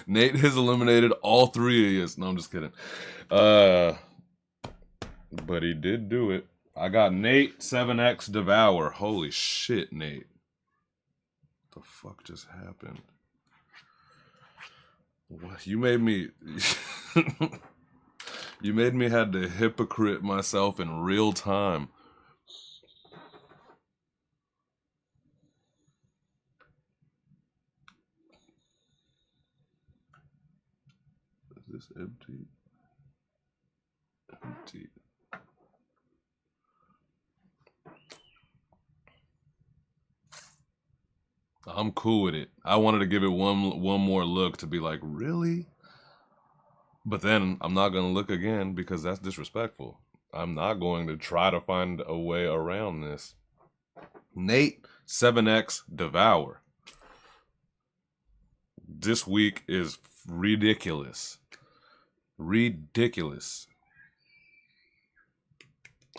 Nate has eliminated all three of you. No, I'm just kidding. But he did do it. I got Nate, 7X, Devour. Holy shit, Nate. What the fuck just happened? What? You made me... you made me had to hypocrite myself in real time. Is this empty? Empty. I'm cool with it. I wanted to give it one more look to be like, really? But then I'm not going to look again because that's disrespectful. I'm not going to try to find a way around this. Nate, 7X, Devour. This week is ridiculous. Ridiculous.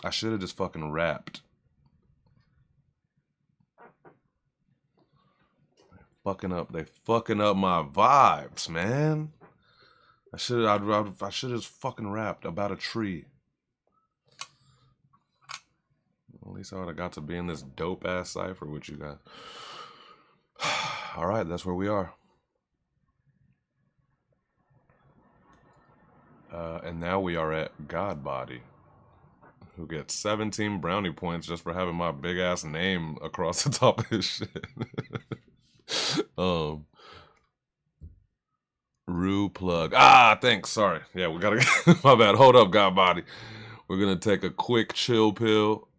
I should have just fucking rapped. They fucking up my vibes, man. I should have just fucking rapped about a tree. At least I would have got to be in this dope ass cipher with you guys. All right, that's where we are. And now we are at Godbody, who gets 17 brownie points just for having my big ass name across the top of his shit. Rue plug. Thanks. Sorry. Yeah, we gotta. My bad. Hold up, Godbody. We're gonna take a quick chill pill,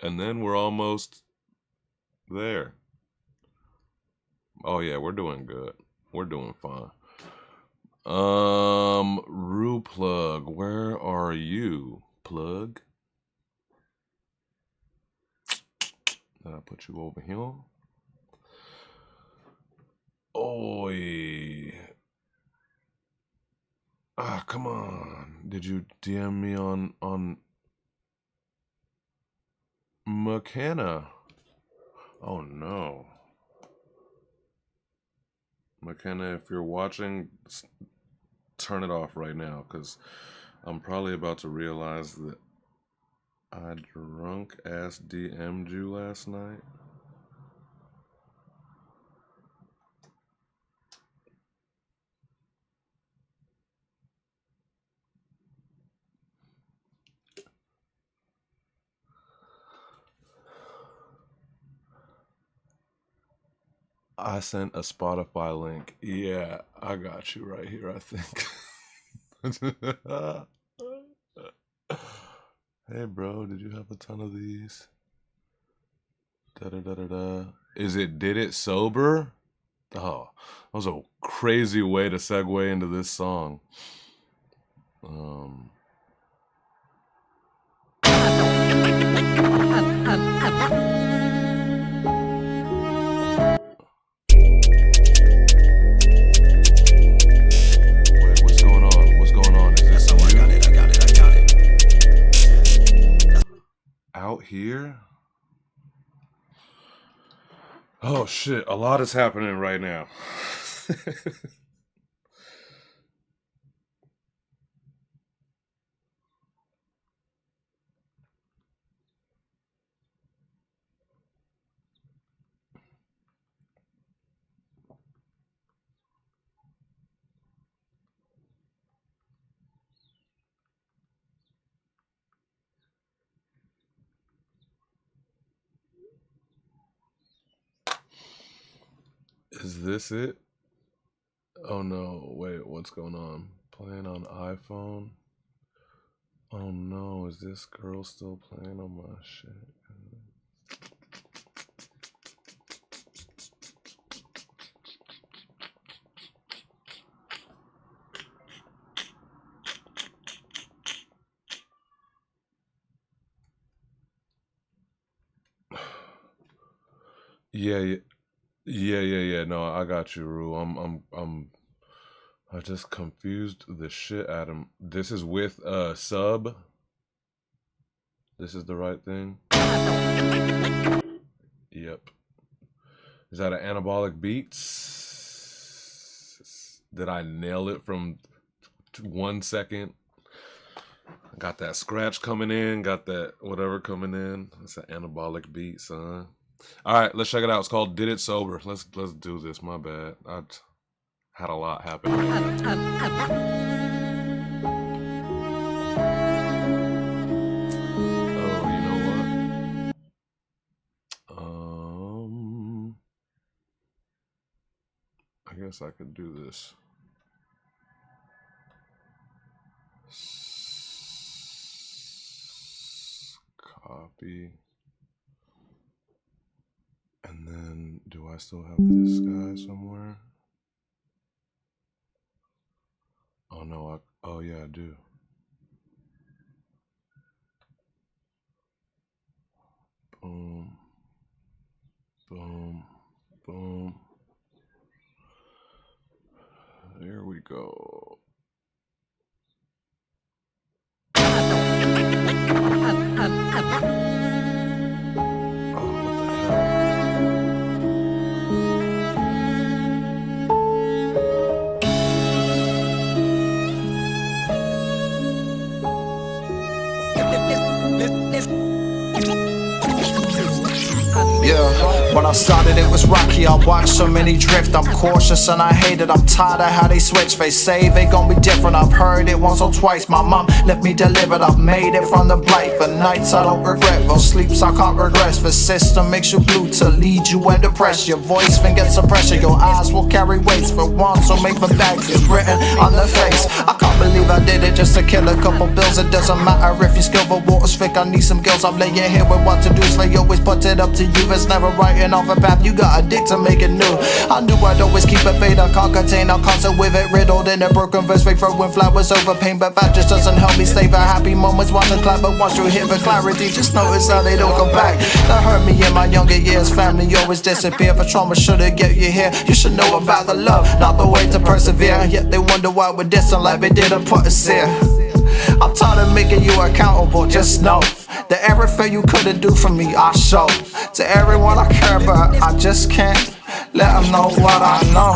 and then we're almost there. Oh yeah, we're doing good. We're doing fine. Rue plug. Where are you, plug? Did I put you over here? Oi. Ah, come on. Did you DM me on McKenna? Oh no. McKenna, if you're watching, turn it off right now, because I'm probably about to realize that I drunk ass DM'd you last night. I sent a Spotify link. Yeah, I got you right here, I think. Hey, bro, did you have a ton of these? Da-da-da-da-da. Is it Did It Sober? Oh, that was a crazy way to segue into this song. Wait, what's going on? What's going on? Is this you? I got it. Out here? Oh shit, a lot is happening right now. Is this it? Oh no, wait, what's going on? Playing on iPhone? Oh no, is this girl still playing on my shit? Yeah. No, I got you, Rue. I just confused the shit out of him. This is with sub. This is the right thing. Yep. Is that an Anabolic Beats? Did I nail it from 1 second? Got that scratch coming in. Got that whatever coming in. It's an Anabolic Beat, son. All right, let's check it out. It's called Did It Sober. Let's do this. My bad. I had a lot happen. Oh, you know what? I guess I could do this. Copy. And then, do I still have this guy somewhere? Oh no, oh yeah, I do. Boom. Boom. Boom. There we go. Yeah, when I started it was rocky, I watched so many drift. I'm cautious and I hate it, I'm tired of how they switch. They say they gon' be different, I've heard it once or twice. My mom left me delivered, I've made it from the blight. For nights I don't regret, for sleeps I can't regress. The system makes you blue to lead you and depress. Your voice can get some pressure, your eyes will carry weights. For once, so make the bags is written on the face. I can't believe I did it, just to kill a couple bills. It doesn't matter if your skill the water's thick. I need some girls. I'm laying here with what to do. So they always put it up to you. It's never writing off a path. You got a dick to make it new. I knew I'd always keep it fade. I can't contain. I'll constant with it riddled in a broken verse. Fake throwing flowers over pain, but that just doesn't help me stay for happy moments. Want to clap, but once you hit the clarity, just notice how they don't come back. That hurt me in my younger years. Family always disappear. For trauma should've get you here. You should know about the love, not the way to persevere. Yet they wonder why we're distant like they didn't put us here. I'm tired of making you accountable. Just know that everything you couldn't do for me, I show to everyone I care about. I just can't let them know what I know.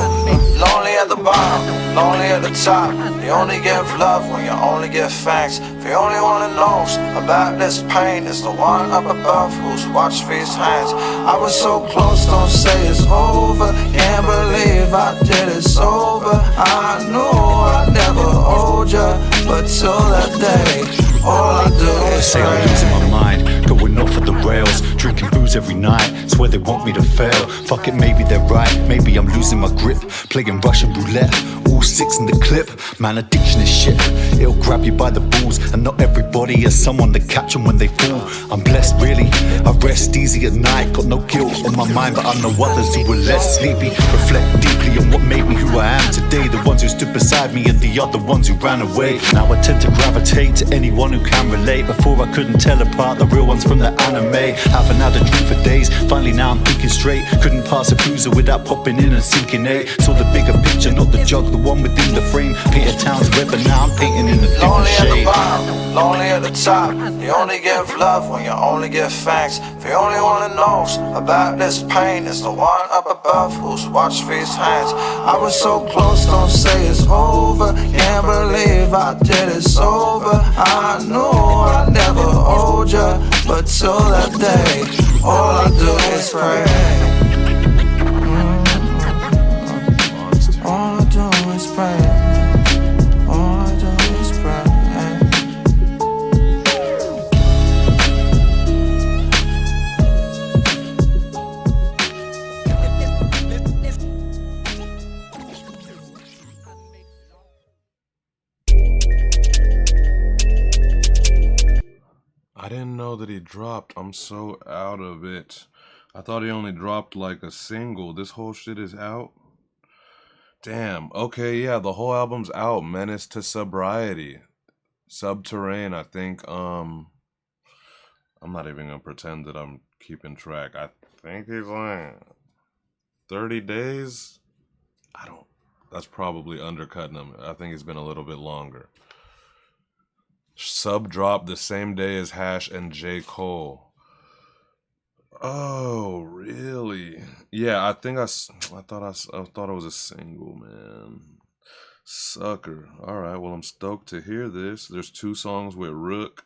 Lonely at the bottom, lonely at the top. You only give love when you only give thanks. The only one that knows about this pain is the one up above who's watched for his hands. I was so close, don't say it's over. Can't believe I did it sober. I knew I never owed ya, but till that day, all I do is say I'm losing my mind, going off of the rails, drinking booze every night, swear they want me to fail. Fuck it, maybe they're right, maybe I'm losing my grip, playing Russian roulette, all six in the clip. Man, addiction is shit, it'll grab you by the balls, and not everybody is someone to catch them when they fall. I'm blessed really, I rest easy at night, got no guilt on my mind, but I know others who were less sleepy. Reflect deeply on what made me who I am today, the ones who stood beside me and the other ones who ran away. Now I tend to gravitate to anyone who can relate. Before I couldn't tell apart the real ones from the anime. Haven't had a drink for days, finally now I'm thinking straight. Couldn't pass a boozer without popping in and sinking eight. Saw the bigger picture, not the jug, the one within the frame. Painted towns red, but now I'm painting in a different shade. Lonely at the bottom, lonely at the top. You only give love when you only give thanks. The only one that knows about this pain is the one up above who's watched for his hands. I was so close, don't say it's over. Can't believe I did it sober. I knew I never owed ya, but till that day, all I do is pray. All I do is pray. All I do is pray. I didn't know that he dropped. I'm so out of it. I thought he only dropped like a single. This whole shit is out? Damn. Okay, yeah, the whole album's out. Menace to Sobriety. Subterrane, I think. I'm not even gonna pretend that I'm keeping track. I think he's like 30 days? That's probably undercutting him. I think it's been a little bit longer. Sub dropped the same day as Hash and J. Cole. Oh, really? Yeah, I think I thought it was a single, man. Sucker. All right, well, I'm stoked to hear this. There's 2 songs with Rook.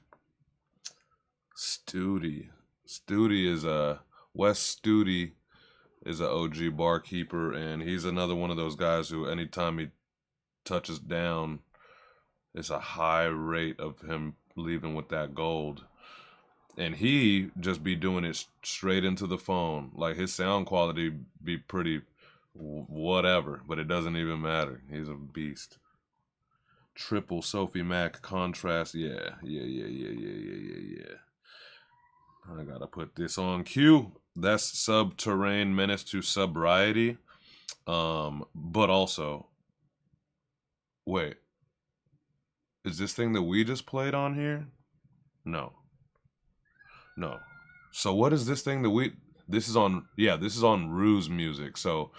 Studi is Wes Studi is a OG barkeeper, and he's another one of those guys who anytime he touches down, it's a high rate of him leaving with that gold. And he just be doing it straight into the phone. Like, his sound quality be pretty whatever, but it doesn't even matter. He's a beast. Triple Sophie Mac contrast. Yeah. I gotta put this on cue. That's Subterrane Menace to Sobriety. But also, wait. Is this thing that we just played on here? No. So what is this thing that this is on Rue's music. So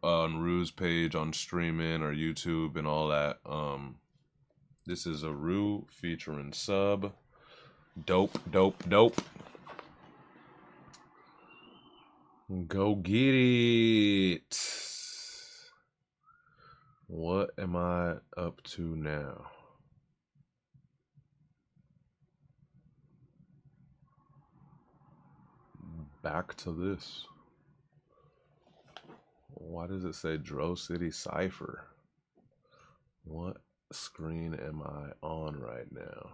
on Rue's page on Streamin' or YouTube and all that. This is a Rue featuring Sub. Dope. Go get it. What am I up to now? Back to this. Why does it say Dro City Cypher? What screen am I on right now?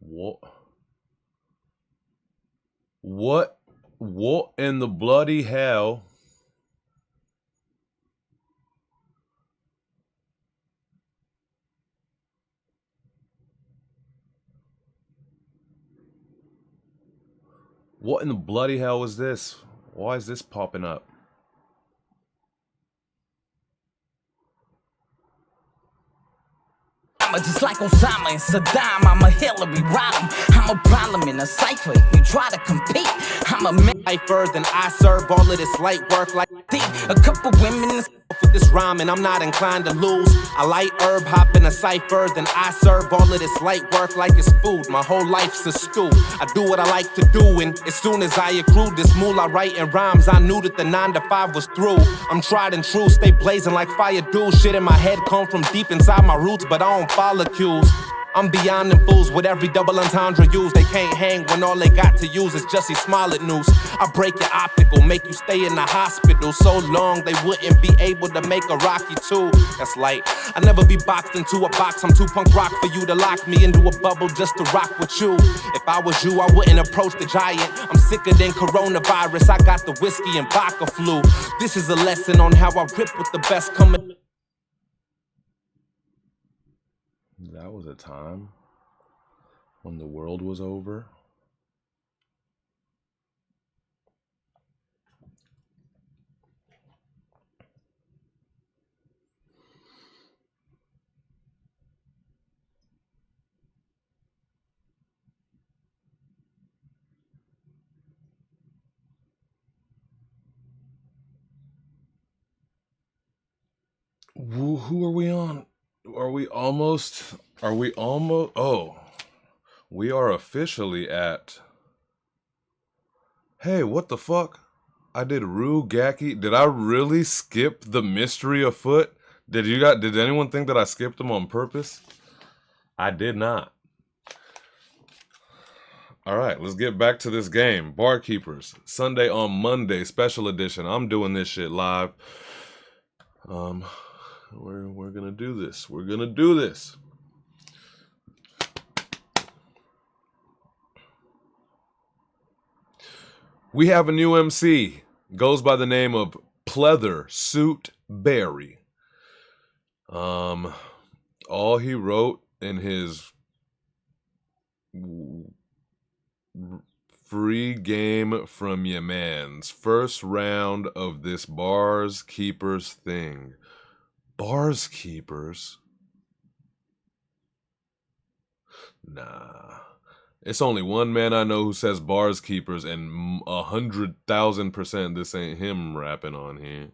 What in the bloody hell? What in the bloody hell was this? Why is this popping up? I'm just like Osama and Saddam. I'm a Hillary Rodham. I'm a problem in a cipher if you try to compete. I'm a lifer than I serve all of this light work like a couple women with this rhyme and I'm not inclined to lose. I light herb hop in a cipher, then I serve all of this light work like it's food. My whole life's a stew. I do what I like to do, and as soon as I accrued this moolah writing rhymes, I knew that the 9 to 5 was through. I'm tried and true, stay blazing like fire do. Shit in my head come from deep inside my roots, but I don't follow cues. I'm beyond them fools with every double entendre used. They can't hang when all they got to use is Jussie Smollett noose. I break your optical, make you stay in the hospital so long they wouldn't be able to make a Rocky too. That's light. I never be boxed into a box. I'm too punk rock for you to lock me into a bubble just to rock with you. If I was you, I wouldn't approach the giant. I'm sicker than coronavirus. I got the whiskey and vodka flu. This is a lesson on how I rip with the best coming. That was a time when the world was over. Who are we on? Are we almost? Oh, we are officially at. Hey, what the fuck? I did Rue Gaki. Did I really skip the mystery afoot? Did anyone think that I skipped them on purpose? I did not. All right, let's get back to this game. Barkeepers, Sunday on Monday, special edition. I'm doing this shit live. We're gonna do this. We're gonna do this. We have a new MC. Goes by the name of Pleather Suit Berry. All he wrote in his free game from ya man's first round of this Bars Keepers thing. Bars Keepers? Nah. It's only one man I know who says Bars Keepers, and 100,000% this ain't him rapping on here.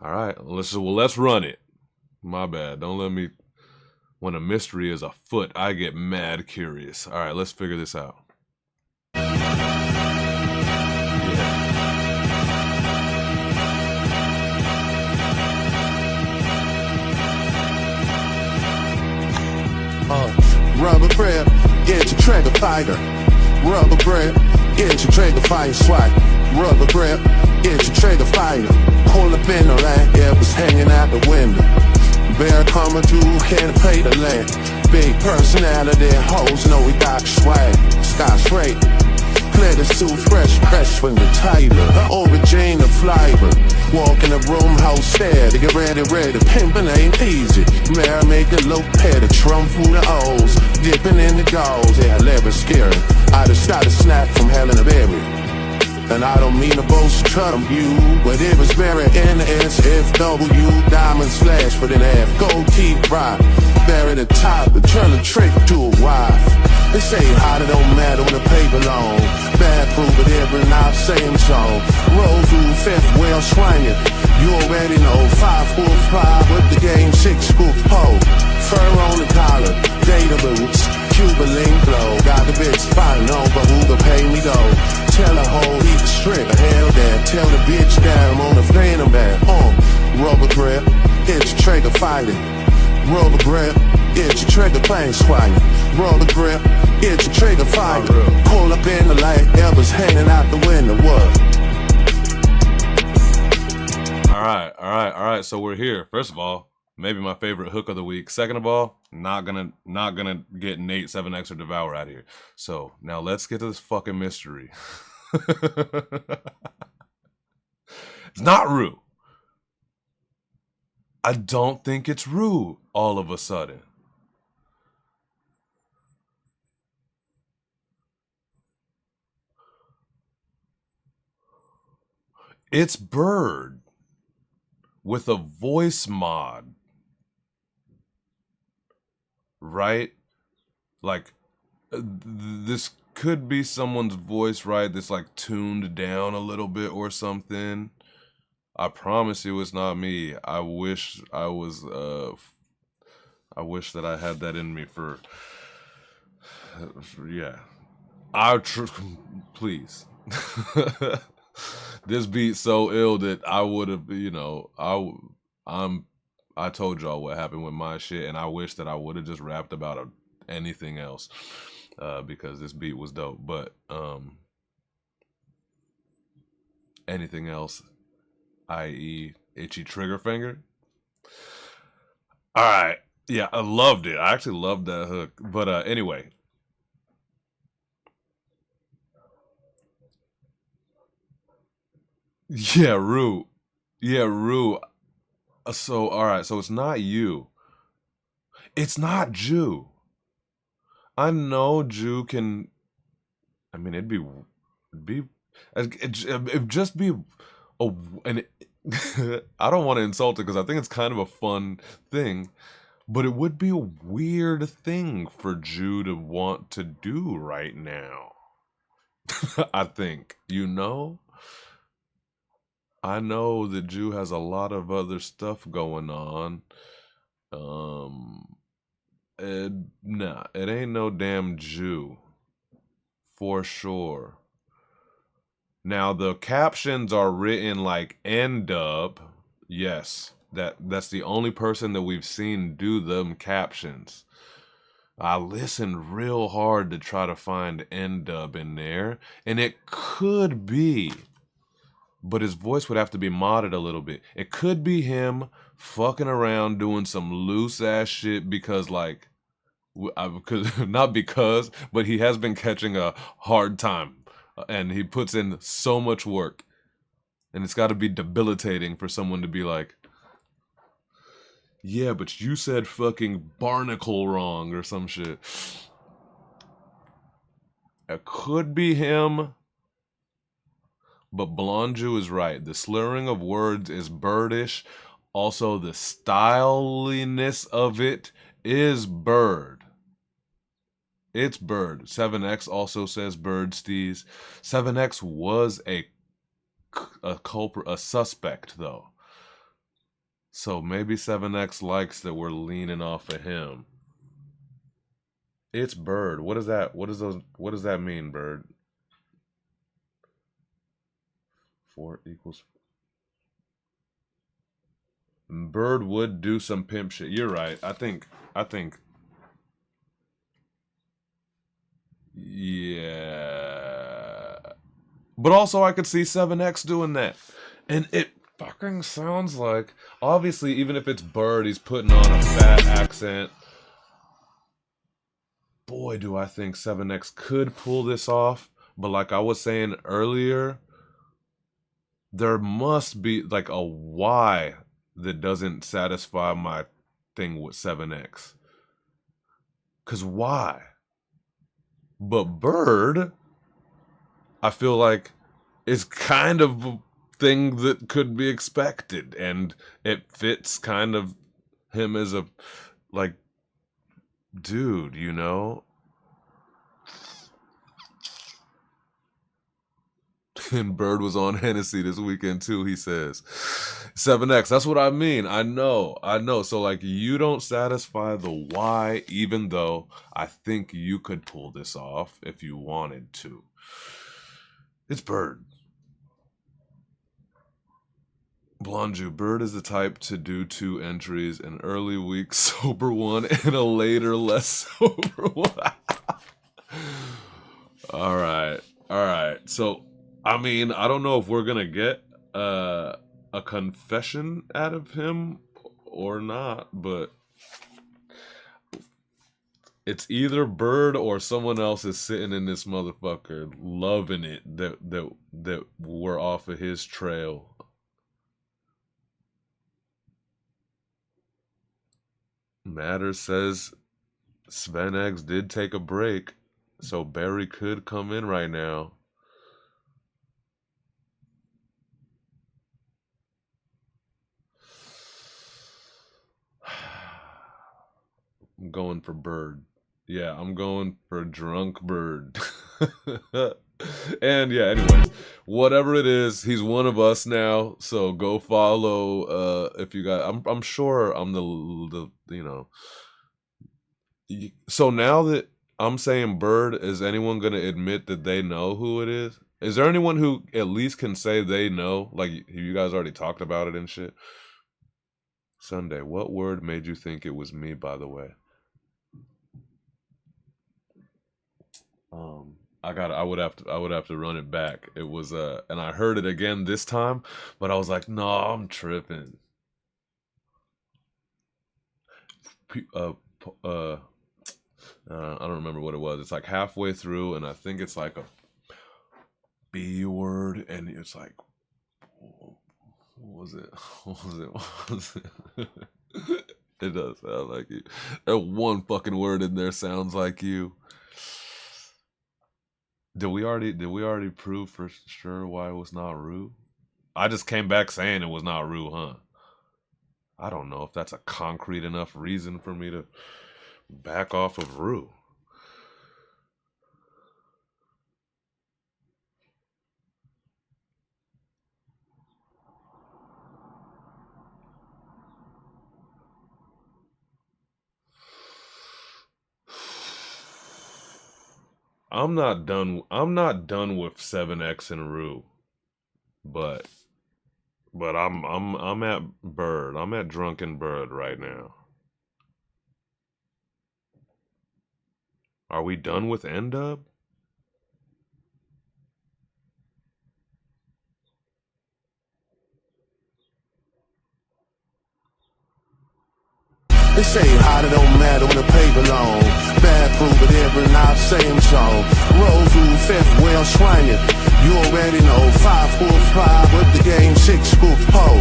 All right, let's run it. My bad. Don't let me. When a mystery is afoot, I get mad curious. All right, let's figure this out. Rubber grip, get your trigger fighter. Rubber grip, get your trigger fire swag. Rubber grip, get your trigger fighter. Pull up in the land, it was hanging out the window. Bear coming through, can't pay the land. Big personality, hoes know we got swag. Sky straight, clear the suit fresh, fresh when the tighter. Over Jane the flyber. Walk in the room, house stare, to get ready, pimpin' ain't easy. Mayor make a low pet, a Trump full of O's. Dipping in the goals, yeah, lever scary. I just started snap from hell in a berry. And I don't mean to boast Trump you, but it was very NSFW. Diamonds flash for the half, gold teeth rock. Bury the top, the turn the trick to a wife. They say hot, it don't matter when the paper long. Bad proof, but every night same song. Roll through fifth wheel swinging. You already know 5 foot 5 with the game 6 scoop pole. Fur on the collar, data boots, Cuban link blow. Got the bitch fighting over who can pay me though. Tell a hoe he strict, hell that. Tell the bitch that I'm on the phantom back. Rubber grip, get your trigger fighting. Rubber grip, get your trigger plane swinging. Rubber grip, get your trigger fighting. Pull up in the light, elbows hanging out the window. What? All right. So we're here. First of all, maybe my favorite hook of the week. Second of all, not gonna get Nate 7X or Devour out of here. So now let's get to this fucking mystery. It's not Rue. I don't think it's Rue all of a sudden. It's Bird with a voice mod, right? Like, this could be someone's voice, right? That's like tuned down a little bit or something. I promise you it's not me. I wish I was, I wish that I had that in me for yeah. Please. This beat's so ill that I would have, I told y'all what happened with my shit, and I wish that I would have just rapped about anything else, because this beat was dope. But anything else, i.e., itchy trigger finger. All right, yeah, I loved it. I actually loved that hook. But anyway. Yeah, Rue. Yeah, Rue. So, all right. So it's not you. It's not Jew. I know Jew can. I mean, it'd just be and I don't want to insult it because I think it's kind of a fun thing, but it would be a weird thing for Jew to want to do right now. I think, I know that Jew has a lot of other stuff going on. Nah, it ain't no damn Jew. For sure. Now the captions are written like N-dub. Yes, that's the only person that we've seen do them captions. I listened real hard to try to find N-dub in there, and it could be, but his voice would have to be modded a little bit. It could be him fucking around doing some loose ass shit because not because, but he has been catching a hard time, and he puts in so much work, and it's got to be debilitating for someone to be like, yeah, but you said fucking barnacle wrong or some shit. It could be him, but Blonju is right. The slurring of words is birdish. Also, the styliness of it is Bird. It's Bird. 7X also says Bird Steez. 7X was a culprit, a suspect, though. So maybe 7X likes that we're leaning off of him. It's Bird. What is that? What does that mean, Bird? 4 equals... Bird would do some pimp shit. You're right. I think... Yeah. But also I could see 7X doing that. And it fucking sounds like... Obviously, even if it's Bird, he's putting on a fat accent. Boy, do I think 7X could pull this off. But like I was saying earlier, there must be like a why that doesn't satisfy my thing with 7X. Cause why? But Bird, I feel like, is kind of a thing that could be expected, and it fits kind of him as a, like, dude, And Bird was on Hennessy this weekend too, he says. 7X, that's what I mean. I know. So like, you don't satisfy the why, even though I think you could pull this off if you wanted to. It's Bird. Blonju, Bird is the type to do 2 entries, an early week sober one and a later less sober one. All right. So, I mean, I don't know if we're gonna get a confession out of him or not, but it's either Bird or someone else is sitting in this motherfucker loving it that we're off of his trail. Matter says Sven X did take a break, so Barry could come in right now. I'm going for Bird. Yeah, I'm going for Drunk Bird. And yeah, anyways, whatever it is, he's one of us now. So go follow. If you got, I'm sure I'm the you know. So now that I'm saying Bird, is anyone gonna admit that they know who it is? Is there anyone who at least can say they know? Like you guys already talked about it and shit. Sunday, what word made you think it was me? By the way. I would have to run it back. It was and I heard it again this time, but I was like, no, I'm tripping. I don't remember what it was. It's like halfway through, and I think it's like a B word, and it's like, what was it? What was it? What was it? It does sound like you. That one fucking word in there sounds like you. Did we already prove for sure why it was not Rue? I just came back saying it was not Rue, huh? I don't know if that's a concrete enough reason for me to back off of Rue. I'm not done with 7X and Rue. But I'm at Bird. I'm at Drunken Bird right now. Are we done with N-Dub? They say hot, it don't matter when the paper long. Bad proof it every night, same song. Rose who fifth well swinging. You already know 5-4-5 with the game 6-scoop ho.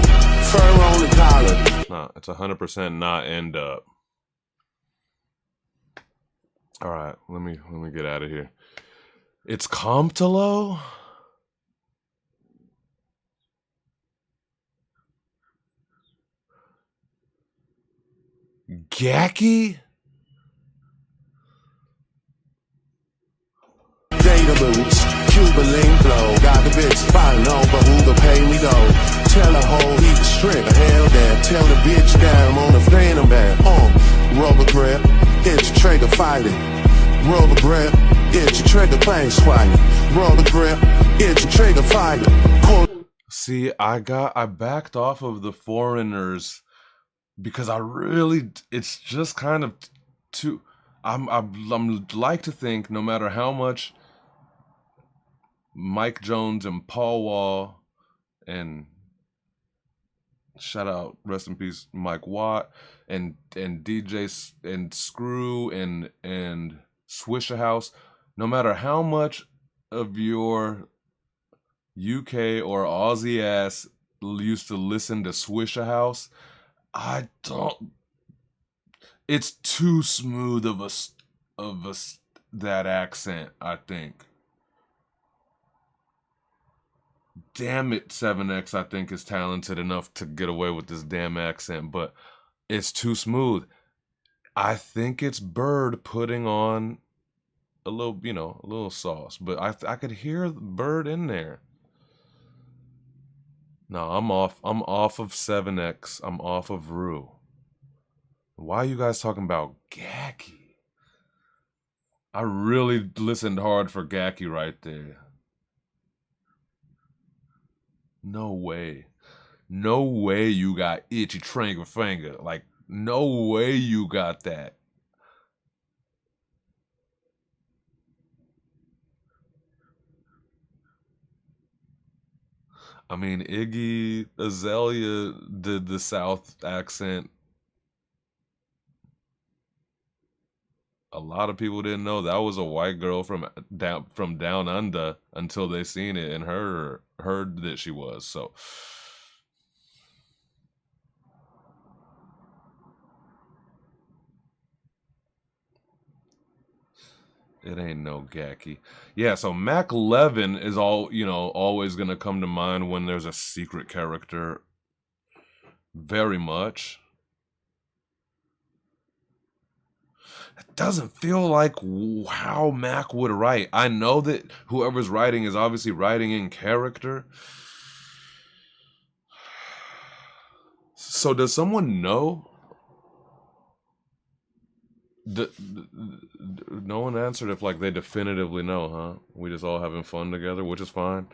Fur on the collar. Nah, it's 100% not N-Dub. All right, let me get out of here. It's Comptolo? Gacky? Data boots, Cuba link flow. Got the bitch spotting on, but who to pay me though? Tell a whole heap of strip, hell that. Tell the bitch that I'm on the phantom back. Rubber grip, hit your trigger, fight it. Rubber grip, hit your trigger, bang, swing it. Rubber grip, hit your trigger, fight it. See, I backed off of the Foreigners because it's just kind of too. I'm like to think no matter how much Mike Jones and Paul Wall and shout out, rest in peace, Mike Watt and DJ and Screw and Swishahouse, no matter how much of your UK or Aussie ass used to listen to Swishahouse, I don't. It's too smooth of a that accent, I think. Damn it, 7X, I think is talented enough to get away with this damn accent, but it's too smooth. I think it's Bird putting on a little sauce, but I could hear Bird in there. No, I'm off of 7X. I'm off of Rue. Why are you guys talking about Gacky? I really listened hard for Gacky right there. No way. No way you got itchy trigger finger. Like, no way you got that. I mean, Iggy Azalea did the South accent. A lot of people didn't know that was a white girl from down under until they seen it and heard that she was. So it ain't no Gacky. Yeah, so Mac Levin is always gonna come to mind when there's a secret character. Very much. It doesn't feel like how Mac would write. I know that whoever's writing is obviously writing in character. So does someone know? No one answered if like they definitively know, huh? We just all having fun together, which is fine.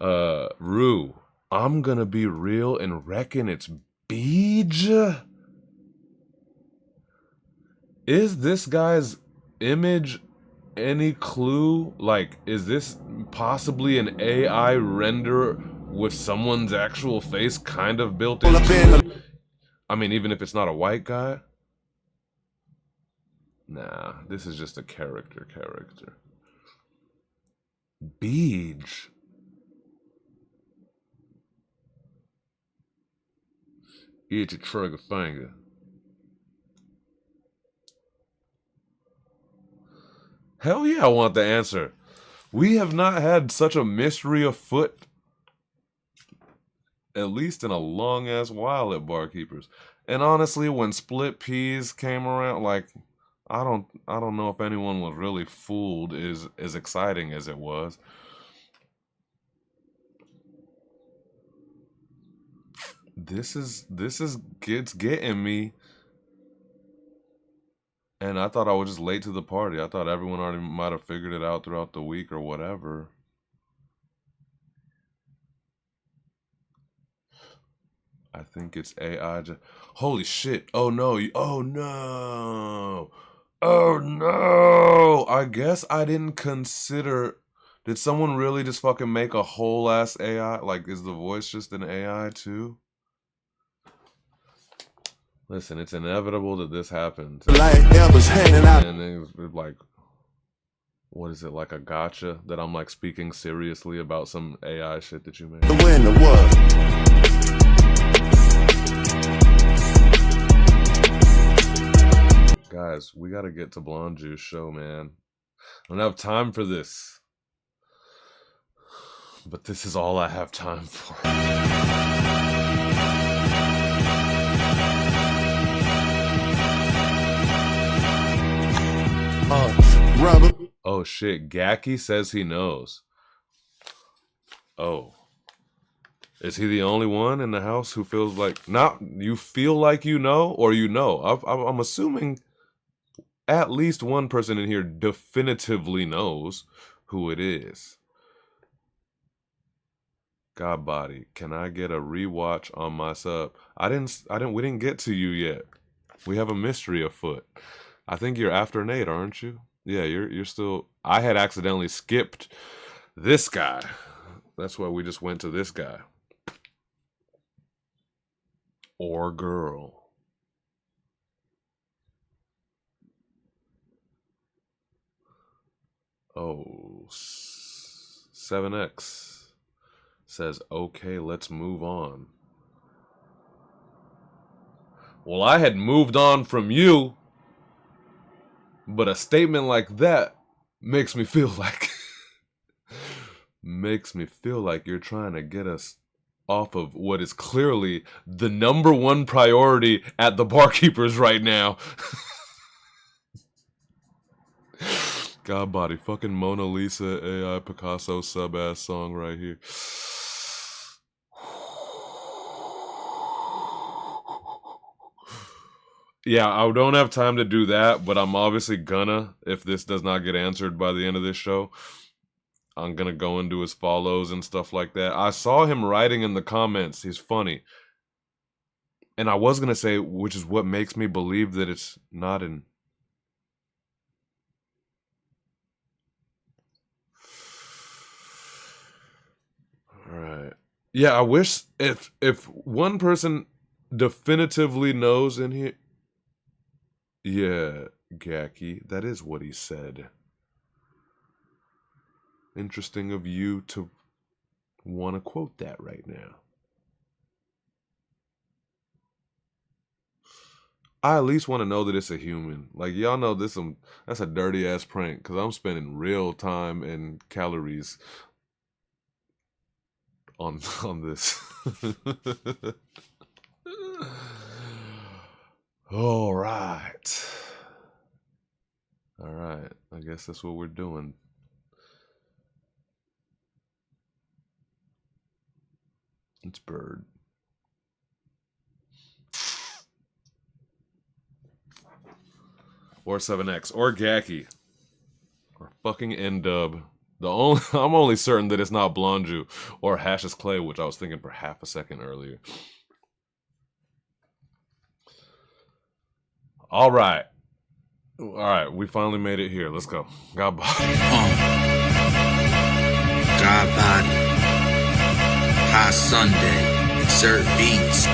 Rue, I'm gonna be real and reckon it's Beej. Is this guy's image any clue? Like, is this possibly an AI render with someone's actual face kind of built into it? I mean, even if it's not a white guy? Nah, this is just a character. Beej. Eat your trigger finger. Hell yeah, I want the answer. We have not had such a mystery afoot, at least in a long ass while at Barkeepers. And honestly, when Split Peas came around, like, I don't know if anyone was really fooled as exciting as it was. This is it's getting me. And I thought I was just late to the party. I thought everyone already might have figured it out throughout the week or whatever. I think it's AI. Holy shit. Oh no. Oh no. Oh no. I guess I didn't consider. Did someone really just fucking make a whole ass AI? Like, is the voice just an AI too? Listen, it's inevitable that this happens. And it's like, what is it, like a gotcha that I'm like speaking seriously about some AI shit that you made? The winner was. Guys, we gotta get to Blonde Juice show, man. I don't have time for this. But this is all I have time for. Oh shit, Gacky says he knows. Oh. Is he the only one in the house who feels like, not you feel like you know, or you know? I'm assuming at least one person in here definitively knows who it is. God body, can I get a rewatch on my sub? We didn't get to you yet. We have a mystery afoot. I think you're after Nate, aren't you? Yeah, you're still. I had accidentally skipped this guy. That's why we just went to this guy. Or girl. Oh, 7X says, okay, let's move on. Well, I had moved on from you, but a statement like that makes me feel like you're trying to get us off of what is clearly the #1 priority at the Barkeepers right now. God body, fucking Mona Lisa AI Picasso sub ass song right here. Yeah, I don't have time to do that, but I'm obviously gonna, if this does not get answered by the end of this show. I'm gonna go into his follows and stuff like that. I saw him writing in the comments. He's funny. And I was gonna say, which is what makes me believe that it's not in. Alright. Yeah, I wish if one person definitively knows in here. Yeah, Gacky, that is what he said. Interesting of you to want to quote that right now. I at least want to know that it's a human. Like, y'all know that's a dirty ass prank because I'm spending real time and calories on this. All right. All right, I guess that's what we're doing. It's Bird. Or 7X. Or Gaki. Or fucking N-Dub. I'm only certain that it's not Blonju or Hash's Clay, which I was thinking for half a second earlier. All right. All right, we finally made it here. Let's go. God body. God body. High Sunday. Exert beats.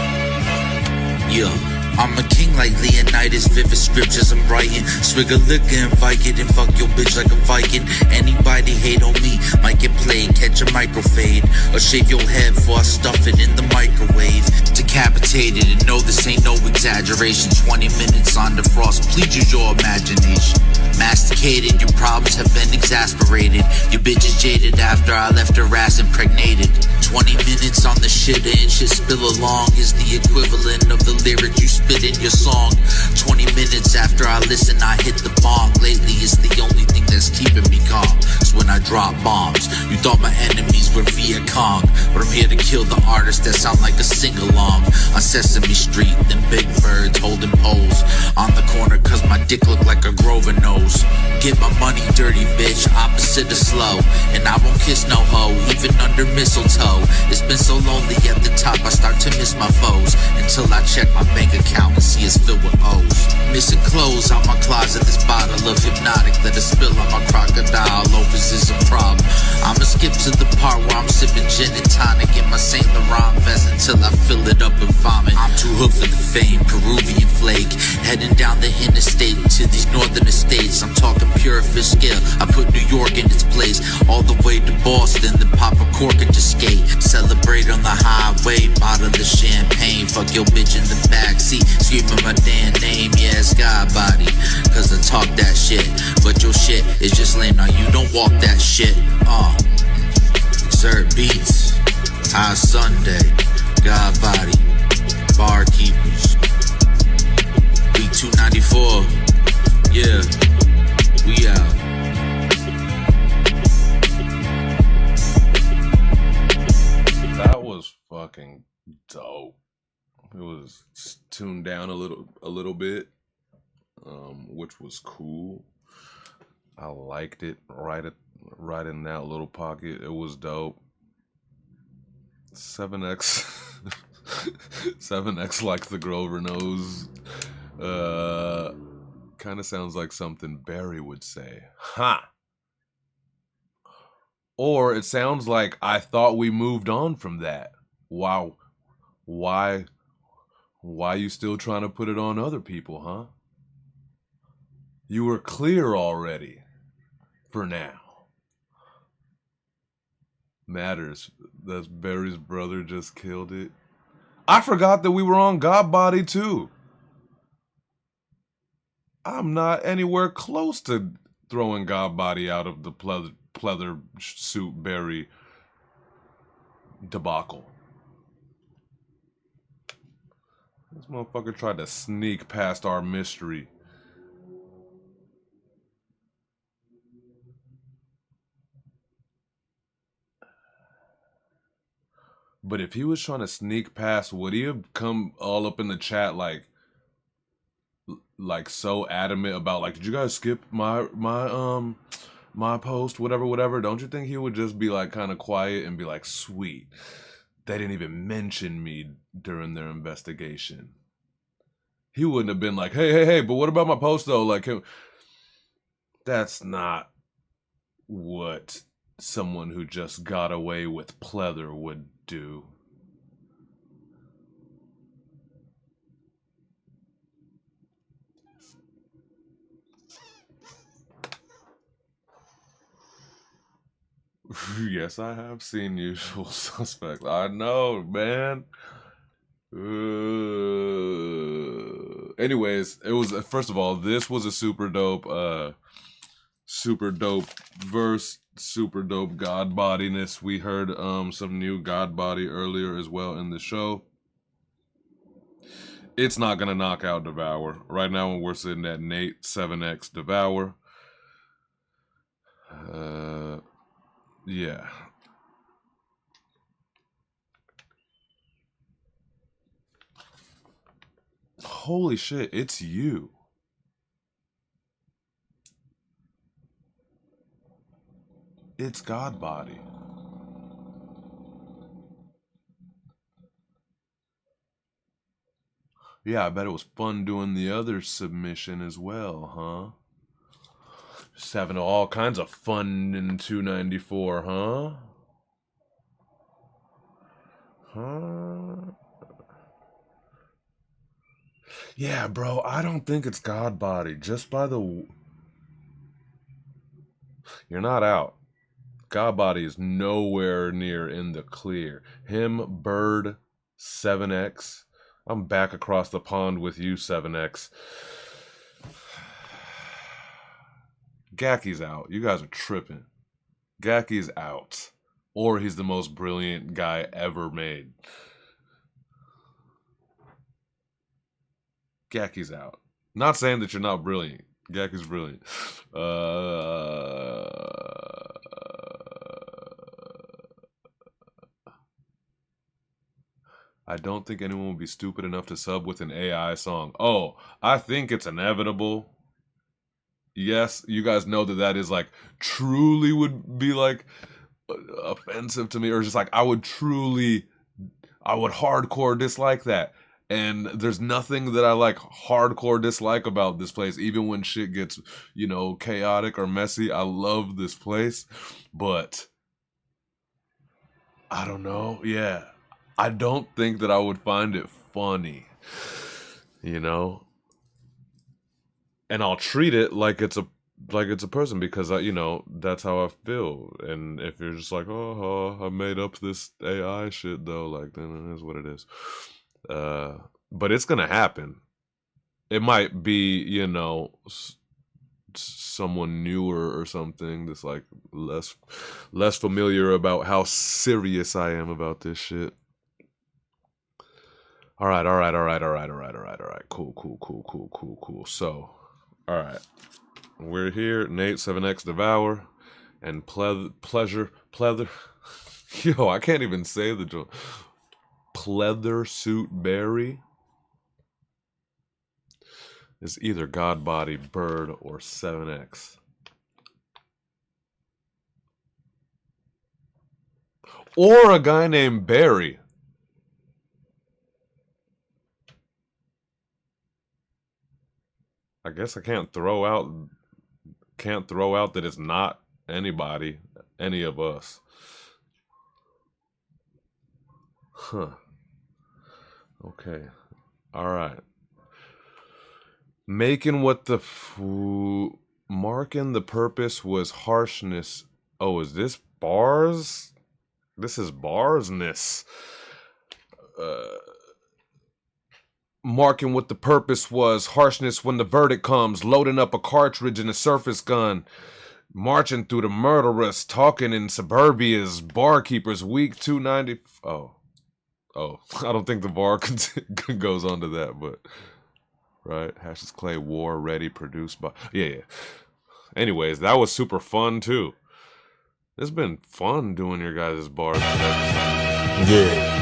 Yeah. I'm a king like Leonidas, vivid scriptures I'm writing. Swig a liquor and Viking and fuck your bitch like a Viking. Anybody hate on me, might get played, catch a microfade. Or shave your head before I stuff it in the microwave. Decapitated and no, this ain't no exaggeration. 20 minutes on defrost, please use your imagination. Masticated, your problems have been exasperated. Your bitch is jaded after I left her ass impregnated. 20 minutes on the shitter and shit spill along is the equivalent of the lyric you spit in your song. 20 minutes after I listen, I hit the bong. Lately, it's the only thing that's keeping me calm. It's when I drop bombs. You thought my enemies were Viet Cong, but I'm here to kill the artists that sound like a sing-along. On Sesame Street, them big birds holding poles on the corner cause my dick look like a Grover nose. Get my money dirty, bitch, opposite of slow. And I won't kiss no hoe, even under mistletoe. It's been so lonely at the top, I start to miss my foes. Until I check my bank account and see it's filled with O's. Missing clothes out my closet, this bottle of hypnotic. Let it spill on my crocodile, loafers is a problem. I'ma skip to the part where I'm sipping gin and tonic in my Saint Laurent vest until I fill it up and vomit. I'm too hooked for the fame, Peruvian flake. Heading down the interstate to these northern estates. I'm talking pure fish scale, I put New York in its place. All the way to Boston, then pop a cork and just skate. Celebrate on the highway, bottle of champagne. Fuck your bitch in the backseat, screaming my damn name. Yeah, it's God body, cause I talk that shit. But your shit is just lame, now you don't walk that shit. Exert beats, High Sunday, God body, barkeepers. Week 294, yeah, we out. That was fucking dope. It was tuned down a little bit, which was cool. I liked it right in that little pocket. It was dope. 7X 7X like the Grover nose. Kind of sounds like something Barry would say. Ha! Or it sounds like I thought we moved on from that. Wow. Why you still trying to put it on other people, huh? You were clear already. For now. Matters. That's Barry's brother just killed it. I forgot that we were on God Body too. I'm not anywhere close to throwing God Body out of the pleather suit Barry debacle. This motherfucker tried to sneak past our mystery. But if he was trying to sneak past, would he have come all up in the chat like so adamant about like, did you guys skip my post, whatever? Don't you think he would just be like kind of quiet and be like, sweet, they didn't even mention me during their investigation? He wouldn't have been like, hey, but what about my post though? Like, that's not what someone who just got away with pleather would do. Yes, I have seen Usual Suspects. I know, man. Anyways, it was, first of all, this was a super dope verse, super dope God bodiness. We heard some new God body earlier as well in the show. It's not gonna knock out Devour. Right now we're sitting at Nate 7X Devour. Yeah. Holy shit, it's you. It's Godbody. Yeah, I bet it was fun doing the other submission as well, huh? Just having all kinds of fun in 294, huh? Huh? Yeah, bro, I don't think it's Godbody. Just by the... You're not out. Godbody is nowhere near in the clear. Him, Bird, 7X. I'm back across the pond with you, 7X. Gaki's out. You guys are tripping. Gaki's out. Or he's the most brilliant guy ever made. Gaki's out. Not saying that you're not brilliant. Gaki's brilliant. I don't think anyone would be stupid enough to sub with an AI song. Oh, I think it's inevitable. Yes, you guys know that that is like truly would be like offensive to me, or just like I would hardcore dislike that. And there's nothing that I like hardcore dislike about this place, even when shit gets, you know, chaotic or messy. I love this place, but I don't know. Yeah, I don't think that I would find it funny, you know. And I'll treat it like it's a person because you know, that's how I feel. And if you're just like, oh, I made up this AI shit though, like then it is what it is. But it's gonna happen. It might be, you know, someone newer or something that's like less familiar about how serious I am about this shit. All right. Cool. So, all right, we're here. Nate, 7X, Devour, and Pleather. Yo, I can't even say the joke. Pleather Suit Berry is either Godbody, Bird, or 7X. Or a guy named Barry. I guess I can't throw out that it's not anybody, any of us. Huh. Okay. All right. Marking the purpose was harshness. Oh, is this bars? This is barsness. Marking what the purpose was harshness when the verdict comes. Loading up a cartridge in a surface gun. Marching through the murderous. Talking in suburbia's barkeepers. Week 290. Oh, I don't think the bar goes on to that, but right. Hashes Clay War Ready produced by yeah. Anyways, that was super fun too. It's been fun doing your guys' bars today. Yeah.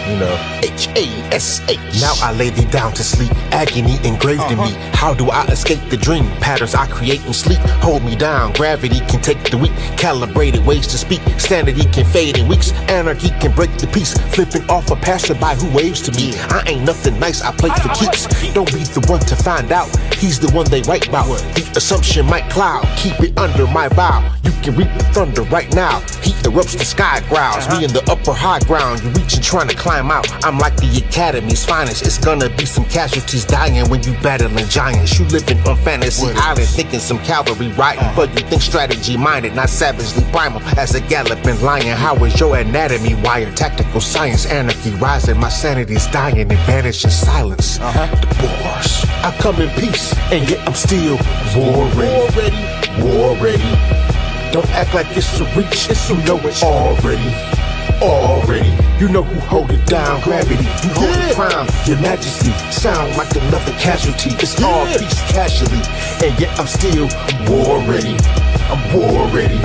You know, H-A-S-H. Now I lay thee down to sleep. Agony engraved in me. How do I escape the dream? Patterns I create in sleep. Hold me down. Gravity can take the weak. Calibrated ways to speak. Sanity can fade in weeks. Anarchy can break the peace. Flipping off a passerby who waves to me. I ain't nothing nice. I play for keeps. Don't be the one to find out. He's the one they write about. The assumption might cloud. Keep it under my vow. You can reap the thunder right now. Heat erupts, the sky growls. Me in the upper high ground. You reaching, trying to climb out. I'm like the academy's finest. It's gonna be some casualties dying when you battling giants. You living on fantasy island, thinking some cavalry riding. But you think strategy minded, not savagely primal. As a galloping lion, how is your anatomy wired? Tactical science, anarchy rising. My sanity's dying and vanish in silence. The bars, I come in peace, and yet I'm still war ready. War ready. Don't act like it's a reach, you know it's already. You know who hold it down, gravity. You hold the crown, your majesty. Sound like another casualty. It's all peace casually, and yet I'm still war ready. I'm war ready.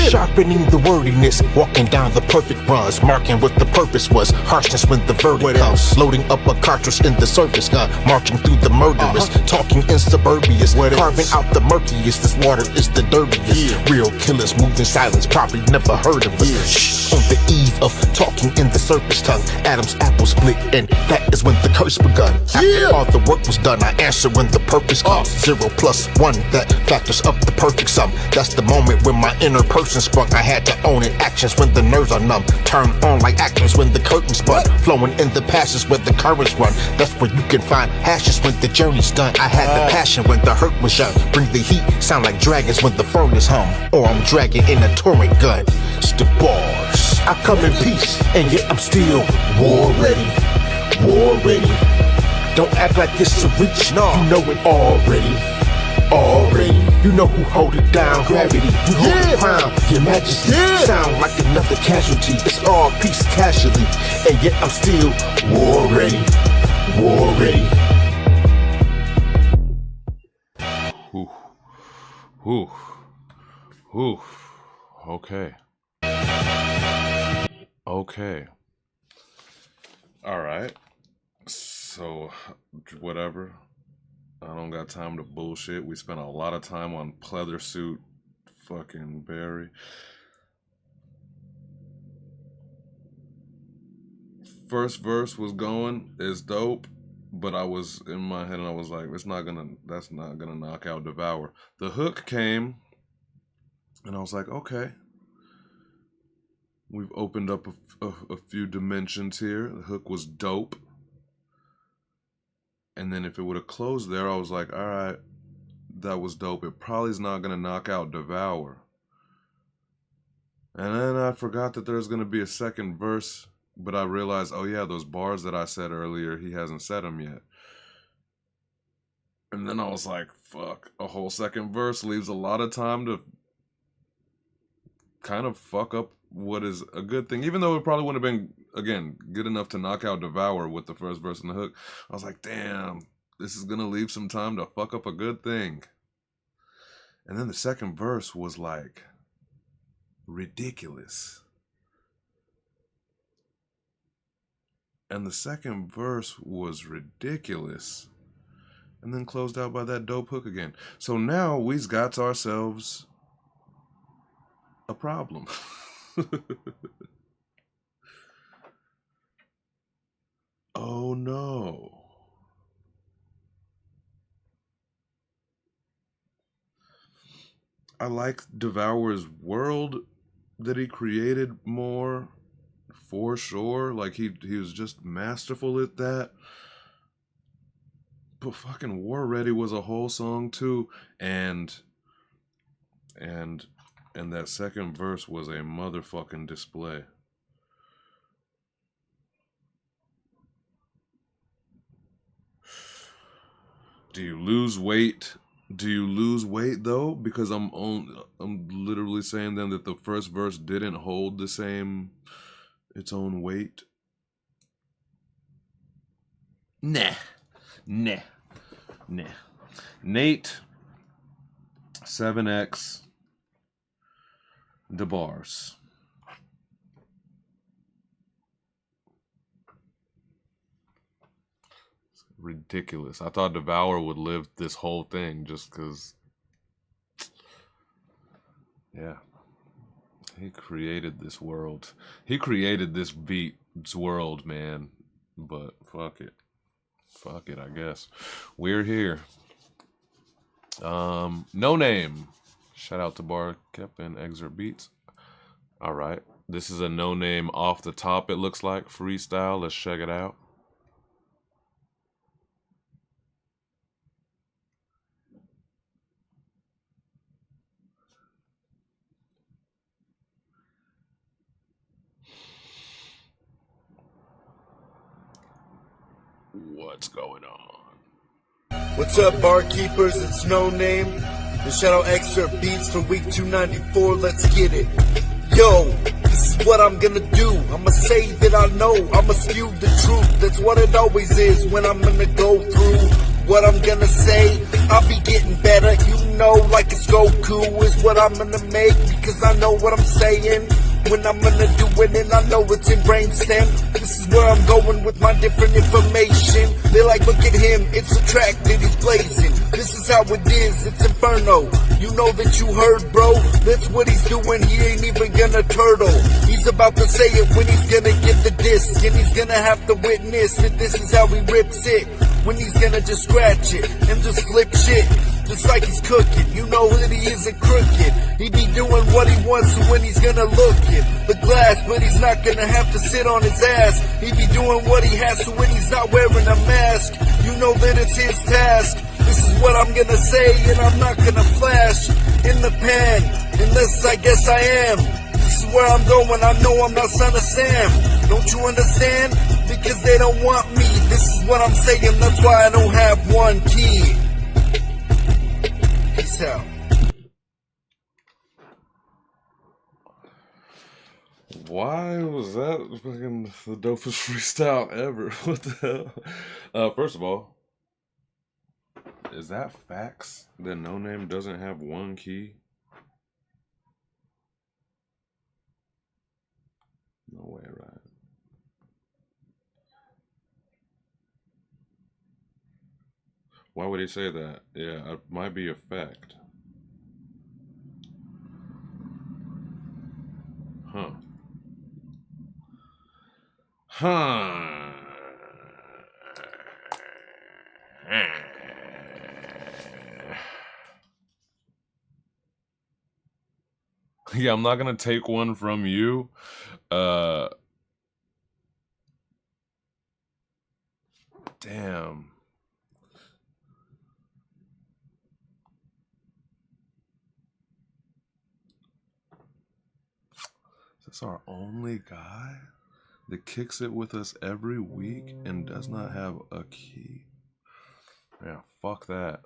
Sharpening the wordiness, walking down the perfect runs, marking what the purpose was. Harshness when the verdict comes. Loading up a cartridge in the service gun, marching through the murderous, talking in suburbius, carving out the murkiest. This water is the dirtiest. Real killers move in silence, probably never heard of us. On the eve of talking in the surface tongue, Adam's apple split, and that is when the curse begun. After all the work was done, I answer when the purpose comes. 0 + 1, that factors up the perfect sum. That's the moment when my inner person sprung. I had to own it. Actions when the nerves are numb, turn on like actors when the curtain spun. Flowing in the passes where the currents run. That's where you can find hashes when the journey's done. I had the passion when the hurt was young. Bring the heat, sound like dragons when the furnace hum. Or I'm dragging in a torrent gun. It's the bars. I come in peace, and yet I'm still war ready. War ready. Don't act like it's a reach. No, you know it already. Already, you know who hold it down. Gravity, you hold the crown. Your majesty, sound like another casualty. It's all peace casually, and yet I'm still war ready. War ready. Whew. Whew. Okay. Okay. All right. So, whatever. I don't got time to bullshit. We spent a lot of time on pleather suit fucking Barry. First verse was going, it's dope, but I was in my head and I was like, that's not gonna knock out Devour. The hook came and I was like, okay. We've opened up a few dimensions here. The hook was dope. And then if it would have closed there, I was like, all right, that was dope. It probably is not going to knock out Devour. And then I forgot that there's going to be a second verse, but I realized, oh yeah, those bars that I said earlier, he hasn't said them yet. And then I was like, fuck, a whole second verse leaves a lot of time to kind of fuck up what is a good thing, even though it probably wouldn't have been, again, good enough to knock out Devour with the first verse and the hook. I was like, damn, this is gonna leave some time to fuck up a good thing. And then the second verse was like ridiculous. And the second verse was ridiculous. And then closed out by that dope hook again. So now we's got ourselves a problem. Oh no. I like Devour's world that he created more, for sure. Like he was just masterful at that. But fucking War Ready was a whole song too, and that second verse was a motherfucking display. Do you lose weight? Do you lose weight though? Because I'm literally saying then that the first verse didn't hold its own weight. Nah. Nate 7X DeBars. Ridiculous. I thought Devour would live this whole thing just because, yeah, he created this world. He created this beat's world, man. But fuck it, I guess. We're here. No Name. Shout out to Bar Kep and Excerpt Beats. All right, this is a No Name off the top. It looks like freestyle. Let's check it out. What's going on? What's up, barkeepers? It's No Name. The shout out Excerpt Beats for week 294. Let's get it. Yo, this is what I'm gonna do. I'ma say that I know. I'ma spew the truth. That's what it always is when I'm gonna go through what I'm gonna say. I'll be getting better. You know, like it's Goku is what I'm gonna make, because I know what I'm saying when I'm gonna do it, and I know it's in brainstem. This is where I'm going with my different information. They like, look at him, it's a track that he's blazing. This is how it is, it's inferno. You know that you heard, bro, that's what he's doing, he ain't even gonna turtle. He's about to say it when he's gonna get the disc, and he's gonna have to witness that this is how he rips it. When he's gonna just scratch it and just flip shit, just like he's cooking. You know that he isn't crooked. He be doing what he wants to when he's gonna look at the glass, but he's not gonna have to sit on his ass. He be doing what he has to when he's not wearing a mask. You know that it's his task. This is what I'm gonna say, and I'm not gonna flash in the pan, unless I guess I am. This is where I'm going, I know I'm not Son of Sam. Don't you understand? Because they don't want me. This is what I'm saying, that's why I don't have one key. Peace out. Why was that fucking the dopest freestyle ever? What the hell? First of all, is that facts that No Name doesn't have one key? No way, right? Why would he say that? Yeah, it might be a fact. Huh. Huh. Yeah, I'm not gonna take one from you. Damn. Is this our only guy that kicks it with us every week and does not have a key? Yeah, fuck that.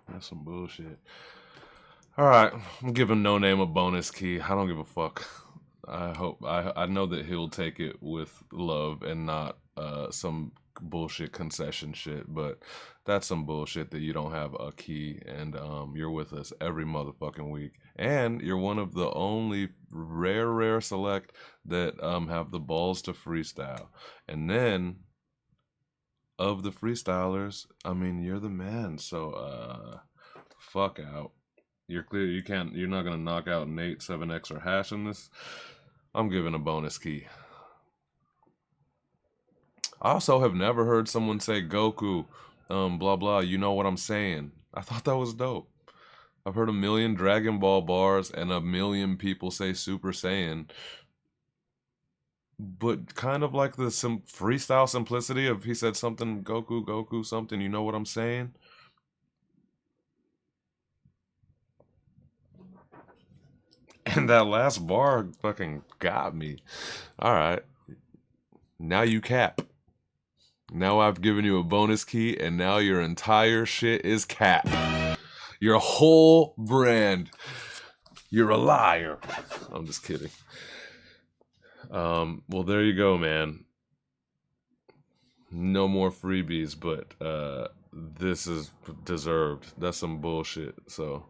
That's some bullshit. Alright, I'm giving No Name a bonus key. I don't give a fuck. I know that he'll take it with love and not some bullshit concession shit, but that's some bullshit that you don't have a key and you're with us every motherfucking week. And you're one of the only rare select that have the balls to freestyle. And then of the freestylers, I mean, you're the man, so fuck out. You're clear. You're not gonna knock out Nate, 7X, or Hash in this. I'm giving a bonus key. I also have never heard someone say Goku, blah blah. You know what I'm saying? I thought that was dope. I've heard a million Dragon Ball bars and a million people say Super Saiyan, but kind of like the freestyle simplicity of he said something Goku something. You know what I'm saying? And that last bar fucking got me. All right. Now you cap. Now I've given you a bonus key, and now your entire shit is cap. Your whole brand. You're a liar. I'm just kidding. Well, there you go, man. No more freebies, but this is deserved. That's some bullshit, so...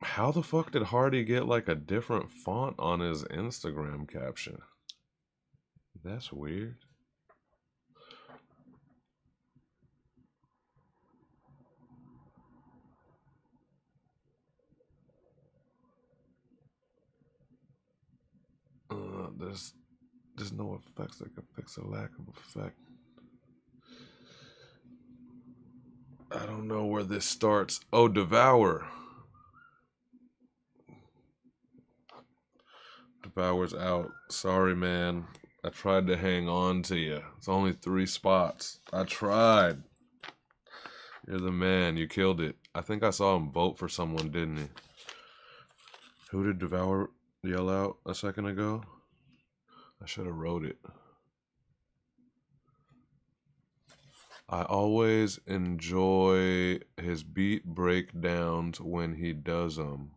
How the fuck did Hardy get like a different font on his Instagram caption? That's weird. There's no effects that can fix a lack of effect. I don't know where this starts. Oh, Devour. Devour's out. Sorry, man. I tried to hang on to you. It's only 3 spots. I tried. You're the man. You killed it. I think I saw him vote for someone, didn't he? Who did Devour yell out a second ago? I should have wrote it. I always enjoy his beat breakdowns when he does them.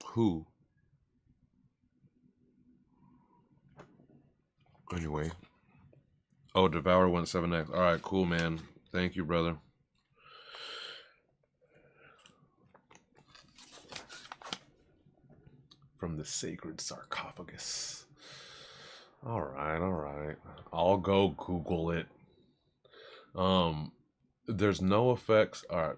Who? Anyway. Oh, Devour went 7x. All right, cool, man. Thank you, brother. From the sacred sarcophagus. All right. I'll go Google it. There's no effects. All right.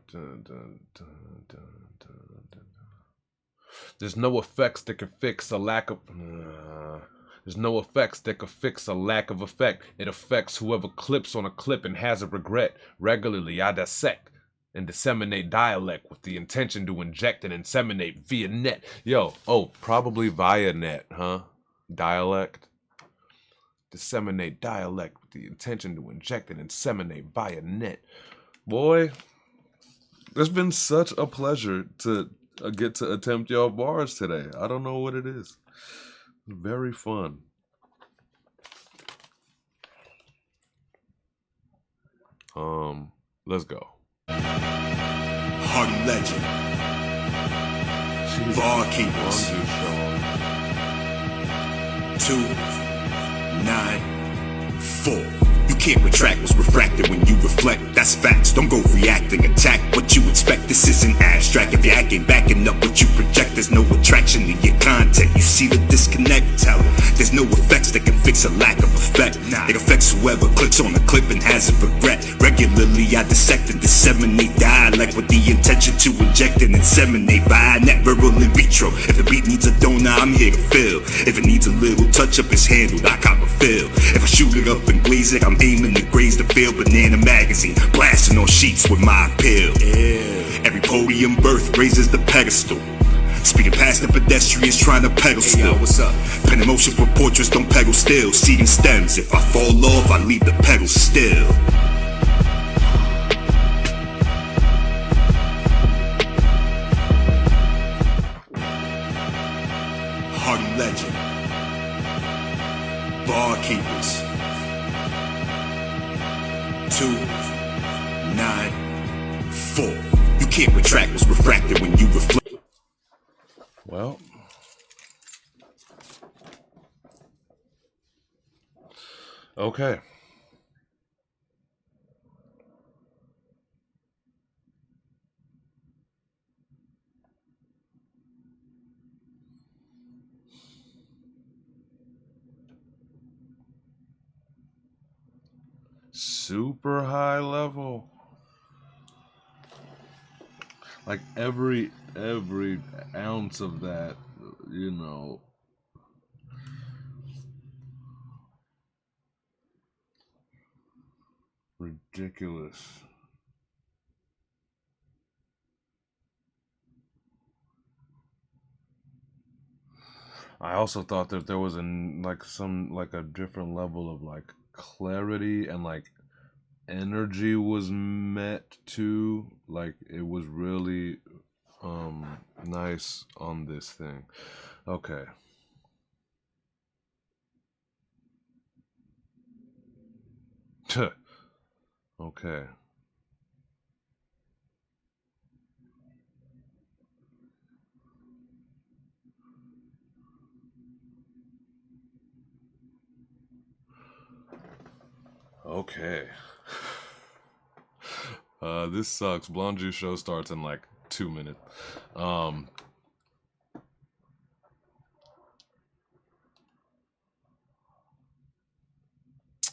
There's no effects that can fix a lack of. There's no effects that can fix a lack of effect. It affects whoever clips on a clip and has a regret. Regularly, I dissect and disseminate dialect with the intention to inject and inseminate via net. Probably via net, huh? Dialect. Disseminate dialect with the intention to inject and inseminate via net. Boy, it's been such a pleasure to get to attempt y'all bars today. I don't know what it is. Very fun. Let's go. Hardy legend. Barkeepers. 294. You can't retract what's refracted when you reflect. That's facts. Don't go reacting. Attack what you expect. This isn't abstract. If you acting backing up what you project, there's no attraction to your content. You see the disconnect? Tell them there's no effects that can fix a lack of effect. It affects whoever clicks on the clip and has a regret. Regularly I dissect and disseminate dialect with the intention to inject and inseminate via net, verbal in vitro. If the beat needs a donor, I'm here to fill. If it needs a little touch up, it's handled. I cop a feel. If I shoot it up and glaze it, I'm aiming to graze the field. Banana magazine, blasting on sheets with my appeal. Every podium birth raises the pedestal. Speeding past the pedestrians trying to pedal still. Yo, what's up? Pen in motion for portraits, don't pedal still. Seeding stems, if I fall off, I leave the pedal still. Hardy legend. Barkeepers. 294. You can't retract what's refracted when you reflect. Well, okay. Super high level. Like every ounce of that, you know. Ridiculous. I also thought that there was a different level of like clarity and like energy was met too. Like it was really nice on this thing. Okay. Okay. Okay. This sucks. Blonde Juice show starts in like 2 minutes.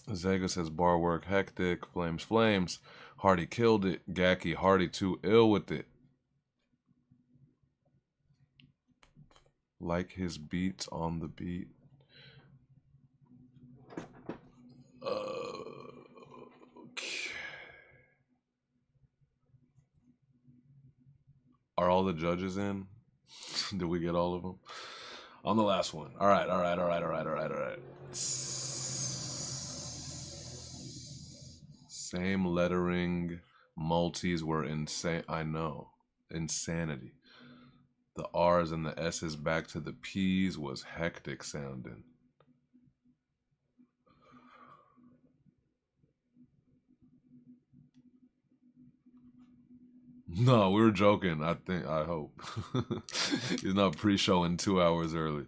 Zega says bar work hectic. Flames. Hardy killed it. Gacky Hardy too ill with it. Like his beats on the beat. Okay. Are all the judges in? Did we get all of them? On the last one. All right. same lettering. Multis were insane. I know. Insanity. The R's and the S's back to the P's was hectic sounding. No, we were joking. I hope. He's not pre-showing 2 hours early.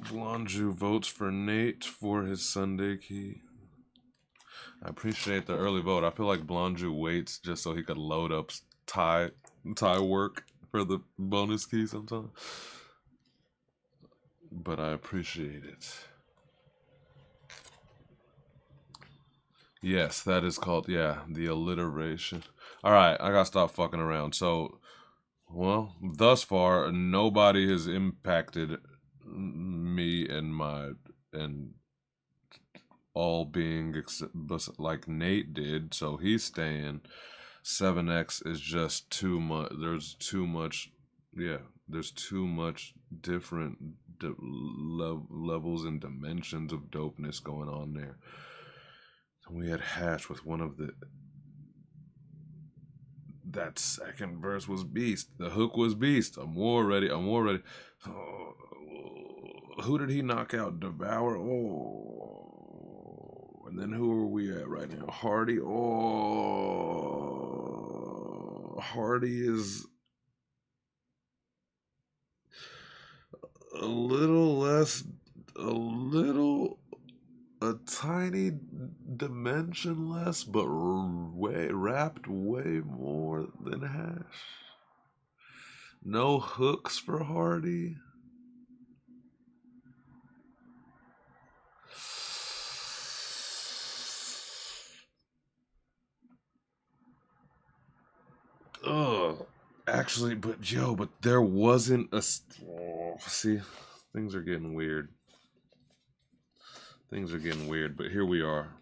Blonju votes for Nate for his Sunday key. I appreciate the early vote. I feel like Blonju waits just so he could load up Thai work for the bonus key sometimes. But I appreciate it. Yes, that is called, the alliteration. All right, I gotta stop fucking around. So, well, thus far, nobody has impacted me and all being like Nate did. So he's staying. 7X is just too much. There's too much. Yeah, there's too much different levels and dimensions of dopeness going on there. We had Hash with one of that second verse was beast. The hook was beast. I'm more ready. Oh, who did he knock out? Devour. Oh, and then who are we at right now? Hardy. Oh, Hardy is a tiny dimension less, but wrapped way more than Hash. No hooks for Hardy. Actually, but there wasn't a. See, things are getting weird. Things are getting weird, but here we are.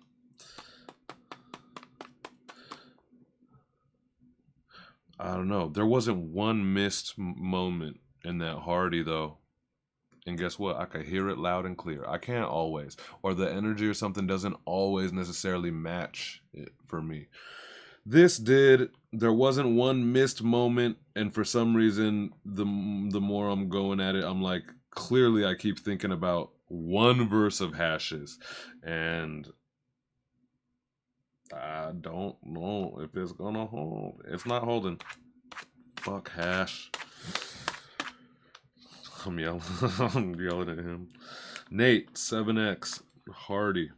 I don't know. There wasn't one missed moment in that Hardy, though. And guess what? I could hear it loud and clear. I can't always. Or the energy or something doesn't always necessarily match it for me. This did. There wasn't one missed moment. And for some reason, the more I'm going at it, I'm like, clearly I keep thinking about one verse of Hash's, and I don't know if it's gonna hold. It's not holding. Fuck Hash. I'm yelling. I'm yelling at him. Nate, 7X, Hardy.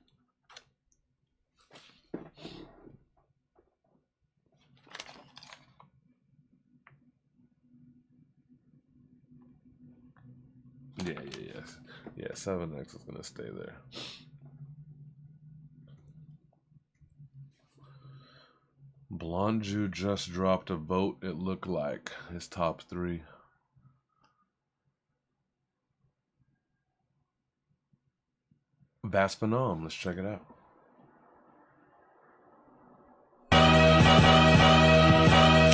Yeah, 7X is gonna stay there. Blonju just dropped a vote, it looked like. His top 3. Vast Phenom, let's check it out.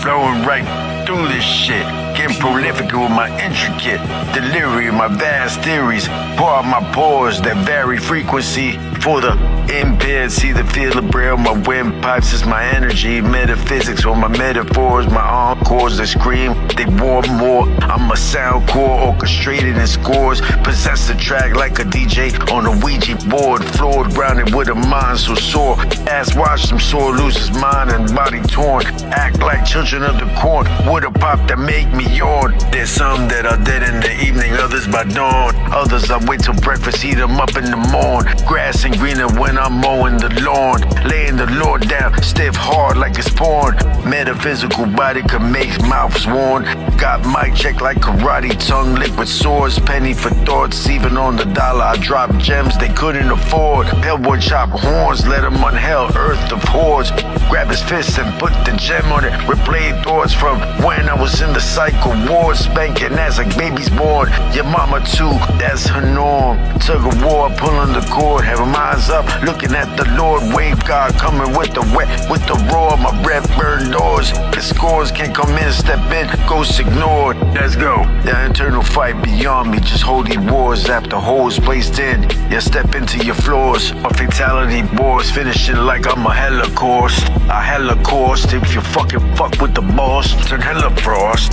Flowing right through this shit, getting prolific with my intricate delivery of my vast theories. Pour out my pores that vary frequency for the impaired. See the feel of braille, my windpipes is my energy. Metaphysics or my metaphors, my encores that scream, they want more. I'm a sound core orchestrated in scores. Possess the track like a DJ on a Ouija board. Floored, grounded with a mind so sore. Ass watch them sore, lose his mind and body torn. Act like children of the corn with a pop that make me yawn. There's some that are dead in the evening, others by dawn. Others I wait till breakfast, eat them up in the morn. Grass and greener when I'm mowing the lawn. Laying the Lord down, stiff hard like it's porn. Metaphysical body can make mouths worn. Got mic check like karate, tongue liquid swords. Penny for thoughts, even on the dollar I drop gems they couldn't afford. Hellboy chop horns, let them on hell, earth of hordes. Grab his fist and put the gem on it. Replay thoughts from when I was in the cycle ward. Spanking ass like babies born. Your mama too, that's her norm. Tug of war, pulling the cord, having my minds up, looking at the Lord. Wave God coming with the wet, with the roar. My breath burned doors. The scores can come in, step in, ghosts ignored. Let's go. The internal fight beyond me, just holy wars after holes placed in. Yeah, step into your floors. A fatality wars, finishing like I'm a Holocaust. A Holocaust if you fucking fuck with the boss. Turn hella frost.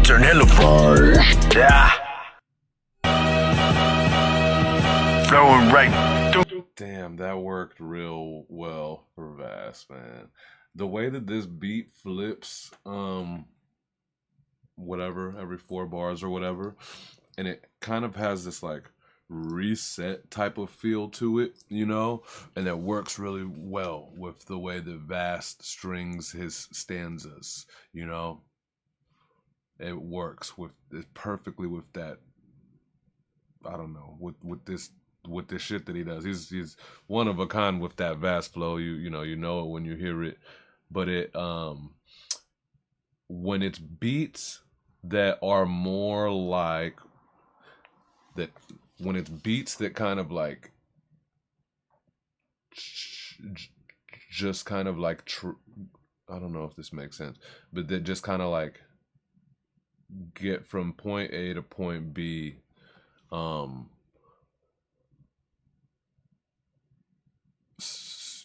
Turn hella frost. Yeah. Flowing right through. Damn, that worked real well for Vast, man. The way that this beat flips, whatever, every 4 bars or whatever, and it kind of has this like reset type of feel to it, you know, and that works really well with the way that Vast strings his stanzas, you know. It works with it perfectly with that. I don't know, with this shit that he does. He's one of a kind with that Vast flow. You know it when you hear it. But it when it's beats that are more like that, when it's beats that kind of like just kind of like I don't know if this makes sense, but that just kind of like get from point A to point B,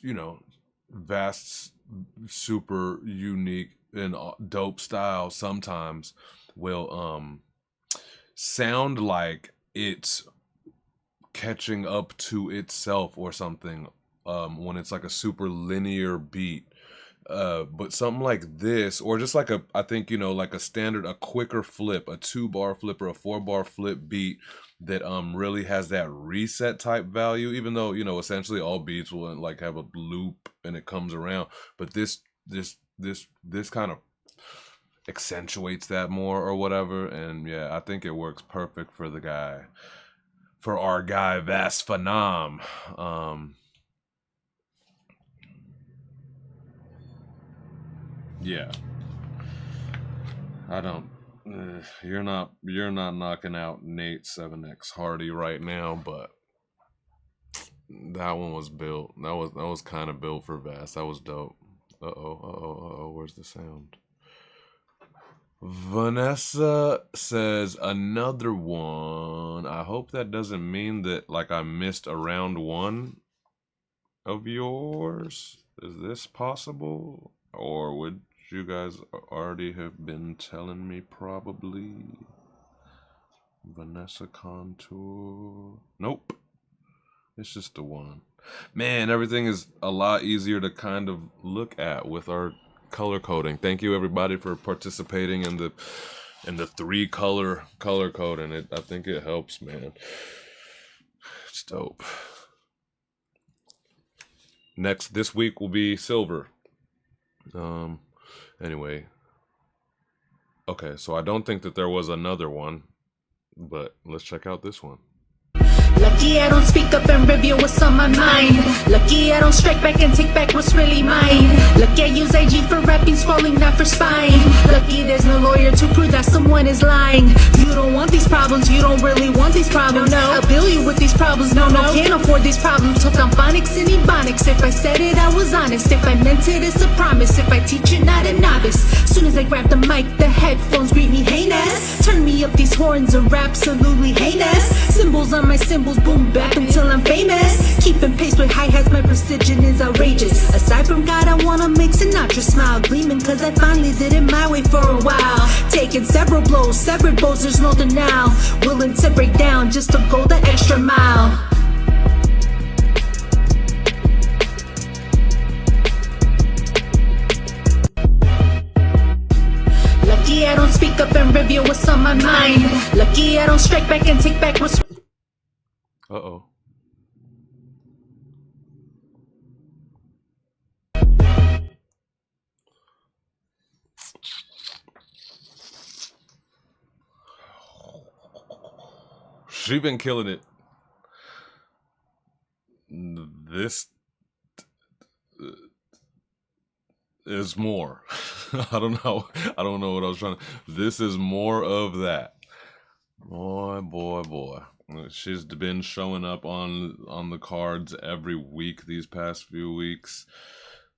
you know, Vast's super unique and dope style sometimes will sound like it's catching up to itself or something, when it's like a super linear beat. But something like this, or just like I think, you know, like a quicker flip, a 2-bar flip or a 4-bar flip beat that really has that reset type value, even though, you know, essentially all beats will like have a loop and it comes around. But this kind of accentuates that more or whatever. And yeah, I think it works perfect for our guy Vast Phenom. Yeah, I don't. You're not knocking out Nate 7X Hardy right now, but that one was built. That was kind of built for Vast. That was dope. Where's the sound? Vanessa says another one. I hope that doesn't mean that like I missed a round 1 of yours. Is this possible? Or would you guys already have been telling me probably? Vanessa Contour. Nope. It's just the one. Man, everything is a lot easier to kind of look at with our color coding. Thank you everybody for participating in the 3-color color coding. I think it helps, man. It's dope. This week will be silver. Anyway. Okay, so I don't think that there was another one, but let's check out this one. Lucky I don't speak up and reveal what's on my mind. Lucky I don't strike back and take back what's really mine. Lucky I use IG for rapping, scrolling, not for spying. Lucky there's no lawyer to prove that someone is lying. You don't want these problems, you don't really want these problems. No, I'll bill you with these problems, no, can't afford these problems. Took on phonics and ebonics. If I said it, I was honest. If I meant it, it's a promise. If I teach it, not a novice. Soon as I grab the mic, the headphones greet me heinous. Turn me up, these horns are absolutely heinous. Symbols on my symbols, boom back until I'm famous. Keeping pace with hi-hats, my precision is outrageous. Aside from God, I wanna make Sinatra smile. Gleaming cause I finally did it my way for a while. Taking several blows, severed bows, there's no denial. Willing to break down just to go the extra mile. Lucky I don't speak up and reveal what's on my mind. Lucky I don't strike back and take back what's... Uh-oh. She been killing it. This is more. I don't know what I was trying to... This is more of that. Boy. She's been showing up on the cards every week these past few weeks.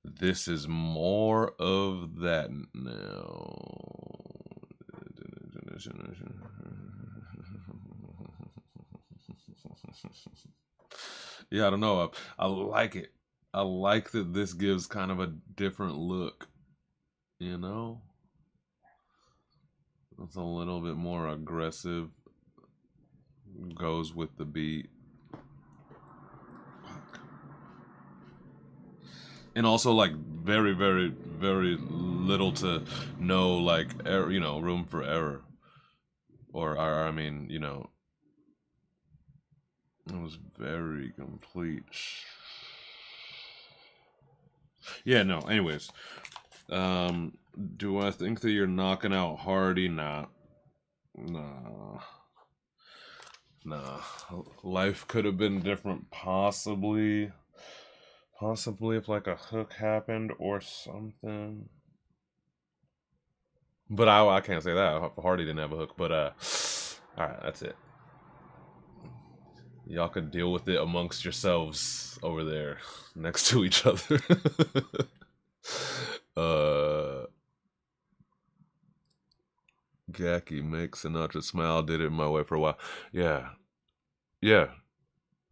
This is more of that now. Yeah, I don't know. I like it. I like that this gives kind of a different look, you know? It's a little bit more aggressive. Goes with the beat. And also, like, very, very, very little to no, like, room for error. Or, I mean, it was very complete. Yeah, no, anyways. Do I think that you're knocking out Hardy? Nah. Life could have been different, possibly. Possibly if, like, a hook happened or something. But I can't say that. Hardy didn't have a hook. But, alright, that's it. Y'all could deal with it amongst yourselves over there next to each other. Gacky makes Sinatra smile. Did it my way for a while. Yeah.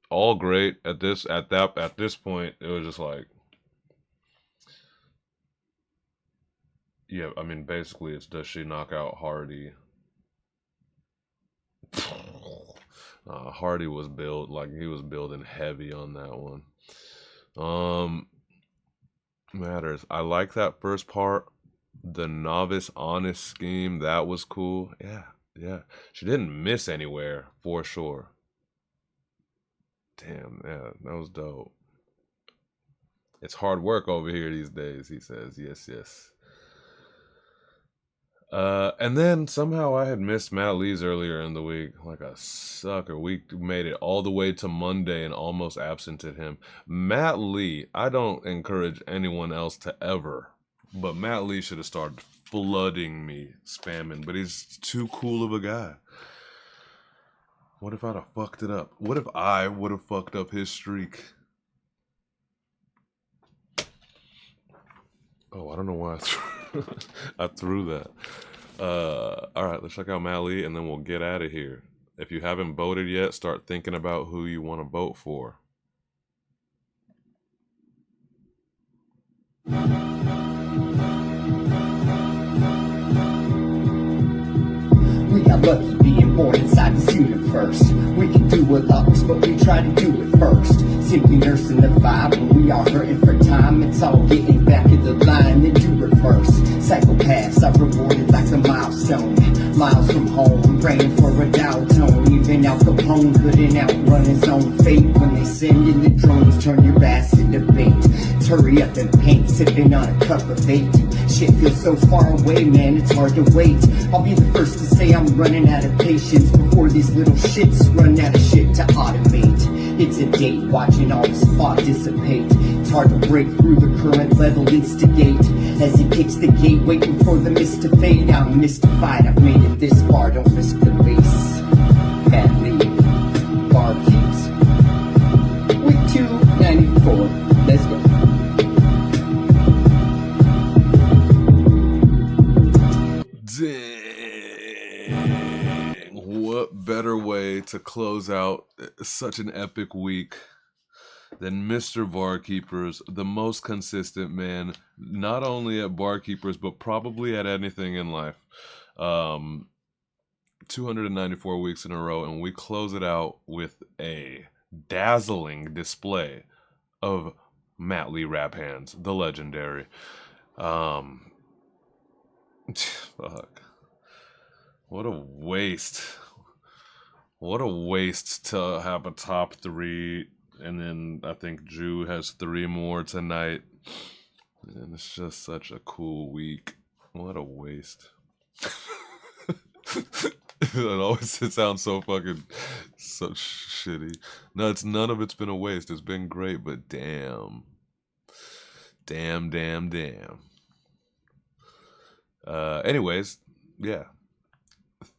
All great at this point. It was just like, yeah. I mean, basically, it's does she knock out Hardy? Hardy was built like he was building heavy on that one. Matters. I like that first part. The novice honest scheme, that was cool. Yeah. She didn't miss anywhere for sure. Damn, yeah, that was dope. It's hard work over here these days, he says. Yes. And then somehow I had missed Matt Lee's earlier in the week, like a sucker. We made it all the way to Monday and almost absented him. Matt Lee, I don't encourage anyone else to ever, but Matt Lee should have started flooding me, spamming, but he's too cool of a guy. What if I'd have fucked it up? What if I would have fucked up his streak? Oh, I don't know why I threw that. Alright, let's check out Matt Lee and then we'll get out of here. If you haven't voted yet, start thinking about who you want to vote for. We got lucky being born inside this universe. We can do a lot, but we try to do it first. Simply nursing the vibe when we are hurting for time. It's all getting back in the line and do reverse. Psychopaths are rewarded like a milestone. Miles from home, praying for a Dow tone. Even Al Capone couldn't outrun his own fate. When they send in the drones, turn your ass into bait. Hurry up and paint, sipping on a cup of eight. Shit feels so far away, man, it's hard to wait. I'll be the first to say I'm running out of patience before these little shits run out of shit to automate. It's a date, watching all this fog dissipate. It's hard to break through the current level, instigate. As he kicks the gate, waiting for the mist to fade. I'm mystified, I've made it this far, don't risk the base. Badly, bar keeps. Week 294, let's go. Dang. What better way to close out such an epic week than Mr. Barkeepers, the most consistent man, not only at Barkeepers, but probably at anything in life. 294 weeks in a row, and we close it out with a dazzling display of Matt Lee Rap Hands, the legendary. Fuck. What a waste. What a waste to have a top 3, and then I think Drew has 3 more tonight. And it's just such a cool week. What a waste. It sounds so fucking so shitty. No, none of it's been a waste. It's been great, but damn. Anyways, yeah.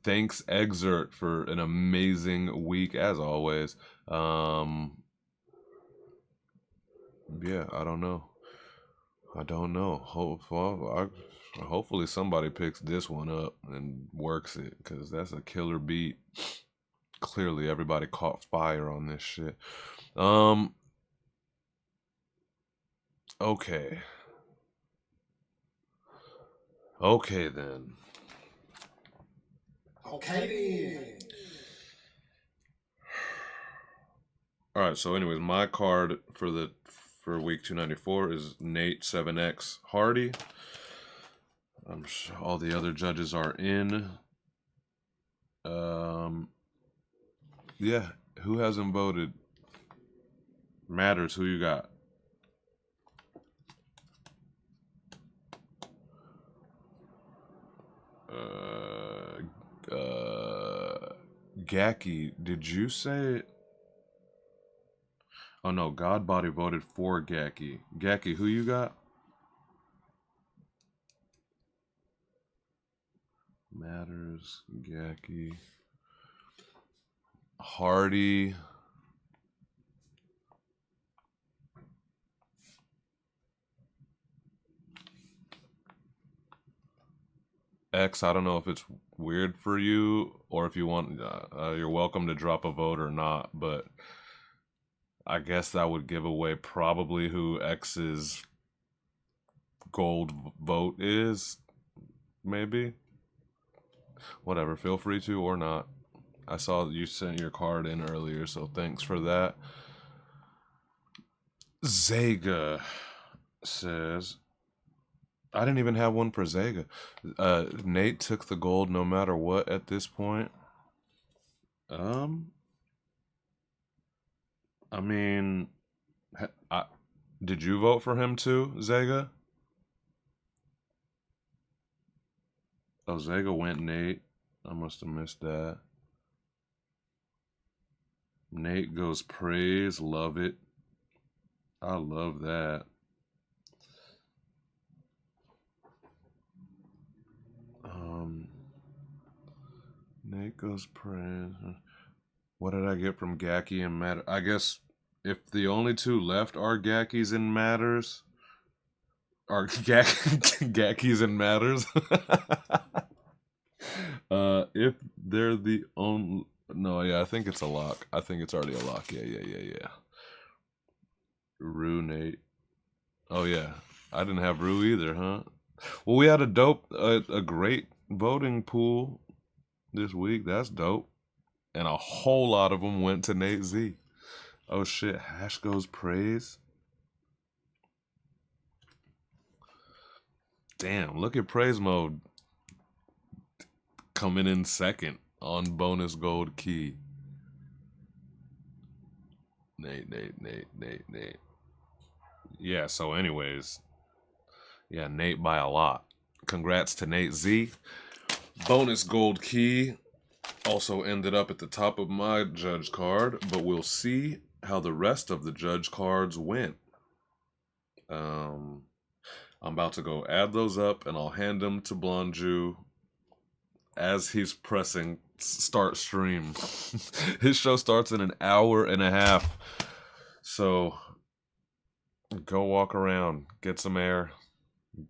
Thanks, Excerpt, for an amazing week as always. Yeah, I don't know. Hopefully somebody picks this one up and works it, because that's a killer beat. Clearly everybody caught fire on this shit. Okay. Okay then. All right, so anyways, my card for week 294 is Nate 7X Hardy. I'm sure all the other judges are in. Yeah, who hasn't voted? Matters, who you got? Gaki, did you say? Oh no, Godbody voted for Gaki. Gaki, who you got? Matters, Gaki, Hardy. X, I don't know if it's weird for you or if you want, you're welcome to drop a vote or not, but I guess that would give away probably who X's gold vote is, maybe. Whatever, feel free to or not. I saw you sent your card in earlier, so thanks for that. Zega says, I didn't even have one for Zega. Nate took the gold no matter what at this point. I mean, did you vote for him too, Zega? Oh, Zega went Nate. I must have missed that. Nate goes praise. Love it. I love that. Nate goes praise. What did I get from Gaki and Matter? I guess if the only two left are Gakis and Matters, are Gakis and Matters. If they're the only, no, yeah, I think it's a lock. I think it's already a lock. Yeah. Rue, Nate. Oh yeah, I didn't have Rue either, huh? Well, we had a great voting pool this week. That's dope. And a whole lot of them went to Nate Z. Oh shit, Hash goes praise. Damn, look at praise mode coming in second on bonus gold key. Nate. Yeah, so anyways, yeah, Nate by a lot. Congrats to Nate Z. Bonus gold key also ended up at the top of my judge card, but we'll see how the rest of the judge cards went. I'm about to go add those up, and I'll hand them to Blonju as he's pressing start stream. His show starts in an hour and a half, so go walk around, get some air,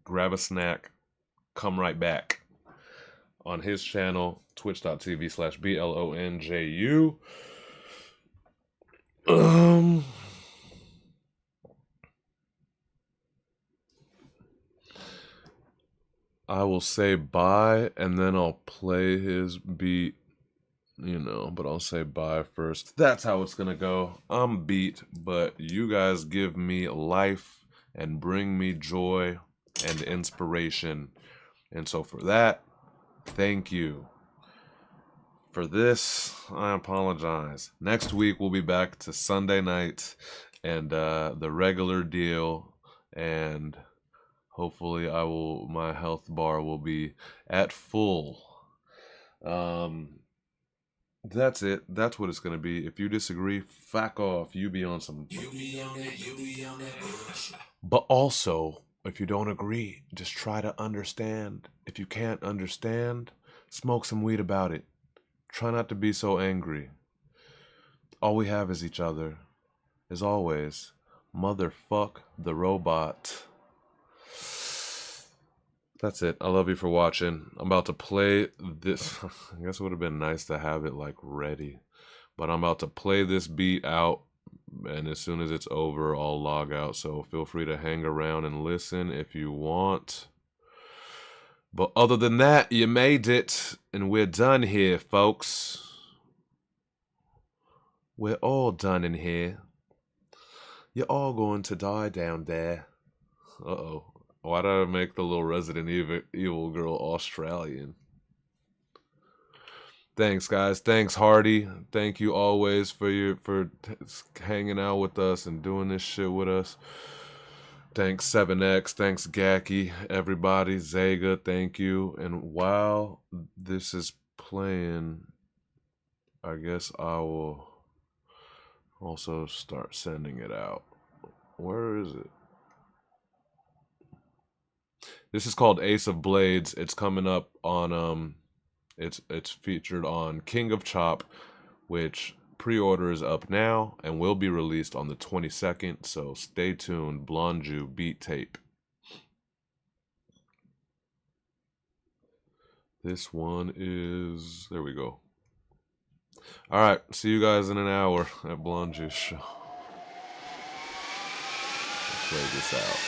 grab a snack, come right back on his channel, twitch.tv/BLONJU. I will say bye, and then I'll play his beat, but I'll say bye first. That's how it's gonna go. I'm beat, but you guys give me life and bring me joy and inspiration. And so for that, thank you. For this, I apologize. Next week, we'll be back to Sunday night and the regular deal, and hopefully my health bar will be at full. That's it. That's what it's going to be. If you disagree, fuck off. You be on some... You be on that bullshit. But also, if you don't agree, just try to understand. If you can't understand, Smoke some weed about it. Try not to be so angry. All we have is each other. As always, motherfuck the robot. That's it. I love you for watching. I'm about to play this. I guess it would have been nice to have it like ready. But I'm about to play this beat out. And as soon as it's over, I'll log out. So feel free to hang around and listen if you want. But other than that, you made it. And we're done here, folks. We're all done in here. You're all going to die down there. Uh-oh. Why did I make the little Resident Evil girl Australian? Thanks, guys. Thanks, Hardy. Thank you always for hanging out with us and doing this shit with us. Thanks, 7X. Thanks, Gaki. Everybody. Zega, thank you. And while this is playing, I guess I will also start sending it out. Where is it? This is called Ace of Blades. It's coming up on it's featured on King of Chop, which pre-order is up now and will be released on the 22nd, so stay tuned. Blonju beat tape. This one is, there we go. All right, see you guys in an hour at Blonju's show. Let's play this out.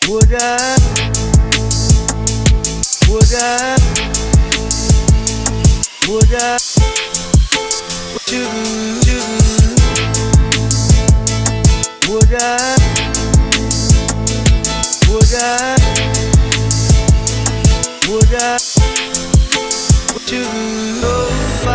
Would I? Would I? Would I? Would I? Would I? Would I? Would you know if I?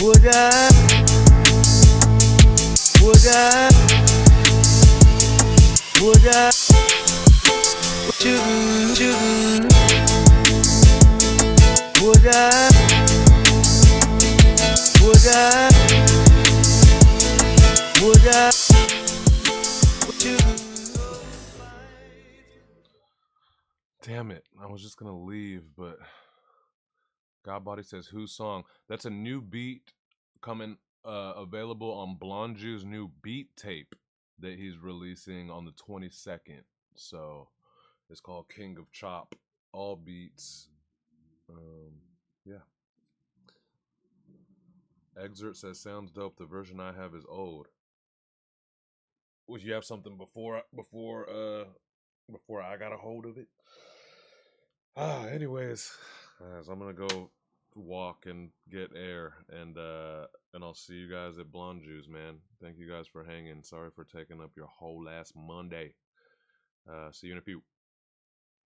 Would I? Would I? Would I? Would you? Would I? Would I? Would I? Would you? Damn it. I was just gonna leave, but Godbody says whose song? That's a new beat coming available on Blonju's new beat tape that he's releasing on the 22nd. So it's called King of Chop. All beats. Yeah. Excerpt says sounds dope. The version I have is old. Would you have something before I got a hold of it? Anyways, guys, I'm gonna go walk and get air, and I'll see you guys at Blonde Juice, man. Thank you guys for hanging. Sorry for taking up your whole last Monday. See you in a few.